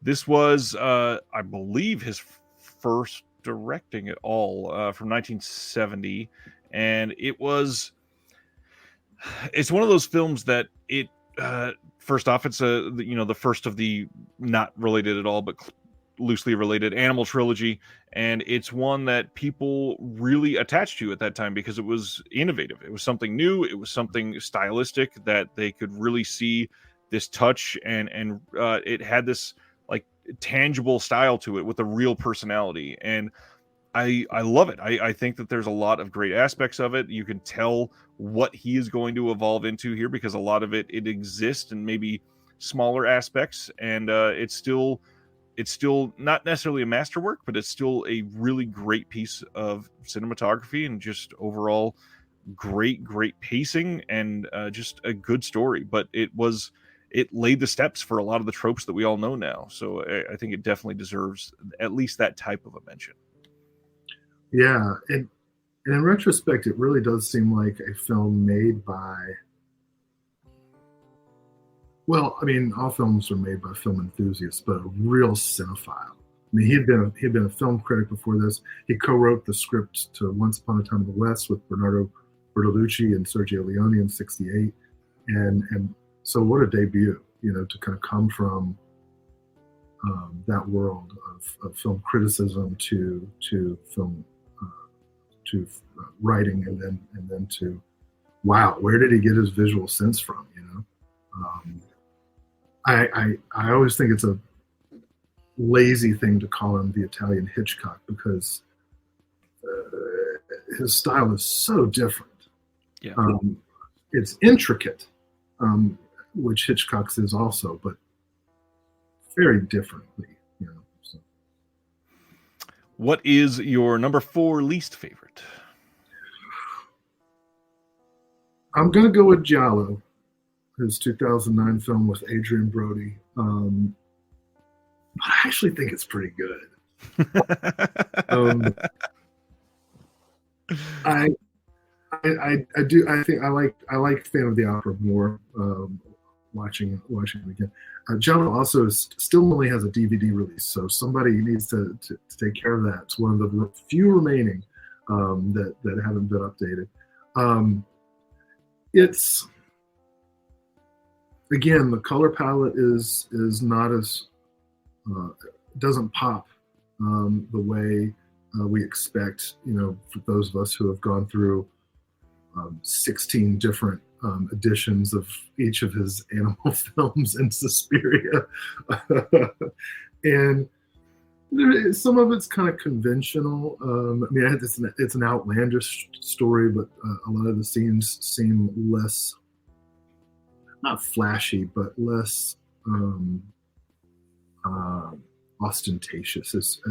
This was, I believe, his first directing at all from 1970, and it's one of those films that first off, it's the first of the not related at all but loosely related animal trilogy, and it's one that people really attached to at that time because it was innovative. It was something new. It was something stylistic that they could really see this touch, and it had this like tangible style to it with a real personality, and I love it. I think that there's a lot of great aspects of it. You can tell what he is going to evolve into here because a lot of it exists in maybe smaller aspects, and it's still not necessarily a masterwork, but it's still a really great piece of cinematography and just overall great pacing and just a good story. But it laid the steps for a lot of the tropes that we all know now. So I think it definitely deserves at least that type of a mention. Yeah, and in retrospect, it really does seem like a film made by. Well, I mean, all films are made by film enthusiasts, but a real cinephile. I mean, he'd been a film critic before this. He co-wrote the script to Once Upon a Time in the West with Bernardo Bertolucci and Sergio Leone in '68, and so what a debut, to kind of come from that world of film criticism to film. To writing and then to wow, where did he get his visual sense from? I always think it's a lazy thing to call him the Italian Hitchcock because his style is so different. Yeah, it's intricate, which Hitchcock's is also, but very differently. So. What is your number 4 least favorite? I'm going to go with Giallo, his 2009 film with Adrian Brody. But I actually think it's pretty good. I do. I think I like Phantom of the Opera more. Watching it again. Giallo also still only has a DVD release, so somebody needs to take care of that. It's one of the few remaining that haven't been updated. It's again, the color palette is not as doesn't pop the way we expect. For those of us who have gone through 16 different editions of each of his animal films in Suspiria, and some of it's kind of conventional. I mean, it's an outlandish story, but a lot of the scenes seem less, not flashy, but less ostentatious as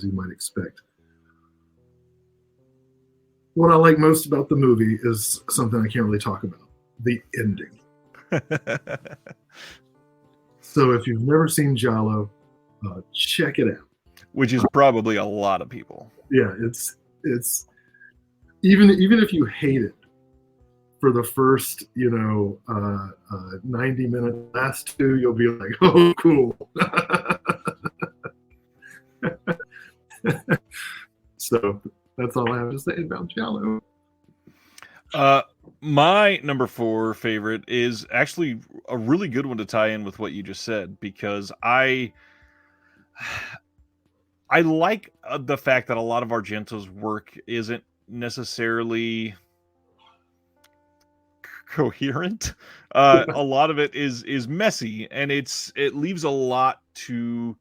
you might expect. What I like most about the movie is something I can't really talk about: the ending. So if you've never seen Giallo, check it out. Which is probably a lot of people. Yeah, it's even if you hate it for the first 90 minutes, last two you'll be like, oh, cool. So that's all I have to say about Giallo. My number 4 favorite is actually a really good one to tie in with what you just said, because I like, the fact that a lot of Argento's work isn't necessarily coherent. A lot of it is messy, and it leaves a lot to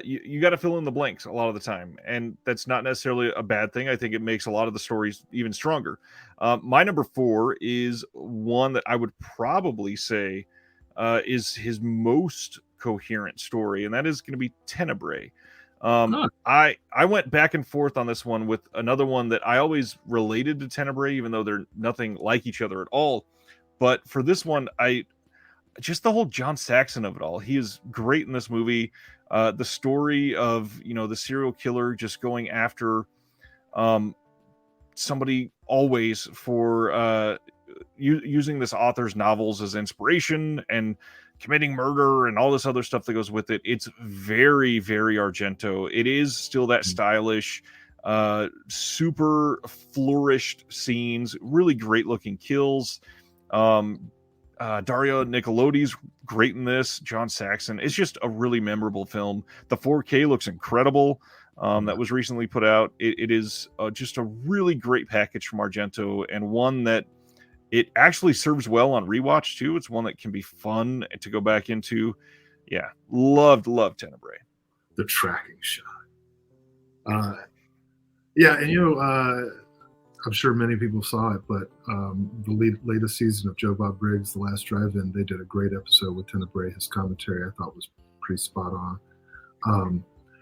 you got to fill in the blanks a lot of the time, and that's not necessarily a bad thing. I think it makes a lot of the stories even stronger. My number 4 is one that I would probably say is his most coherent story, and that is going to be Tenebrae. Huh. I went back and forth on this one with another one that I always related to Tenebrae, even though they're nothing like each other at all. But for this one, I just the whole John Saxon of it all. He is great in this movie. The story of the serial killer just going after um, somebody always for using this author's novels as inspiration and committing murder and all this other stuff that goes with it. It's very, very Argento. It is still that stylish, super flourished scenes, really great looking kills. Dario Nicolodi's great in this. John Saxon. It's just a really memorable film. The 4K looks incredible. That was recently put out. It is just a really great package from Argento, and one that it actually serves well on rewatch too. It's one that can be fun to go back into. Yeah, loved Tenebrae. The tracking shot. Yeah, and I'm sure many people saw it, but the latest season of Joe Bob Briggs, The Last Drive-In, they did a great episode with Tenebrae. His commentary I thought was pretty spot on.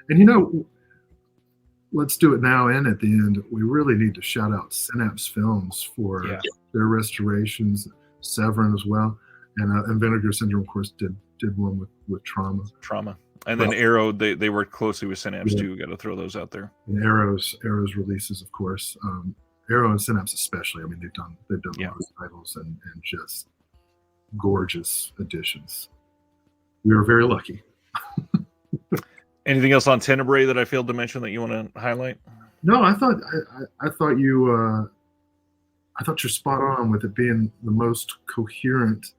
And let's do it now and at the end. We really need to shout out Synapse Films for their restorations, Severin as well, and Vinegar Syndrome, of course, did one with Trauma. And then Arrow, they worked closely with Synapse too. Got to throw those out there. And Arrow's releases, of course. Arrow and Synapse especially. I mean, they've done those titles and just gorgeous additions. We were very lucky. Anything else on Tenebrae that I failed to mention that you want to highlight? No, I thought you're spot on with it being the most coherent,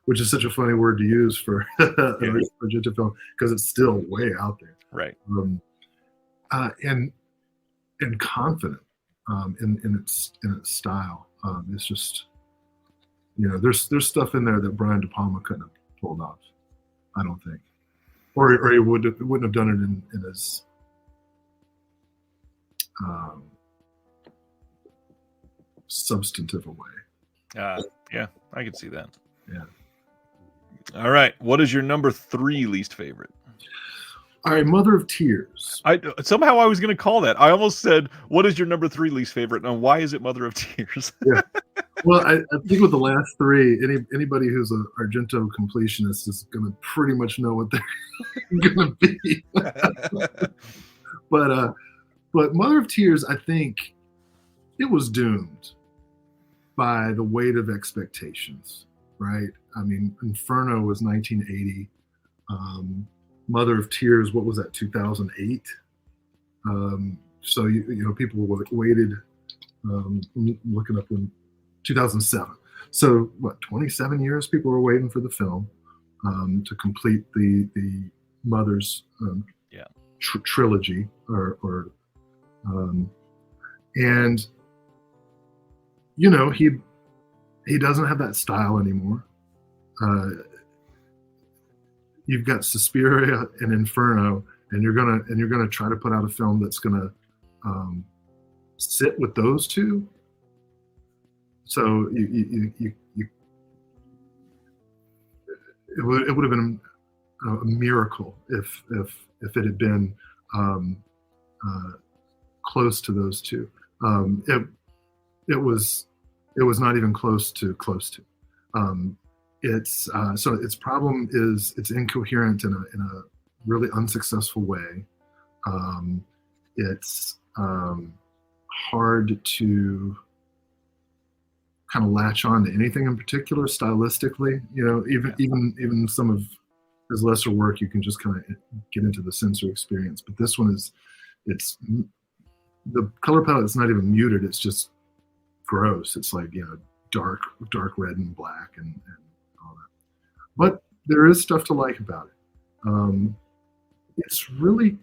which is such a funny word to use for an Argento film because it's still way out there, right? And confident in its style. It's just there's stuff in there that Brian De Palma couldn't have pulled off, I don't think, or he wouldn't have done it in his substantive a way. Yeah, I can see that. Yeah. All right, what is your number 3 least favorite? All right, Mother of Tears. I was going to call that. I almost said, "What is your number 3 least favorite?" And why is it Mother of Tears? Yeah. Well, I think with the last 3, anybody who's an Argento completionist is going to pretty much know what they're going to be. But Mother of Tears, I think it was doomed by the weight of expectations, right? I mean, Inferno was 1980. Mother of Tears, what was that, 2008? So people waited. Looking up when 2007. So what, 27 years people were waiting for the film to complete the Mother's trilogy, and he doesn't have that style anymore. You've got Suspiria and Inferno, and you're gonna try to put out a film that's gonna sit with those two. So it would have been a miracle if it had been close to those two. It was not even close to. So its problem is it's incoherent in a really unsuccessful way. It's hard to kind of latch on to anything in particular stylistically. Even some of his lesser work, you can just kind of get into the sensory experience. But this one it's the color palette is not even muted. It's just gross. It's like, dark red and black and all that. But there is stuff to like about it. It's really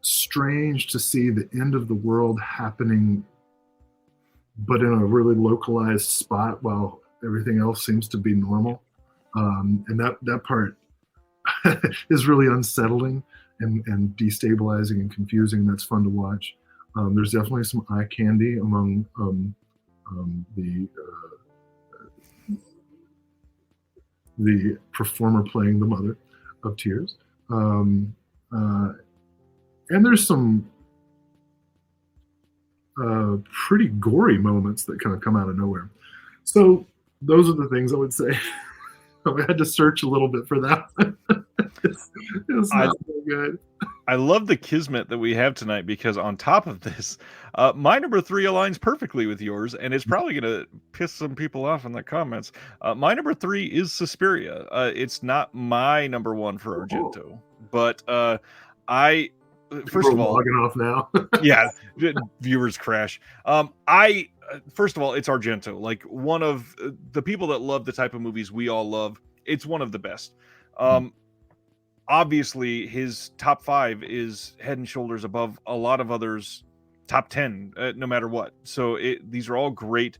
strange to see the end of the world happening, but in a really localized spot while everything else seems to be normal. And that part is really unsettling and destabilizing and confusing. That's fun to watch. There's definitely some eye candy among the performer playing the mother of tears. And there's some pretty gory moments that kind of come out of nowhere. So those are the things I would say. I had to search a little bit for that one. it's not so good. I love the kismet that we have tonight, because on top of this, my number 3 aligns perfectly with yours, and it's probably going to piss some people off in the comments. My number 3 is Suspiria. It's not my number 1 for Argento, but first of all, logging off now. Yeah, viewers crash. First of all, it's Argento, like one of the people that love the type of movies we all love. It's one of the best. Obviously, his top 5 is head and shoulders above a lot of others' top 10, no matter what. So these are all great.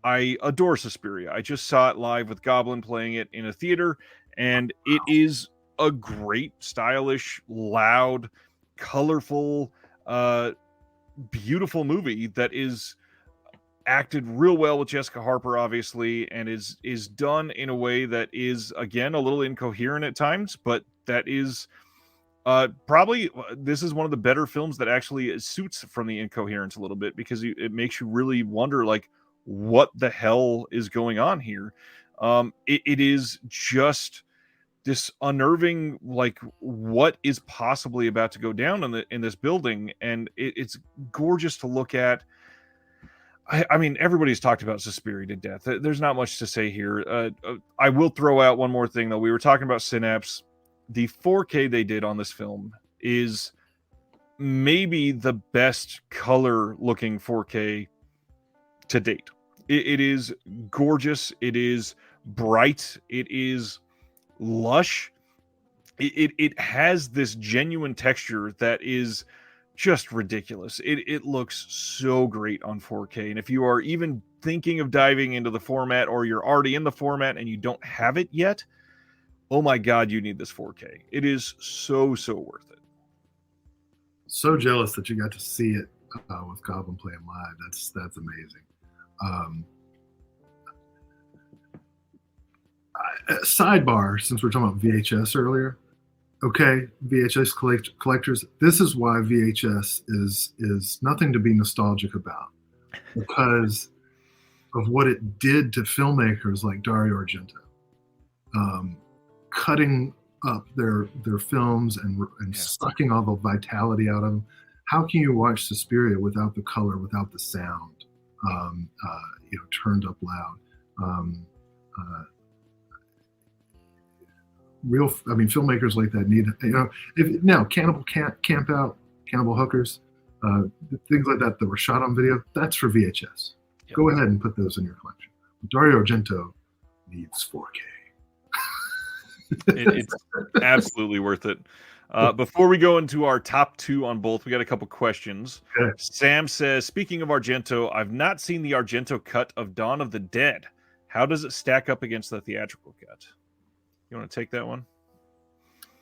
I adore Suspiria. I just saw it live with Goblin playing it in a theater, and it is a great, stylish, loud, colorful, beautiful movie that is acted real well with Jessica Harper, obviously, and is done in a way that is, again, a little incoherent at times, but that is probably, this is one of the better films that actually suits from the incoherence a little bit, because it makes you really wonder, like, what the hell is going on here. It is just this unnerving, like, what is possibly about to go down in this building, and it's gorgeous to look at. I mean, everybody's talked about Suspiria to death. There's not much to say here. I will throw out one more thing, though. We were talking about Synapse. The 4K they did on this film is maybe the best color-looking 4K to date. It is gorgeous. It is bright. It is lush. It has this genuine texture that is just ridiculous. It looks so great on 4K. And if you are even thinking of diving into the format, or you're already in the format and you don't have it yet, oh my God, you need this 4K. It is so worth it. So jealous that you got to see it with Goblin playing live. That's amazing. Sidebar, since we're talking about VHS earlier. Okay, VHS collectors, this is why VHS is nothing to be nostalgic about, because of what it did to filmmakers like Dario Argento, cutting up their films and sucking all the vitality out of them. How can you watch Suspiria without the color, without the sound, turned up loud? Filmmakers like that need, Cannibal Camp Out, Cannibal Hookers, things like that were shot on video, that's for VHS. Yep. Go ahead and put those in your collection. Dario Argento needs 4K. It's absolutely worth it. Before we go into our top 2 on both, we got a couple questions. Okay. Sam says, speaking of Argento, I've not seen the Argento cut of Dawn of the Dead. How does it stack up against the theatrical cut? You want to take that one?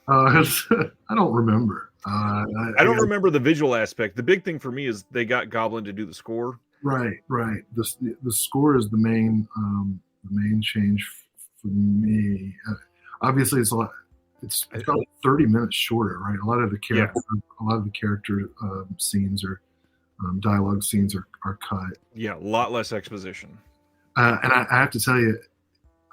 I don't remember. I don't remember the visual aspect. The big thing for me is they got Goblin to do the score. Right. The score is the main change for me. Obviously, it's a lot. It's about 30 minutes shorter, right? A lot of the character scenes or dialogue scenes are cut. Yeah, a lot less exposition. And I have to tell you,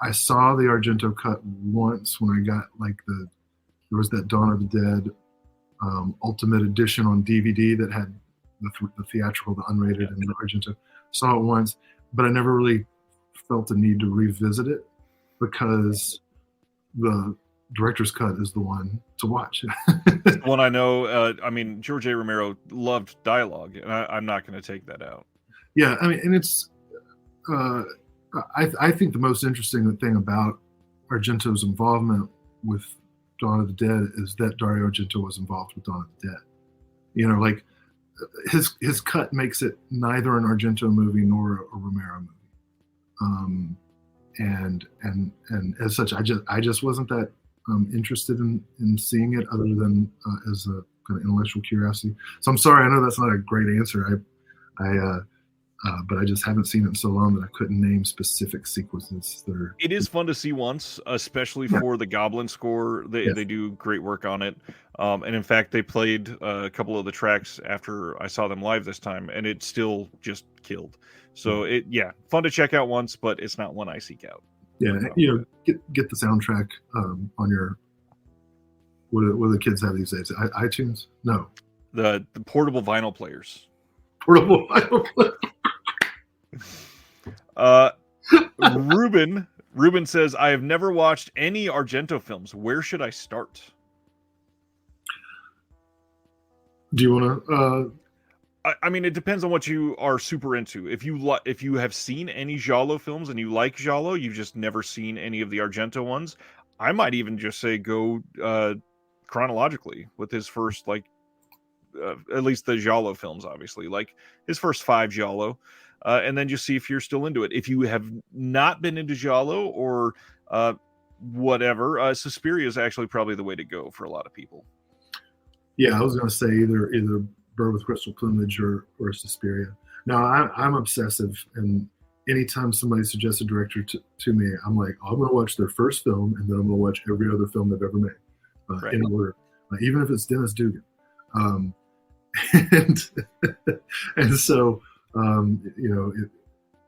I saw the Argento cut once when I got there was that Dawn of the Dead Ultimate Edition on DVD that had the theatrical, the unrated, and the Argento. Saw it once, but I never really felt the need to revisit it, because the director's cut is the one to watch. It's the one I know. I mean, George A. Romero loved dialogue, and I'm not going to take that out. Yeah, I mean, and it's. I think the most interesting thing about Argento's involvement with Dawn of the Dead is that Dario Argento was involved with Dawn of the Dead. You know, like his cut makes it neither an Argento movie nor a Romero movie. And as such, I just wasn't that interested in seeing it, other than as a kind of intellectual curiosity. So I'm sorry, I know that's not a great answer. But I just haven't seen it in so long that I couldn't name specific sequences that are. It is fun to see once, especially for the Goblin score. They do great work on it. And in fact, they played a couple of the tracks after I saw them live this time, and it still just killed. So fun to check out once, but it's not one I seek out. Yeah, get the soundtrack on your. What do the kids have these days? iTunes? No. The portable vinyl players. Portable vinyl players. Ruben says, I have never watched any Argento films. Where should I start? Do you want to? I mean, it depends on what you are super into. If you have seen any Giallo films and you like Giallo, you've just never seen any of the Argento ones, I might even just say go chronologically with his first, at least the Giallo films, obviously, like his first 5 Giallo. And then just see if you're still into it. If you have not been into Giallo or whatever, Suspiria is actually probably the way to go for a lot of people. Yeah, I was going to say either Bird with Crystal Plumage or Suspiria. Now, I'm obsessive, and anytime somebody suggests a director to me, I'm like, I'm going to watch their first film, and then I'm going to watch every other film they've ever made in order, even if it's Dennis Dugan. And so.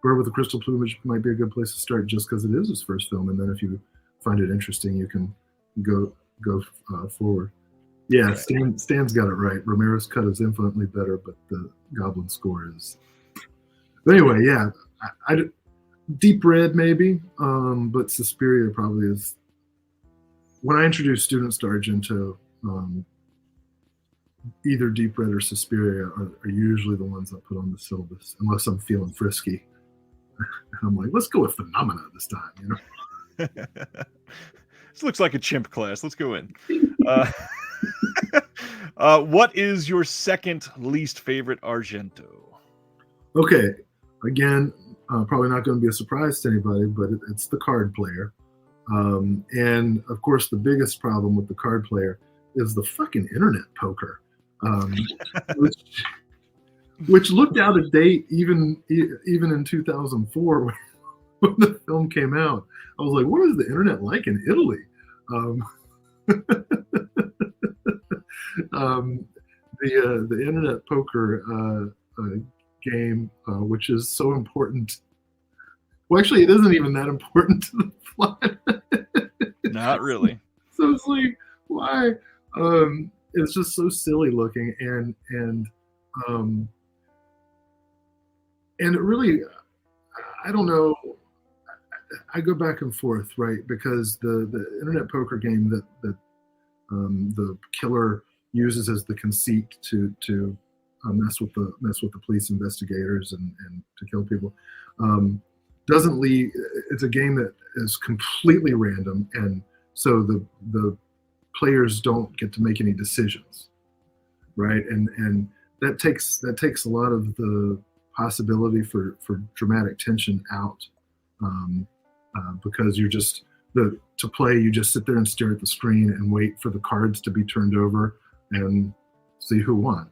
Bird with the Crystal Plumage might be a good place to start, just because it is his first film, and then if you find it interesting, you can go forward. Yeah, right. Stan's got it right. Romero's cut is infinitely better, but the Goblin score is. But anyway, yeah, I Deep Red maybe, but Suspiria probably is. When I introduce students to Argento, either Deep Red or Suspiria are usually the ones I put on the syllabus, unless I'm feeling frisky. And I'm like, let's go with Phenomena this time, This looks like a chimp class. Let's go in. What is your second least favorite Argento? Okay, again, probably not going to be a surprise to anybody, but it's the card player. And of course, the biggest problem with the card player is the fucking internet poker. Which looked out of date even in 2004 when the film came out. I was like, what is the internet like in Italy? The internet poker game, which is so important. Well, actually, it isn't even that important to the plot. Not really. So it's like, why? It's just so silly looking, and it really, I don't know. I go back and forth, right? Because the internet poker game that the killer uses as the conceit to mess with the police investigators and to kill people doesn't leave. It's a game that is completely random, and so the players don't get to make any decisions, right? And that takes a lot of the possibility for dramatic tension out, because you're just to play, you just sit there and stare at the screen and wait for the cards to be turned over and see who won.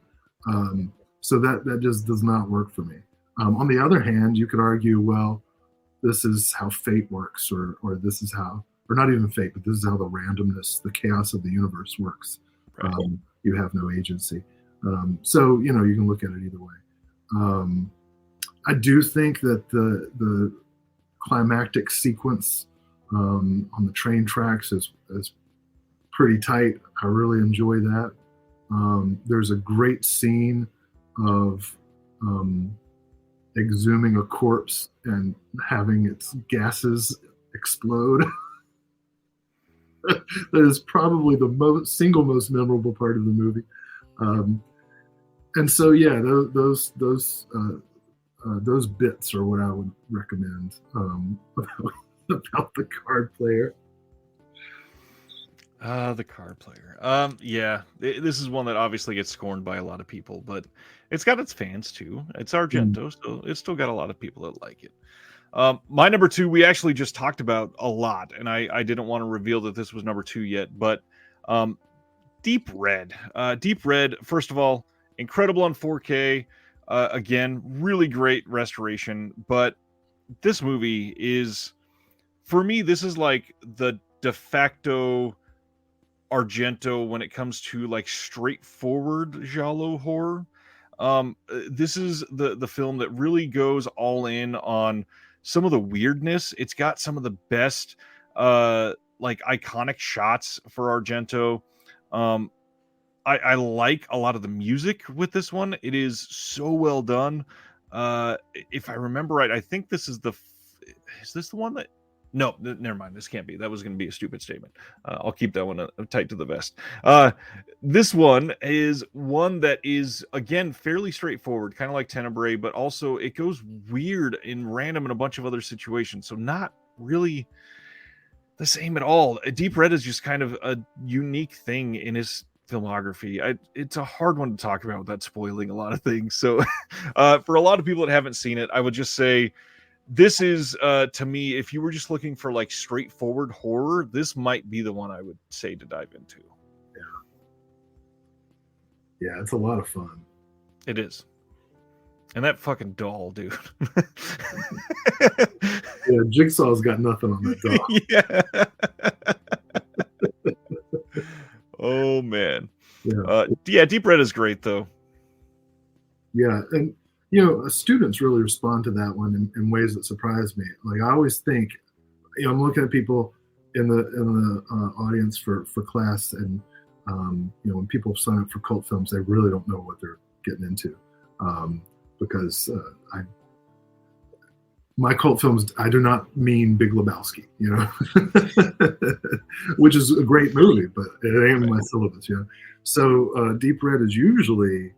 So that just does not work for me. On the other hand, you could argue, well, this is how fate works, or this is how, or not even fate, but this is how the randomness, the chaos of the universe works. Right. You have no agency. So, you can look at it either way. I do think that the climactic sequence on the train tracks is pretty tight. I really enjoy that. There's a great scene of exhuming a corpse and having its gases explode. That is probably the single most memorable part of the movie. Um, and so, yeah, those bits are what I would recommend about the card player. The card player. Yeah, this is one that obviously gets scorned by a lot of people, but it's got its fans too. It's Mm. Argento, so it's still got a lot of people that like it. My number two, we actually just talked about a lot, and I didn't want to reveal that this was number two yet, but um, Deep Red. Deep Red, first of all, incredible on 4K. Again, really great restoration, but this movie is, for me, this is like the de facto Argento when it comes to like straightforward giallo horror. This is the film that really goes all in on some of the weirdness. It's got some of the best like iconic shots for Argento. Um, I like a lot of the music with this one. It is so well done. If I remember right, I think this is is this the one that no, never mind. This can't be. That was going to be a stupid statement. I'll keep that one tight to the vest. This one is one that is, again, fairly straightforward, kind of like Tenebrae, but also it goes weird and random in a bunch of other situations. So not really the same at all. Deep Red is just kind of a unique thing in his filmography. It's a hard one to talk about without spoiling a lot of things. So for a lot of people that haven't seen it, I would just say, this is to me, if you were just looking for like straightforward horror, this might be the one I would say to dive into. Yeah, it's a lot of fun. It is. And that fucking doll, dude. Yeah, Jigsaw's got nothing on that doll. Yeah. Oh man. Yeah. Yeah, Deep Red is great though. Yeah, and students really respond to that one in ways that surprise me. Like I always think, I'm looking at people in the audience for class, and when people sign up for cult films, they really don't know what they're getting into, because my cult films, I do not mean Big Lebowski, which is a great movie, but it ain't my syllabus, So Deep Red is usually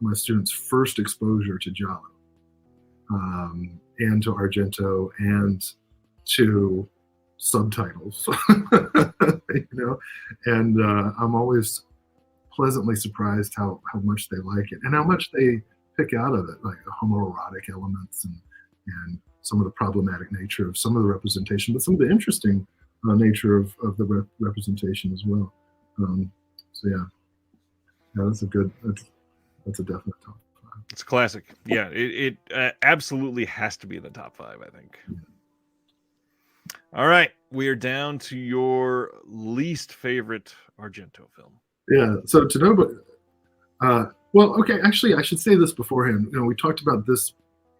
my students' first exposure to Giallo, and to Argento, and to subtitles, and I'm always pleasantly surprised how much they like it and how much they pick out of it, like the homoerotic elements and some of the problematic nature of some of the representation, but some of the interesting nature of the representation as well. So yeah, that's a definite top five. It's a classic. Yeah, it absolutely has to be in the top five, I think. Yeah. All right, we are down to your least favorite Argento film. Yeah, so Tanoba. Well, okay, actually, I should say this beforehand. We talked about this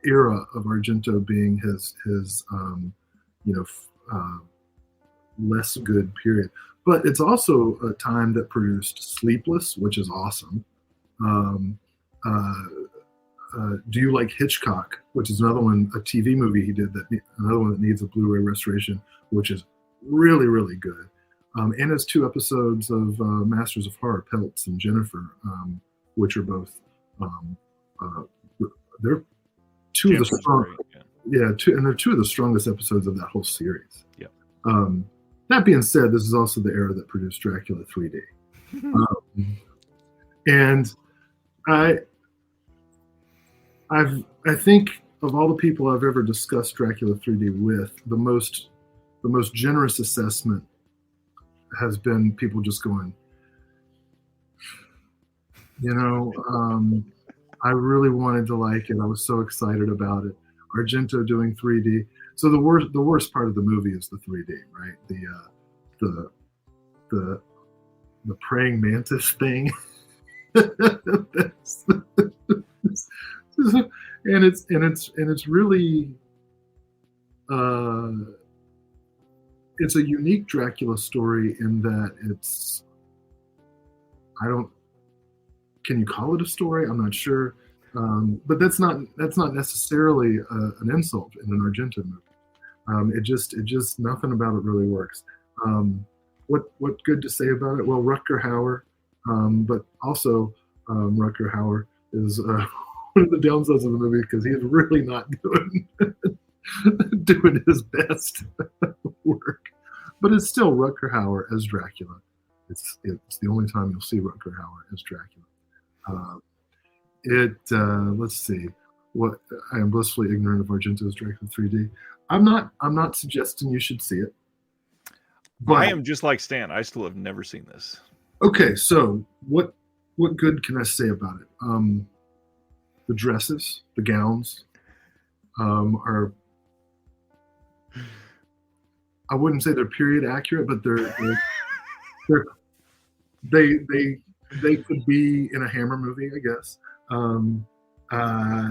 era of Argento being his less good period, but it's also a time that produced Sleepless, which is awesome. Do You Like Hitchcock, which is another one, a TV movie he did, another one that needs a Blu-ray restoration, which is really, really good. And it's 2 episodes of Masters of Horror, Peltz and Jennifer, which are both they're two of the strong, and they're 2 of the strongest episodes of that whole series. Yeah. That being said, this is also the era that produced Dracula 3D, and I think of all the people I've ever discussed Dracula 3D with, the most generous assessment has been people just going, I really wanted to like it. I was so excited about it. Argento doing 3D. So the worst part of the movie is the 3D, right? The praying mantis thing. and it's really it's a unique Dracula story in that can you call it a story? I'm not sure, but that's not necessarily an insult in an Argento movie. It just nothing about it really works. Um, what good to say about it? Well, Rutger Hauer, but also Rutger Hauer is one of the downsides of the movie because he's really not doing doing his best work. But it's still Rutger Hauer as Dracula. It's the only time you'll see Rutger Hauer as Dracula. Let's see. What I am blissfully ignorant of Argento's Dracula 3D. I'm not suggesting you should see it. But I am just like Stan. I still have never seen this. okay, so what good can I say about it? The dresses, the gowns, are, I wouldn't say they're period accurate, but they're they could be in a Hammer movie, I guess. Uh,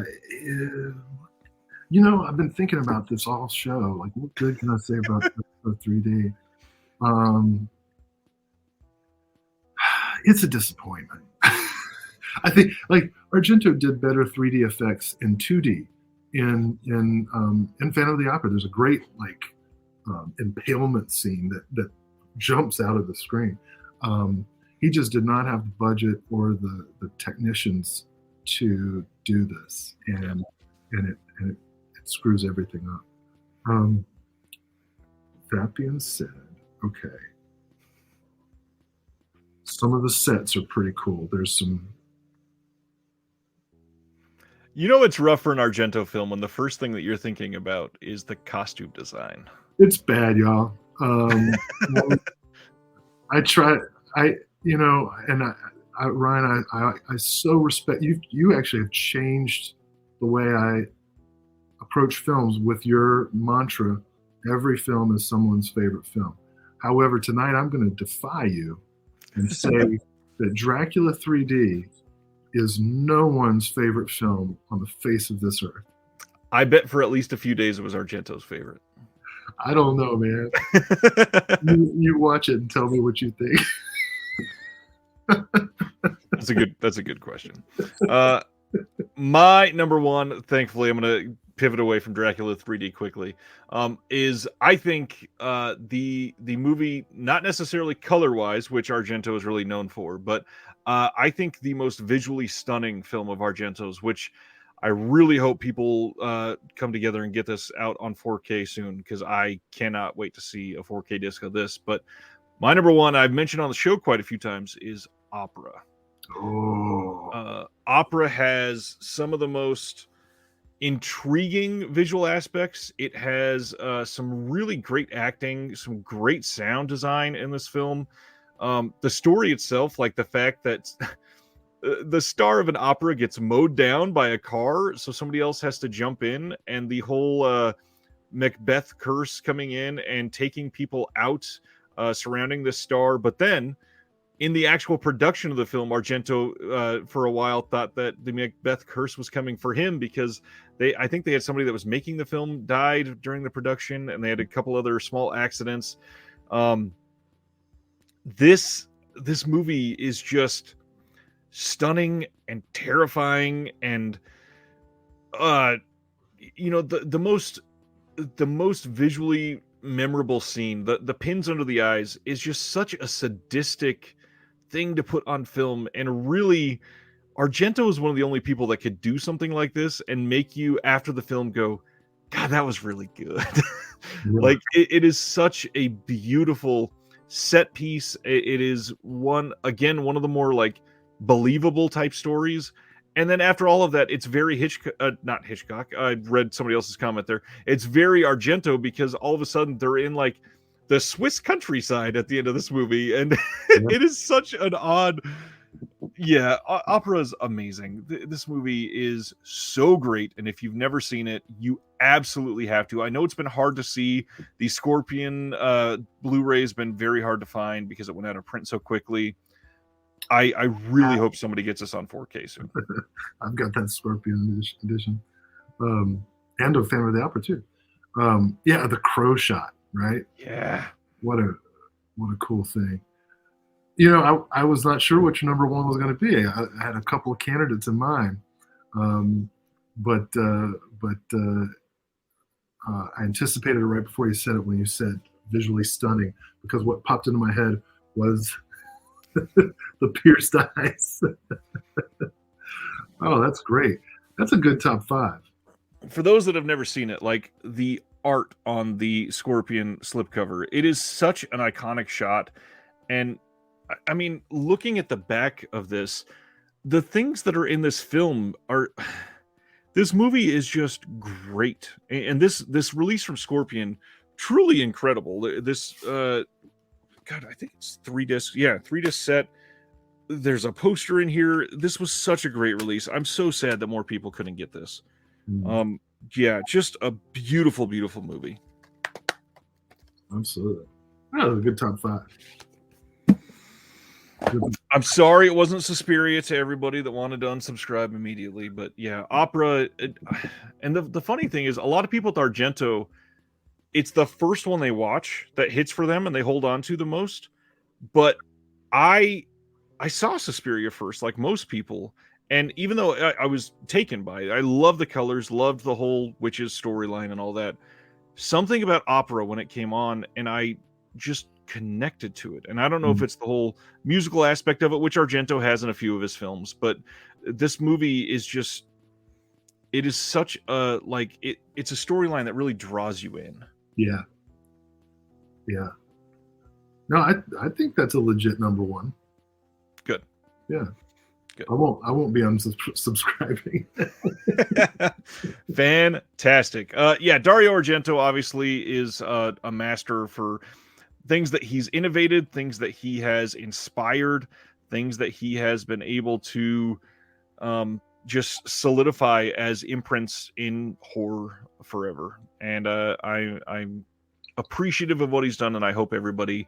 I've been thinking about this all show. Like, what good can I say about the 3D? It's a disappointment. I think like Argento did better 3D effects in 2D. In Phantom of the Opera, there's a great impalement scene that jumps out of the screen. He just did not have the budget or the technicians to do this, and it screws everything up. That being said, okay, some of the sets are pretty cool. There's some. It's rough for an Argento film when the first thing that you're thinking about is the costume design. It's bad, y'all. I try. Ryan, I so respect you. You actually have changed the way I approach films with your mantra. Every film is someone's favorite film. However, tonight I'm going to defy you and say that Dracula 3D is no one's favorite film on the face of this earth. I bet for at least a few days it was Argento's favorite. I don't know, man. you watch it and tell me what you think. That's a good question. My number one, thankfully, I'm going to pivot away from Dracula 3D quickly, is I think the movie, not necessarily color-wise, which Argento is really known for, but I think the most visually stunning film of Argento's, which I really hope people come together and get this out on 4K soon, because I cannot wait to see a 4K disc of this. But my number one, I've mentioned on the show quite a few times, is Opera. Opera has some of the most intriguing visual aspects. It has some really great acting, some great sound design in this film. The story itself, like the fact that the star of an opera gets mowed down by a car, so somebody else has to jump in, and the whole Macbeth curse coming in and taking people out surrounding this star. But then in the actual production of the film, Argento for a while thought that the Macbeth curse was coming for him, because I think they had somebody that was making the film died during the production, and they had a couple other small accidents. This movie is just stunning and terrifying, and the most visually memorable scene, the pins under the eyes, is just such a sadistic thing to put on film. And really, Argento is one of the only people that could do something like this and make you after the film go, God, that was really good. Like it is such a beautiful set piece. It is one of the more like believable type stories. And then after all of that, it's very not Hitchcock. I read somebody else's comment there. It's very Argento, because all of a sudden they're in like the Swiss countryside at the end of this movie. And it is such an odd, Opera is amazing. This movie is so great. And if you've never seen it, you absolutely have to. I know it's been hard to see. The Scorpion Blu-ray has been very hard to find because it went out of print so quickly. I really hope somebody gets us on 4K soon. I've got that Scorpion edition. And a Phantom of the Opera too. The crow shot, right? Yeah. What a cool thing. I was not sure what your number one was going to be. I had a couple of candidates in mind, but I anticipated it right before you said it when you said visually stunning, because what popped into my head was the pierced eyes. Oh, that's great. That's a good top 5. For those that have never seen it, like the art on the Scorpion slipcover, it is such an iconic shot. And I mean, looking at the back of this, the things that are in this film are this movie is just great. And this release from Scorpion, truly incredible. This God, I think it's 3 discs. Yeah, 3 disc set. There's a poster in here. This was such a great release. I'm so sad that more people couldn't get this. Yeah, just a beautiful, beautiful movie. Absolutely. That was a good top 5. I'm sorry it wasn't Suspiria to everybody that wanted to unsubscribe immediately, but yeah, Opera. And the funny thing is, a lot of people with Argento, it's the first one they watch that hits for them and they hold on to the most. But I saw Suspiria first, like most people, and even though I was taken by it, I love the colors, loved the whole witches storyline and all that. Something about Opera when it came on, and I just connected to it. And I don't know if it's the whole musical aspect of it, which Argento has in a few of his films, but this movie is just, it is such a, like, it's a storyline that really draws you in. Yeah. Yeah. No, I think that's a legit number 1. Good. Yeah. Good. I won't be unsubscribing. Fantastic. Yeah, Dario Argento obviously is a master for things that he's innovated, things that he has inspired, things that he has been able to just solidify as imprints in horror forever. And I'm appreciative of what he's done, and I hope everybody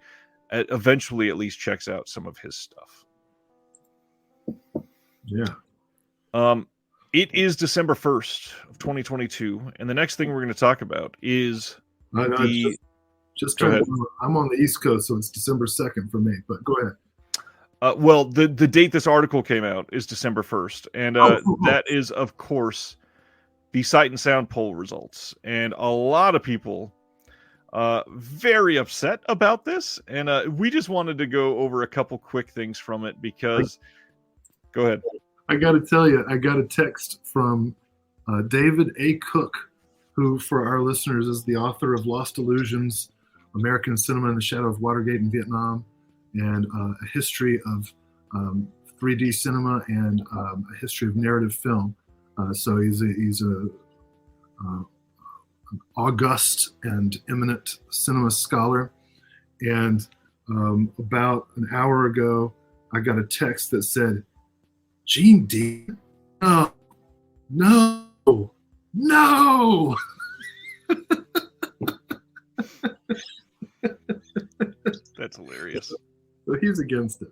eventually at least checks out some of his stuff. Yeah. It is December 1st of 2022, and the next thing we're going to talk about is just trying to, I'm on the East Coast, so it's December 2nd for me, but go ahead. Well, the date this article came out is December 1st, and that is, of course, the Sight and Sound poll results. And a lot of people very upset about this, and we just wanted to go over a couple quick things from it because... Go ahead. I got to tell you, I got a text from David A. Cook, who, for our listeners, is the author of Lost Illusions, American Cinema in the Shadow of Watergate and Vietnam, and a history of 3D cinema and a history of narrative film. So he's an august and eminent cinema scholar. And about an hour ago, I got a text that said, Gene D. No. That's hilarious. So he's against it.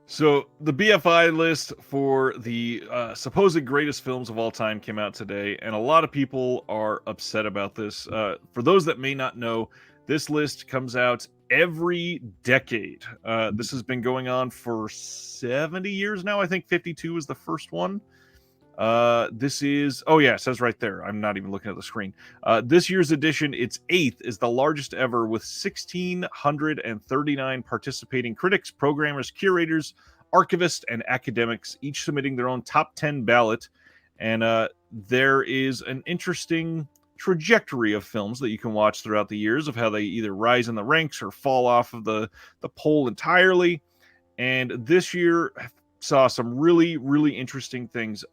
So the BFI list for the supposed greatest films of all time came out today, and a lot of people are upset about this. For those that may not know, this list comes out every decade. This has been going on for 70 years now. I think 52 was the first one. This is, oh yeah, it says right there. I'm not even looking at the screen. This year's edition, its 8th, is the largest ever, with 1,639 participating critics, programmers, curators, archivists, and academics, each submitting their own top 10 ballot. And there is an interesting trajectory of films that you can watch throughout the years of how they either rise in the ranks or fall off of the poll entirely. And this year saw some really, really interesting things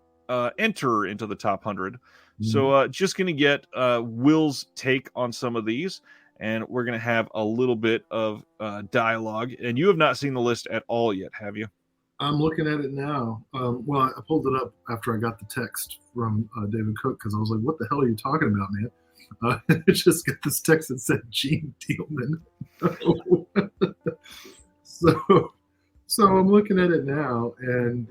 enter into the top 100. So just going to get Will's take on some of these, and we're going to have a little bit of dialogue. And you have not seen the list at all yet, have you? I'm looking at it now. Well, I pulled it up after I got the text from David Cook, because I was like, what the hell are you talking about, man? I just got this text that said Gene Dealman. So I'm looking at it now, and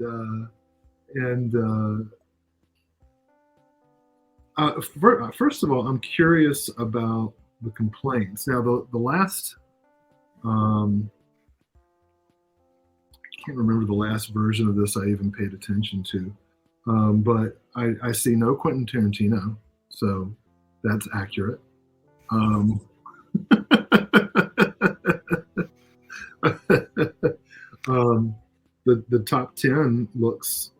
first of all, I'm curious about the complaints. Now, the last, I can't remember the last version of this I even paid attention to, but I see no Quentin Tarantino, so that's accurate. um, the top 10 looks,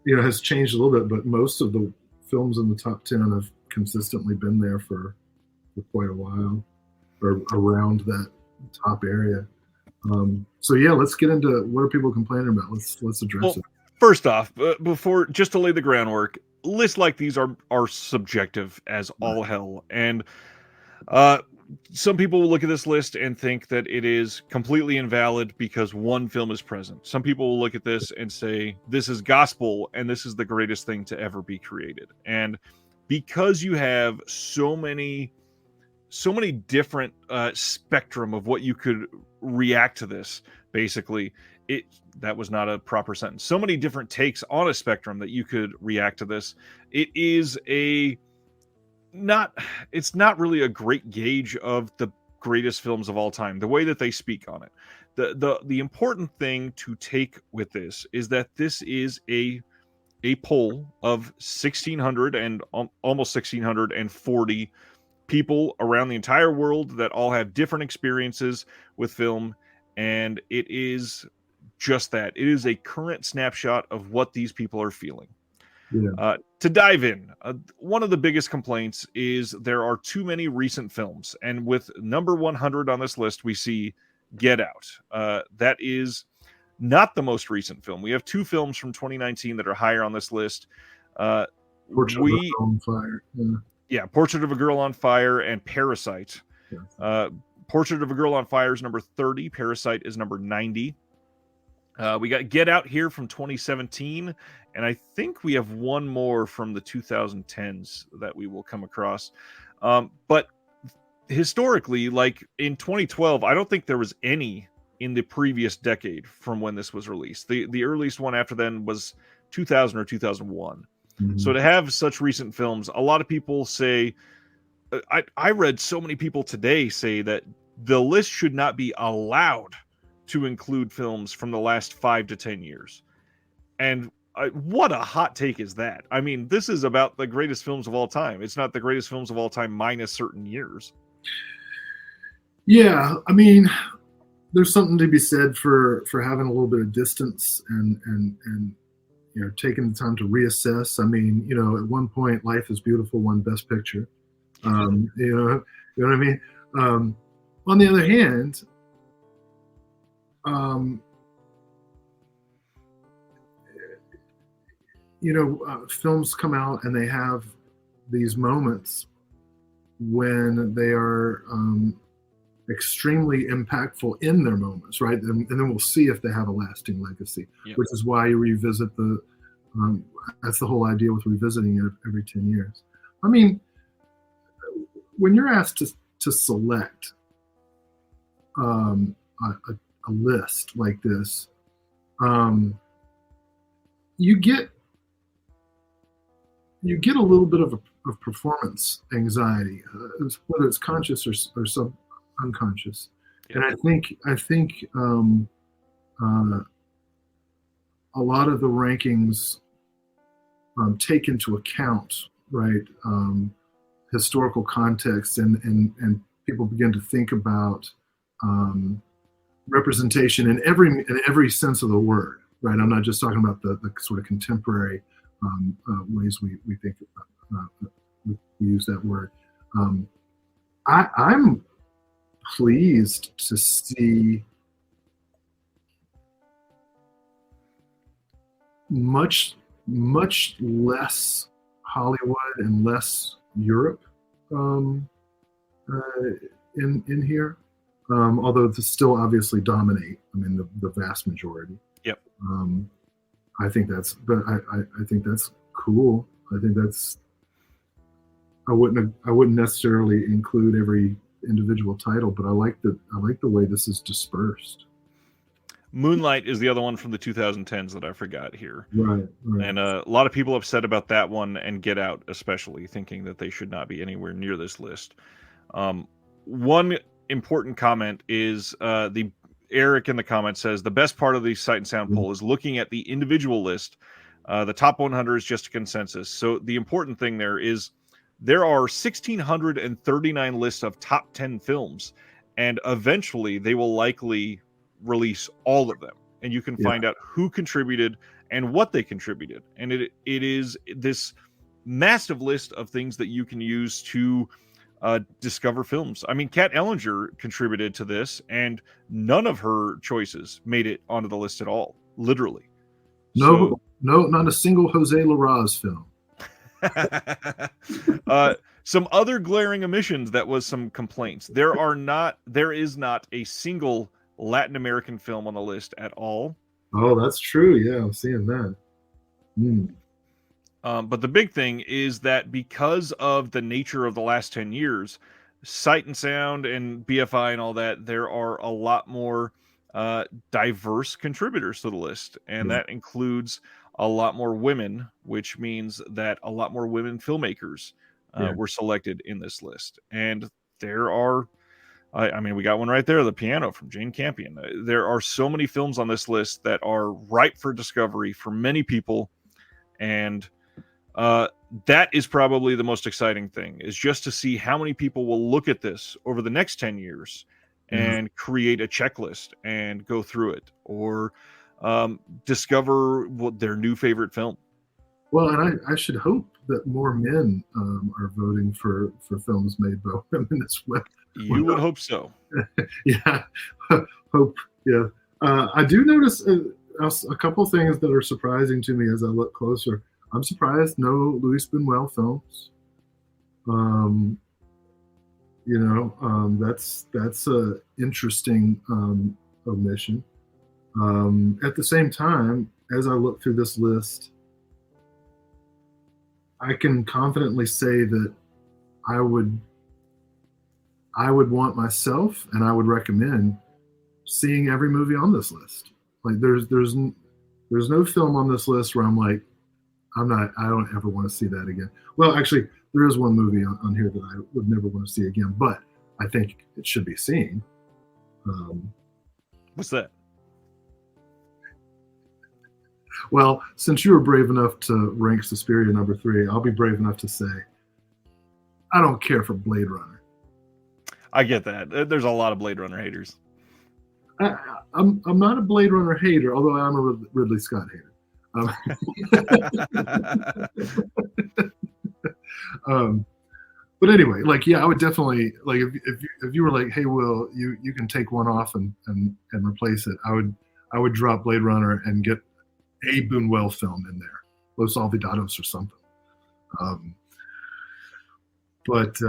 has changed a little bit, but most of the films in the top 10 have consistently been there for quite a while, or around that top area. So yeah, let's get into what are people complaining about. Let's address Well, it. first off, before just to lay the groundwork, lists like these are subjective as Right. all hell, and uh, some people will look at this list and think that it is completely invalid because one film is present. Some people will look at this and say this is gospel and this is the greatest thing to ever be created. And because you have so many different spectrum of what you could react to this, basically, it that was not a proper sentence. So many different takes on a spectrum that you could react to this. It is a not it's not really a great gauge of the greatest films of all time, the way that they speak on it. The important thing to take with this is that this is a poll of 1600 and almost 1640 people around the entire world that all have different experiences with film, and it is just that. It is a current snapshot of what these people are feeling. Yeah. To dive in, one of the biggest complaints is there are too many recent films. And with number 100 on this list, we see Get Out. That is not the most recent film. We have two films from 2019 that are higher on this list. Portrait of a Girl on Fire. Yeah, Portrait of a Girl on Fire and Parasite. Yeah. Portrait of a Girl on Fire is number 30. Parasite is number 90. We got Get Out here from 2017, and I think we have one more from the 2010s that we will come across. But historically, like in 2012, I don't think there was any in the previous decade from when this was released. The earliest one after then was 2000 or 2001. Mm-hmm. So to have such recent films, a lot of people say, I read so many people today say that the list should not be allowed to include films from the last 5 to 10 years. And what a hot take is that? I mean, this is about the greatest films of all time. It's not the greatest films of all time minus certain years. Yeah, I mean, there's something to be said for having a little bit of distance and taking the time to reassess. I mean, at one point, Life is Beautiful won Best Picture. You know what I mean? On the other hand, films come out and they have these moments when they are extremely impactful in their moments, right? And then we'll see if they have a lasting legacy, which is why you revisit that's the whole idea with revisiting it every 10 years. I mean, when you're asked to select a list like this, you get a little bit of performance anxiety, whether it's conscious or unconscious. And I think a lot of the rankings take into account, right, historical context, and people begin to think about representation in every sense of the word, right? I'm not just talking about the sort of contemporary ways we think we use that word. I'm pleased to see much less Hollywood and less Europe in here, although they still obviously dominate. I mean, the vast majority. Yep. I think that's cool. I think that's. I wouldn't necessarily include every individual title, but I like the way this is dispersed. Moonlight is the other one from the 2010s that I forgot here. Right. And a lot of people upset about that one, and Get Out especially, thinking that they should not be anywhere near this list. One important comment is the Eric in the comments says the best part of the Sight and Sound poll is looking at the individual list. The top 100 is just a consensus. So the important thing there is there are 1,639 lists of top 10 films, and eventually they will likely release all of them, and you can Yeah. find out who contributed and what they contributed. And it is this massive list of things that you can use to discover films. I mean, Kat Ellinger contributed to this, and none of her choices made it onto the list at all, literally. So, No, not a single Jose Larraz film. some other glaring omissions that was some complaints. There is not a single Latin American film on the list at all. Oh, that's true. Yeah, I'm seeing that. But the big thing is that because of the nature of the last 10 years, Sight and Sound and BFI and all that, there are a lot more diverse contributors to the list. And Yeah. that includes a lot more women, which means that a lot more women filmmakers were selected in this list. And there are, I mean, we got one right there, The Piano from Jane Campion. There are so many films on this list that are ripe for discovery for many people. And that is probably the most exciting thing, is just to see how many people will look at this over the next 10 years and create a checklist and go through it, or discover what their new favorite film. Well, and I should hope that more men are voting for films made by women as well. You would hope so. Yeah, hope. Yeah, I do notice a couple things that are surprising to me as I look closer. I'm surprised no Luis Buñuel films. That's a interesting omission. At the same time, as I look through this list, I can confidently say that I would want myself, and I would recommend seeing every movie on this list. Like there's no film on this list where I'm like, I don't ever want to see that again. Well, actually, there is one movie on here that I would never want to see again, but I think it should be seen. What's that? Well, since you were brave enough to rank Suspiria number 3, I'll be brave enough to say I don't care for Blade Runner. I get that. There's a lot of Blade Runner haters. I'm not a Blade Runner hater, although I'm a Ridley Scott hater. But anyway, like, yeah, I would definitely, like, if you were like, hey, Will, you can take one off and replace it, I would drop Blade Runner and get a Buñuel film in there, Los Olvidados or something. But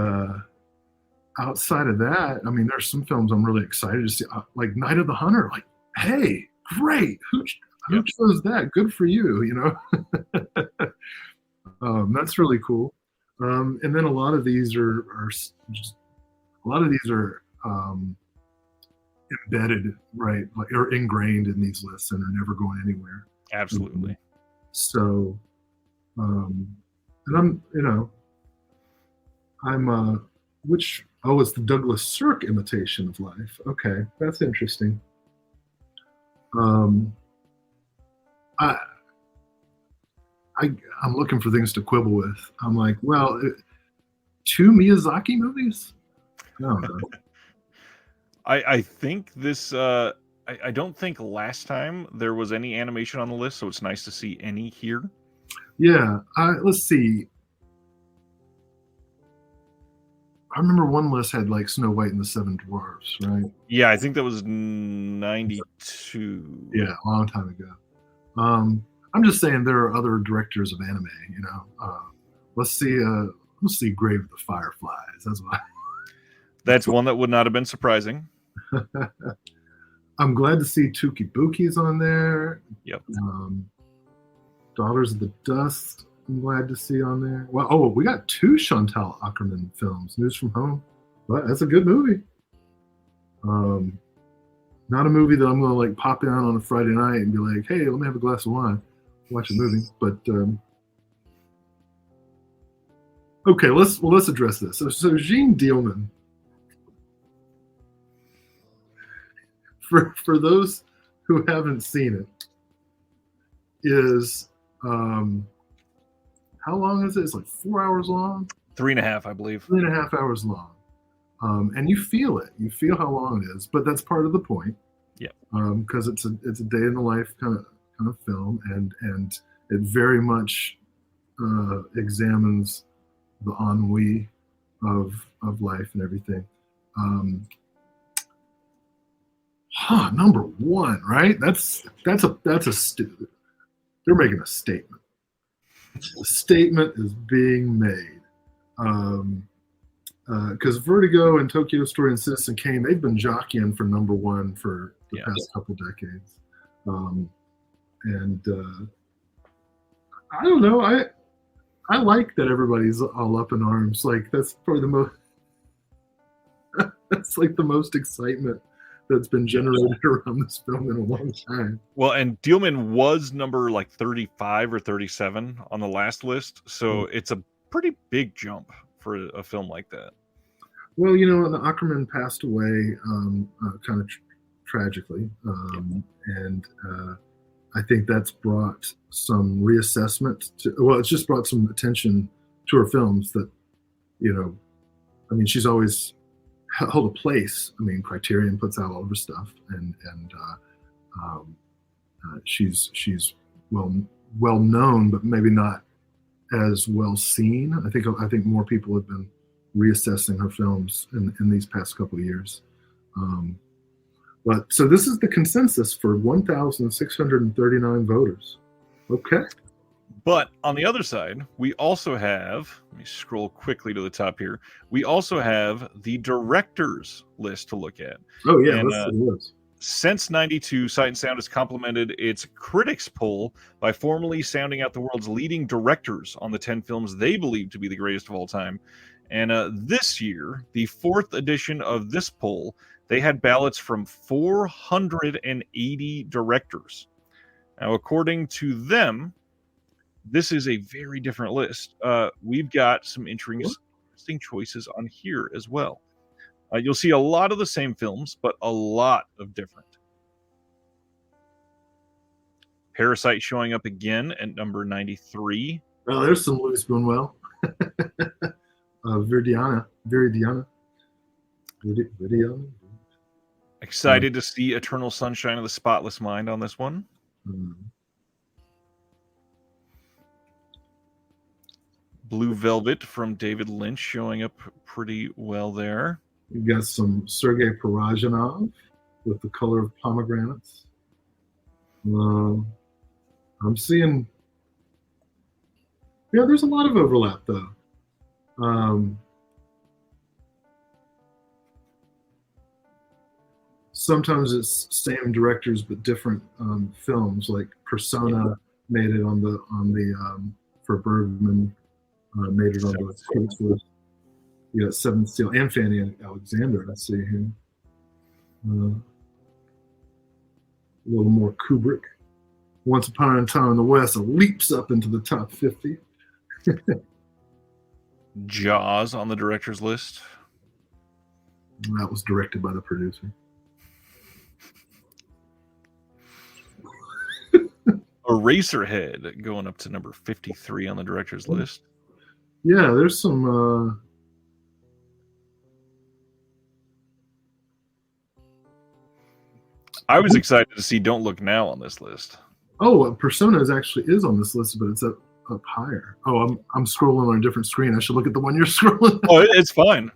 outside of that, I mean, there's some films I'm really excited to see, like Night of the Hunter. Like, hey, great, who chose that? Good for you, you know. That's really cool. And then a lot of these are embedded, right, like, or ingrained in these lists and are never going anywhere. Absolutely. So, and it's the Douglas Sirk imitation of life. Okay, that's interesting. I'm looking for things to quibble with. I'm like, well, 2 Miyazaki movies? No. I think this. I don't think last time there was any animation on the list, so it's nice to see any here. Yeah. Let's see. I remember one list had like Snow White and the Seven Dwarfs, right? Yeah, I think that was 92. Yeah, a long time ago. I'm just saying there are other directors of anime, you know. Let's see Grave of the Fireflies. That's one that would not have been surprising. I'm glad to see Tuki Buki's on there. Yep. Daughters of the Dust, I'm glad to see on there. Well, we got 2 Chantal Ackerman films. News from Home. Well, that's a good movie. Not a movie that I'm going to like pop in on a Friday night and be like, hey, let me have a glass of wine, watch a movie. But okay, let's address this. So Jean Dielman, for those who haven't seen it, is how long is it? It's like 4 hours long. 3.5, I believe. 3.5 hours long. And you feel it. You feel how long it is, but that's part of the point. Yeah. Because it's a day in the life kind of film, and it very much examines the ennui of life and everything. Um, Number one, right? They're making a statement. A statement is being made. Because Vertigo and Tokyo Story and Citizen Kane, they've been jockeying for number one for the past couple decades. And I don't know. I like that everybody's all up in arms. Like that's probably the most. That's like the most excitement that's been generated around this film in a long time. Well, and Dielman was number like 35 or 37 on the last list, so it's a pretty big jump for a film like that. Well, you know, the Ackerman passed away kind of tragically, and I think that's brought some reassessment to. Well, it's just brought some attention to her films that, you know, I mean, she's always held a place. I mean, Criterion puts out all of her stuff, and she's well known, but maybe not as well seen. I think more people have been reassessing her films in these past couple of years. But so this is the consensus for 1,639 voters. Okay. But on the other side, we also have, let me scroll quickly to the top here. We also have the directors list to look at. Oh, yeah, and, since 92, Sight and Sound has complemented its critics poll by formally sounding out the world's leading directors on the 10 films they believe to be the greatest of all time. And this year, the fourth edition of this poll, they had ballots from 480 directors. Now, according to them, this is a very different list. We've got some interesting choices on here as well. You'll see a lot of the same films, but a lot of different. Parasite showing up again at number 93. Oh, there's some Louis Buñuel. Viridiana. Excited to see Eternal Sunshine of the Spotless Mind on this one. Blue Velvet from David Lynch showing up pretty well there. You got some Sergei Parajanov with The Color of Pomegranates. I'm seeing, yeah, there's a lot of overlap though. Sometimes it's same directors but different films. Like Persona made it on the for Bergman, made it on the critics list. You got Seventh Seal and Fanny Alexander. I see here. A little more Kubrick. Once Upon a Time in the West leaps up into the top 50. Jaws on the director's list. That was directed by the producer. Eraserhead going up to number 53 on the director's list. Yeah, there's some. I was excited to see Don't Look Now on this list. Oh, Persona is on this list, but it's up higher. Oh, I'm scrolling on a different screen. I should look at the one you're scrolling. Oh, it's fine.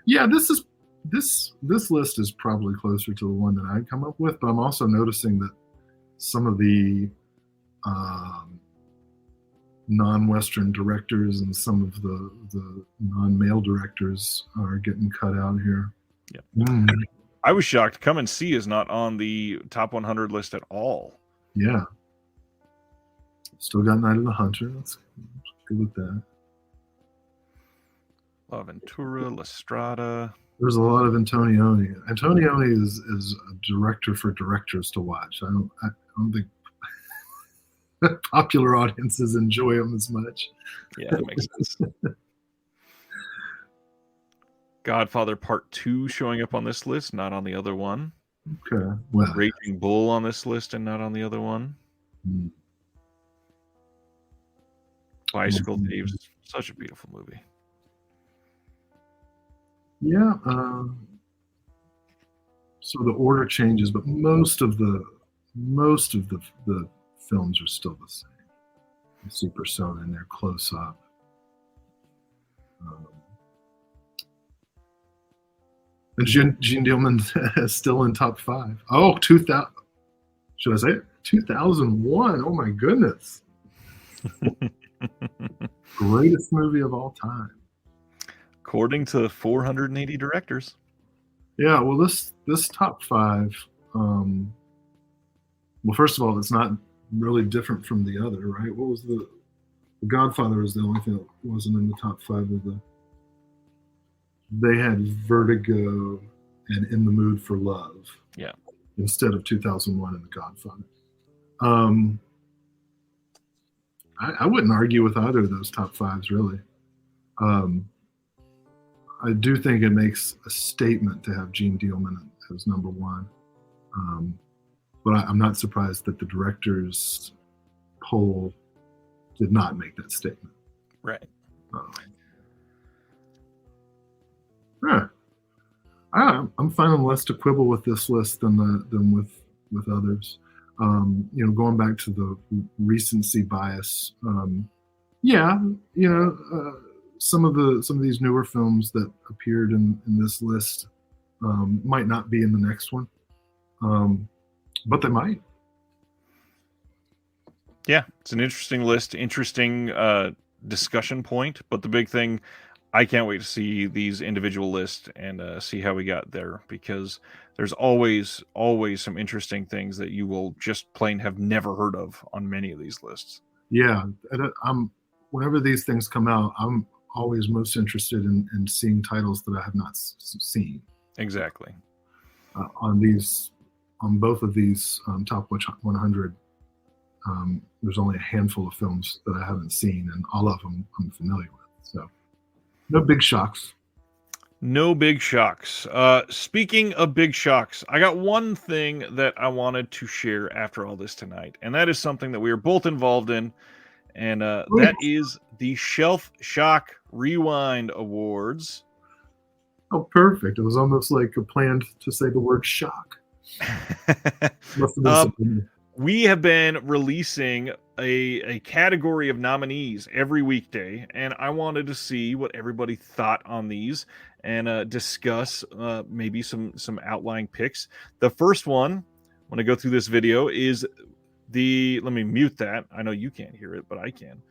Yeah, this list is probably closer to the one that I'd come up with, but I'm also noticing that some of the non-Western directors and some of the non-male directors are getting cut out here. Yeah. I was shocked. Come and See is not on the top 100 list at all. Yeah. Still got Night of the Hunter. Let's go with that. La Ventura, La Strada. There's a lot of Antonioni. Antonioni is a director for directors to watch. I don't think popular audiences enjoy him as much. Yeah, that makes sense. Godfather Part 2 showing up on this list, not on the other one. Okay. Well, Raging Bull on this list and not on the other one. Bicycle Thieves, such a beautiful movie. So the order changes, but most of the films are still the same. Super Sona and their close up. And Gene Dillman is still in top 5. Oh, 2000. Should I say it? 2001. Oh my goodness. Greatest movie of all time. According to 480 directors. Yeah, well, this top 5. Well, first of all, it's not really different from the other, right? What was the Godfather was the only thing that wasn't in the top 5 of the. They had Vertigo and In the Mood for Love. Yeah. Instead of 2001 and The Godfather. I wouldn't argue with either of those top 5s, really. I do think it makes a statement to have Gene Dillman as number 1. But I'm not surprised that the director's poll did not make that statement. Right. I'm finding less to quibble with this list than with others. Going back to the recency bias. Some of these newer films that appeared in this list might not be in the next one, but they might. Yeah, it's an interesting list, interesting discussion point. But the big thing, I can't wait to see these individual lists and see how we got there, because there's always some interesting things that you will just plain have never heard of on many of these lists. Yeah, whenever these things come out, I'm always most interested in seeing titles that I have not seen. Exactly. On both of these top 100, there's only a handful of films that I haven't seen, and all of them I'm familiar with. So, no big shocks. No big shocks. Speaking of big shocks, I got one thing that I wanted to share after all this tonight, and that is something that we are both involved in, and that is the Shelf Shock Rewind Awards. Oh, perfect. It was almost like a plan to say the word shock. We have been releasing a category of nominees every weekday, and I wanted to see what everybody thought on these and discuss maybe some outlying picks. The first one, when I go through this video, is let me mute that. I know you can't hear it, but I can.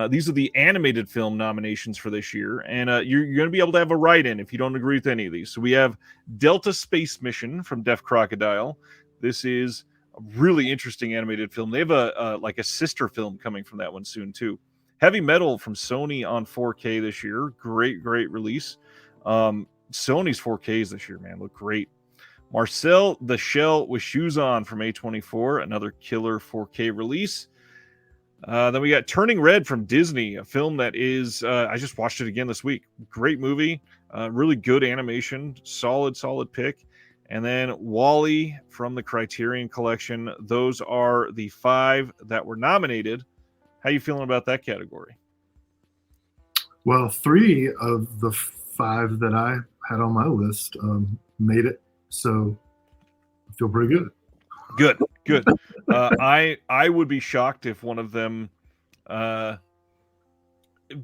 These are the animated film nominations for this year, and you're going to be able to have a write-in if you don't agree with any of these. So we have Delta Space Mission from Deaf Crocodile. This is a really interesting animated film. They have a sister film coming from that one soon too. Heavy Metal from Sony on 4K this year. Great release. Sony's 4Ks this year, man, look great. Marcel the Shell with Shoes On from A24, another killer 4K release. Then we got Turning Red from Disney, a film that is, I just watched it again this week. Great movie, really good animation, solid pick. And then Wall-E from the Criterion Collection. Those are the 5 that were nominated. How you feeling about that category? Well, 3 of the 5 that I had on my list made it, so I feel pretty good. Good. I would be shocked if one of them,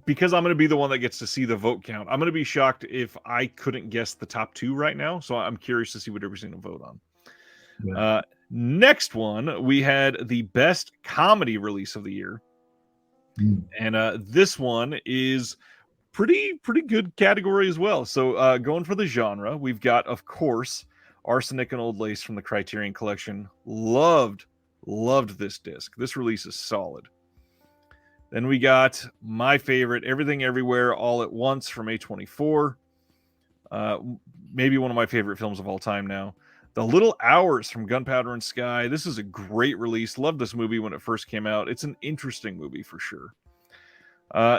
because I'm going to be the one that gets to see the vote count. I'm going to be shocked if I couldn't guess the top 2 right now. So I'm curious to see what everybody's going to vote on. Yeah. Next one, we had the best comedy release of the year. And this one is pretty good category as well. So going for the genre, we've got, of course, Arsenic and Old Lace from the Criterion Collection. Loved this disc. This release is solid. Then we got my favorite, Everything Everywhere All at Once from A24. Maybe one of my favorite films of all time now. The Little Hours from Gunpowder and Sky. This is a great release. Loved this movie when it first came out. It's an interesting movie for sure.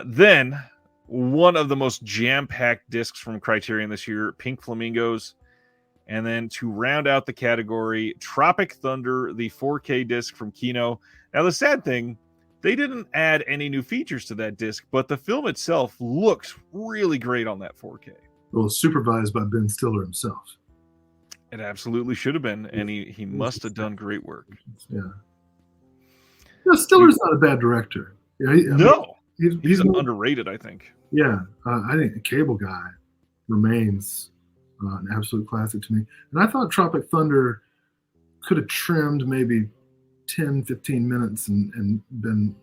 Then one of the most jam-packed discs from Criterion this year, Pink Flamingos. And then to round out the category, Tropic Thunder, the 4K disc from Kino. Now, the sad thing, they didn't add any new features to that disc, but the film itself looks really great on that 4K. Well, supervised by Ben Stiller himself. It absolutely should have been, and he must have done great work. Yeah. Stiller's not a bad director. Yeah, No, he's not, underrated, I think. Yeah, I think The Cable Guy remains an absolute classic to me. And I thought Tropic Thunder could have trimmed maybe 10, 15 minutes and been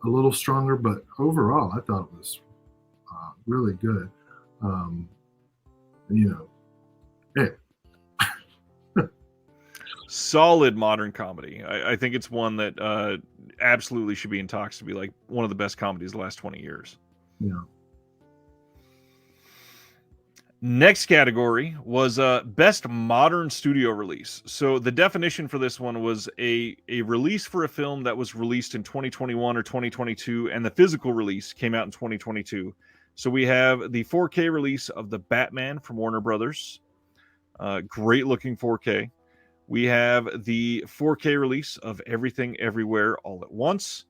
a little stronger, but overall, I thought it was really good. Hey. Solid modern comedy. I think it's one that absolutely should be in talks to be like one of the best comedies of the last 20 years. Yeah. Next category was best modern studio release. So the definition for this one was a release for a film that was released in 2021 or 2022, and the physical release came out in 2022. So we have the 4K release of The Batman from Warner Brothers. Great looking 4K. We have the 4K release of Everything Everywhere All at Once.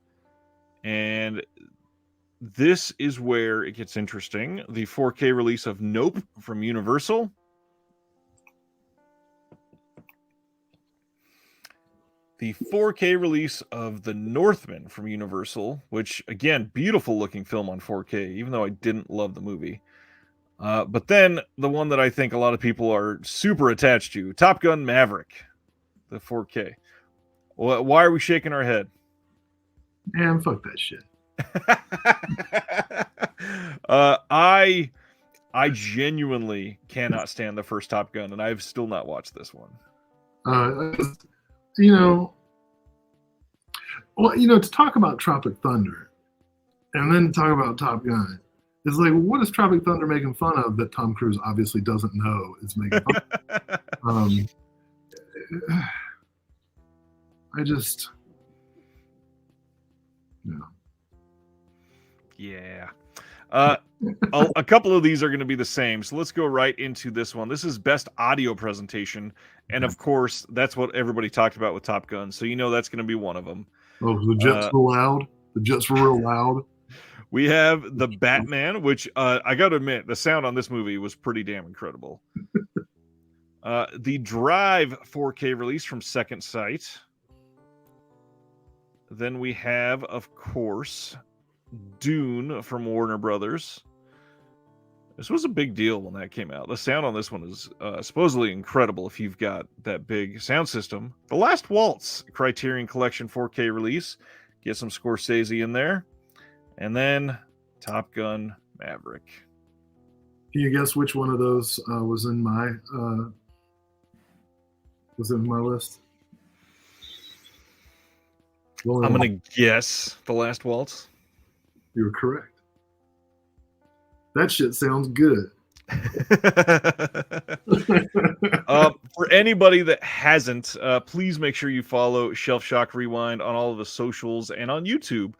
And this is where it gets interesting. The 4K release of Nope from Universal. The 4K release of The Northman from Universal, which, again, beautiful looking film on 4K, even though I didn't love the movie. But then the one that I think a lot of people are super attached to, Top Gun Maverick, the 4K. Why are we shaking our head? Man, fuck that shit. I genuinely cannot stand the first Top Gun, and I've still not watched this one. To talk about Tropic Thunder and then talk about Top Gun, it's like, what is Tropic Thunder making fun of that Tom Cruise obviously doesn't know is making fun of? I just, Yeah. A couple of these are going to be the same, so let's go right into this one. This is best audio presentation, and of course, that's what everybody talked about with Top Gun, so that's going to be one of them. Oh, the jets were loud? The jets were real loud? We have The Batman, which I got to admit, the sound on this movie was pretty damn incredible. The Drive 4K release from Second Sight. Then we have, of course, Dune from Warner Brothers. This was a big deal when that came out. The sound on this one is supposedly incredible if you've got that big sound system. The Last Waltz Criterion Collection 4K release. Get some Scorsese in there. And then Top Gun Maverick. Can you guess which one of those was in my list? I'm going to guess The Last Waltz. You're correct. That shit sounds good. For anybody that hasn't, please make sure you follow Shelf Shock Rewind on all of the socials and on YouTube.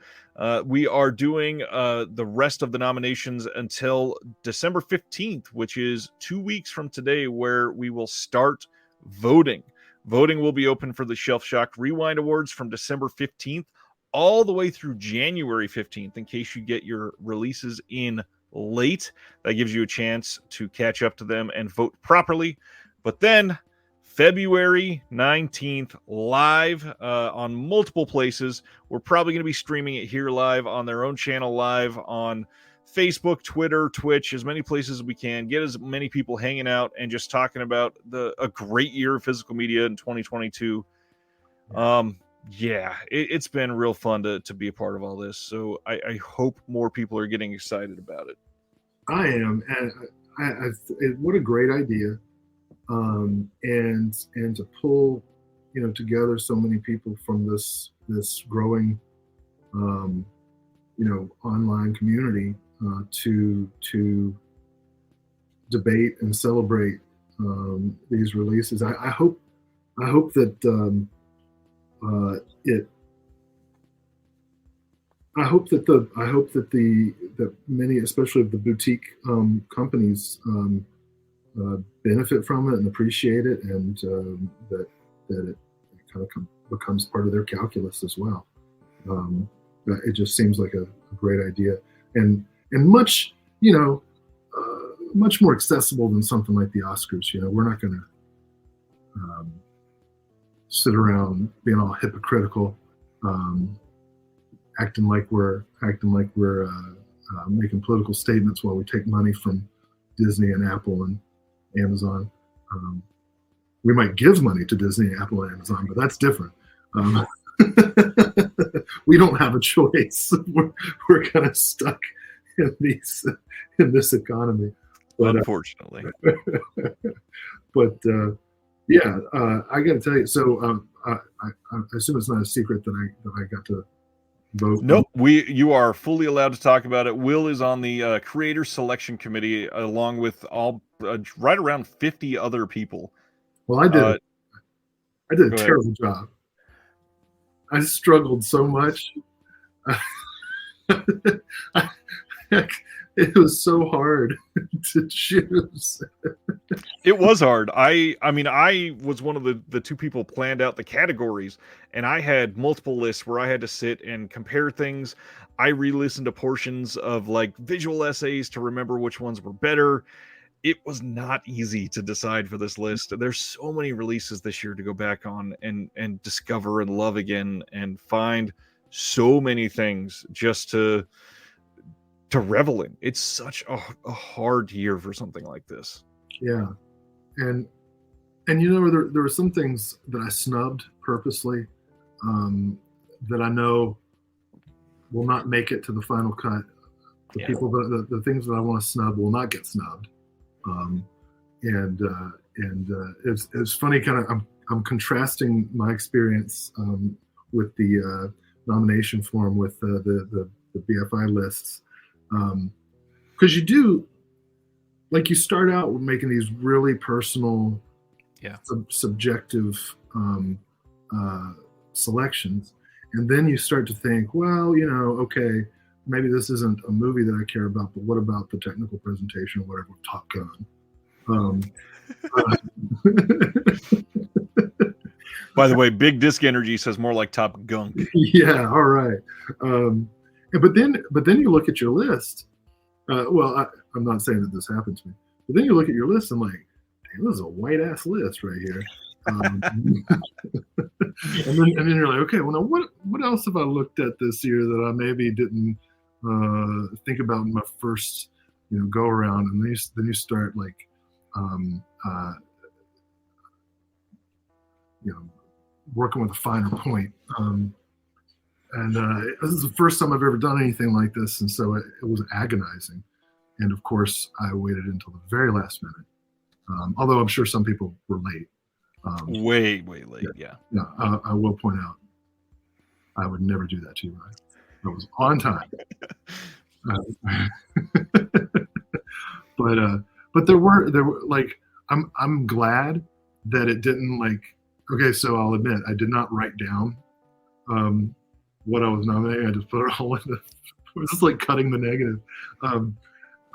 We are doing the rest of the nominations until December 15th, which is 2 weeks from today, where we will start voting. Voting will be open for the Shelf Shock Rewind Awards from December 15th all the way through January 15th, in case you get your releases in late. That gives you a chance to catch up to them and vote properly. But then February 19th, live on multiple places. We're probably going to be streaming it here live on their own channel, live on Facebook, Twitter, Twitch, as many places as we can. Get as many people hanging out and just talking about a great year of physical media in 2022. It's been real fun to be a part of all this. So I hope more people are getting excited about it. I am. And what a great idea. And to pull, together so many people from this growing, online community to debate and celebrate these releases. I hope that that many, especially of the boutique companies, benefit from it and appreciate it, and that it kind of becomes part of their calculus as well. It just seems like a great idea, and much much more accessible than something like the Oscars. We're not going to sit around being all hypocritical, um, acting like we're making political statements while we take money from Disney and Apple and Amazon. We might give money to Disney, Apple, and Amazon, but that's different. Um, we don't have a choice. We're kind of stuck in this economy. But, unfortunately. But yeah, I got to tell you. So I assume it's not a secret that I got to vote. Nope, you are fully allowed to talk about it. Will is on the creator selection committee along with all right around 50 other people. Well, I did a terrible job. I struggled so much. It was so hard to choose. It was hard. I mean, I was one of the two people planned out the categories, and I had multiple lists where I had to sit and compare things. I re-listened to portions of like visual essays to remember which ones were better. It was not easy to decide for this list. There's so many releases this year to go back on and discover and love again and find so many things just to revel in. It's such a hard year for something like this. Yeah. And you know, there were some things that I snubbed purposely that I know will not make it to the final cut. The things that I want to snub will not get snubbed. It's funny, kind of. I'm contrasting my experience with the nomination form with the BFI lists, because you do, like, you start out with making these really personal, subjective selections, and then you start to think, well, you know, okay, maybe this isn't a movie that I care about, but what about the technical presentation or whatever, Top Gun? By the way, Big Disc Energy says more like Top Gunk. Yeah, all right. But then you look at your list. I'm not saying that this happened to me, but then you look at your list and like, damn, this is a white ass list right here. And then you're like, okay, well, now what else have I looked at this year that I maybe didn't think about in my first, go around? And then you start like, working with a finer point. This is the first time I've ever done anything like this, and so it was agonizing. And of course, I waited until the very last minute. Although I'm sure some people were late. Way late. Yeah. I will point out, I would never do that to you, Ryan. I was on time. But there were like, I'm glad that it didn't like. Okay, so I'll admit I did not write down what I was nominating. I just put it all in the. It was just like cutting the negative. But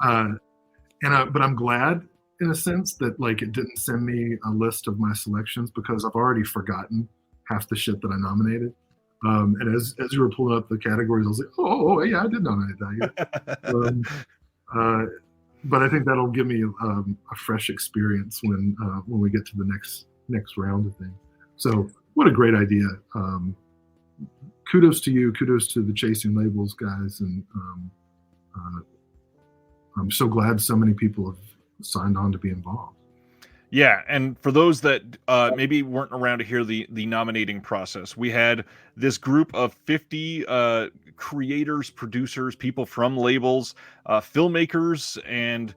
I'm glad in a sense that like it didn't send me a list of my selections, because I've already forgotten half the shit that I nominated. And as you were pulling up the categories, I was like, oh yeah, I did nominate that. Yeah. But I think that'll give me a fresh experience when we get to the next round of things. So what a great idea. Kudos to you. Kudos to the Chasing Labels guys. And I'm so glad so many people have signed on to be involved. Yeah, and for those that maybe weren't around to hear the nominating process, we had this group of 50 creators, producers, people from labels, filmmakers, and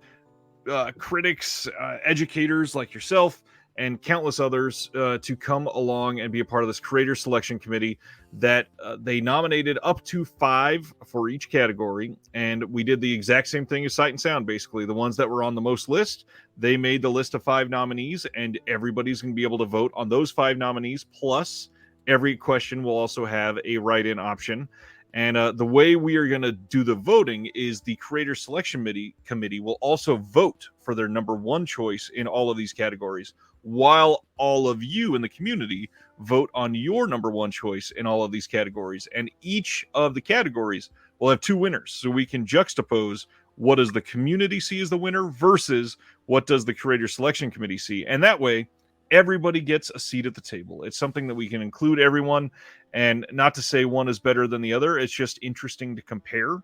critics, educators like yourself, and countless others to come along and be a part of this creator selection committee that they nominated up to 5 for each category. And we did the exact same thing as Sight and Sound. Basically, the ones that were on the most list, they made the list of 5 nominees, and everybody's going to be able to vote on those 5 nominees. Plus, every question will also have a write-in option. And the way we are going to do the voting is the creator selection committee will also vote for their number 1 choice in all of these categories, while all of you in the community vote on your number 1 choice in all of these categories. And each of the categories will have 2 winners. So we can juxtapose what does the community see as the winner versus what does the creator selection committee see. And that way, everybody gets a seat at the table. It's something that we can include everyone, and not to say one is better than the other. It's just interesting to compare.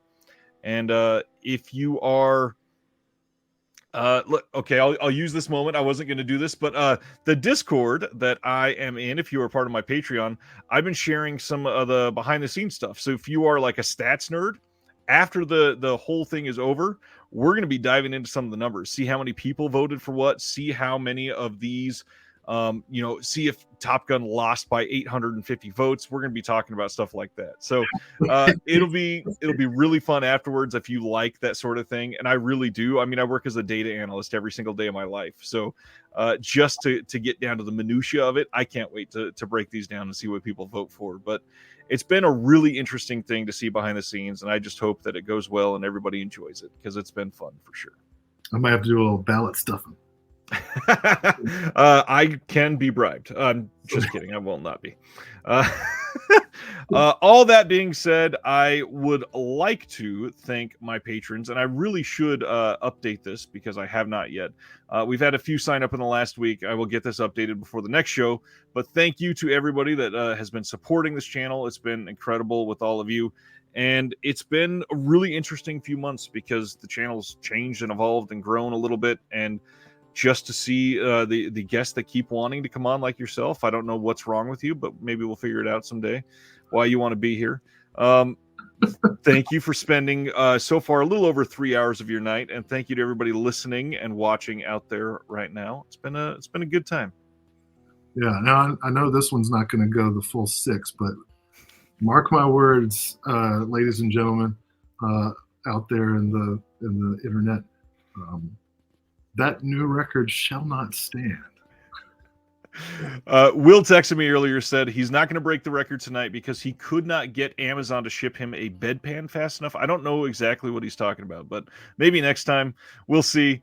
And if you are look, okay, I'll use this moment. I wasn't going to do this, but the Discord that I am in, if you are part of my Patreon, I've been sharing some of the behind the scenes stuff. So if you are like a stats nerd, after the whole thing is over, we're going to be diving into some of the numbers, see how many people voted for what, see how many of these, see if Top Gun lost by 850 votes. We're going to be talking about stuff like that. So it'll be really fun afterwards if you like that sort of thing. And I really do. I mean, I work as a data analyst every single day of my life. So just to get down to the minutia of it, I can't wait to break these down and see what people vote for. But it's been a really interesting thing to see behind the scenes, and I just hope that it goes well and everybody enjoys it, because it's been fun for sure. I might have to do a little ballot stuffing. I can be bribed. I'm just kidding. I will not be. All that being said, I would like to thank my patrons, and I really should update this because I have not yet. We've had a few sign up in the last week. I will get this updated before the next show, but thank you to everybody that has been supporting this channel. It's been incredible with all of you, and it's been a really interesting few months because the channel's changed and evolved and grown a little bit, and just to see the guests that keep wanting to come on, like yourself. I don't know what's wrong with you, but maybe we'll figure it out someday why you want to be here. Thank you for spending so far a little over 3 hours of your night, and thank you to everybody listening and watching out there right now. It's been a good time. Yeah, now I know this one's not going to go the full 6, but mark my words, ladies and gentlemen, out there in the internet. That new record shall not stand. Will texted me earlier, said he's not going to break the record tonight because he could not get Amazon to ship him a bedpan fast enough. I don't know exactly what he's talking about, but maybe next time. We'll see.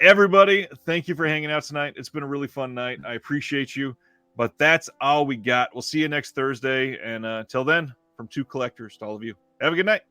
Everybody, thank you for hanging out tonight. It's been a really fun night. I appreciate you, but that's all we got. We'll see you next Thursday, and till then, from Two Collectors to all of you, have a good night.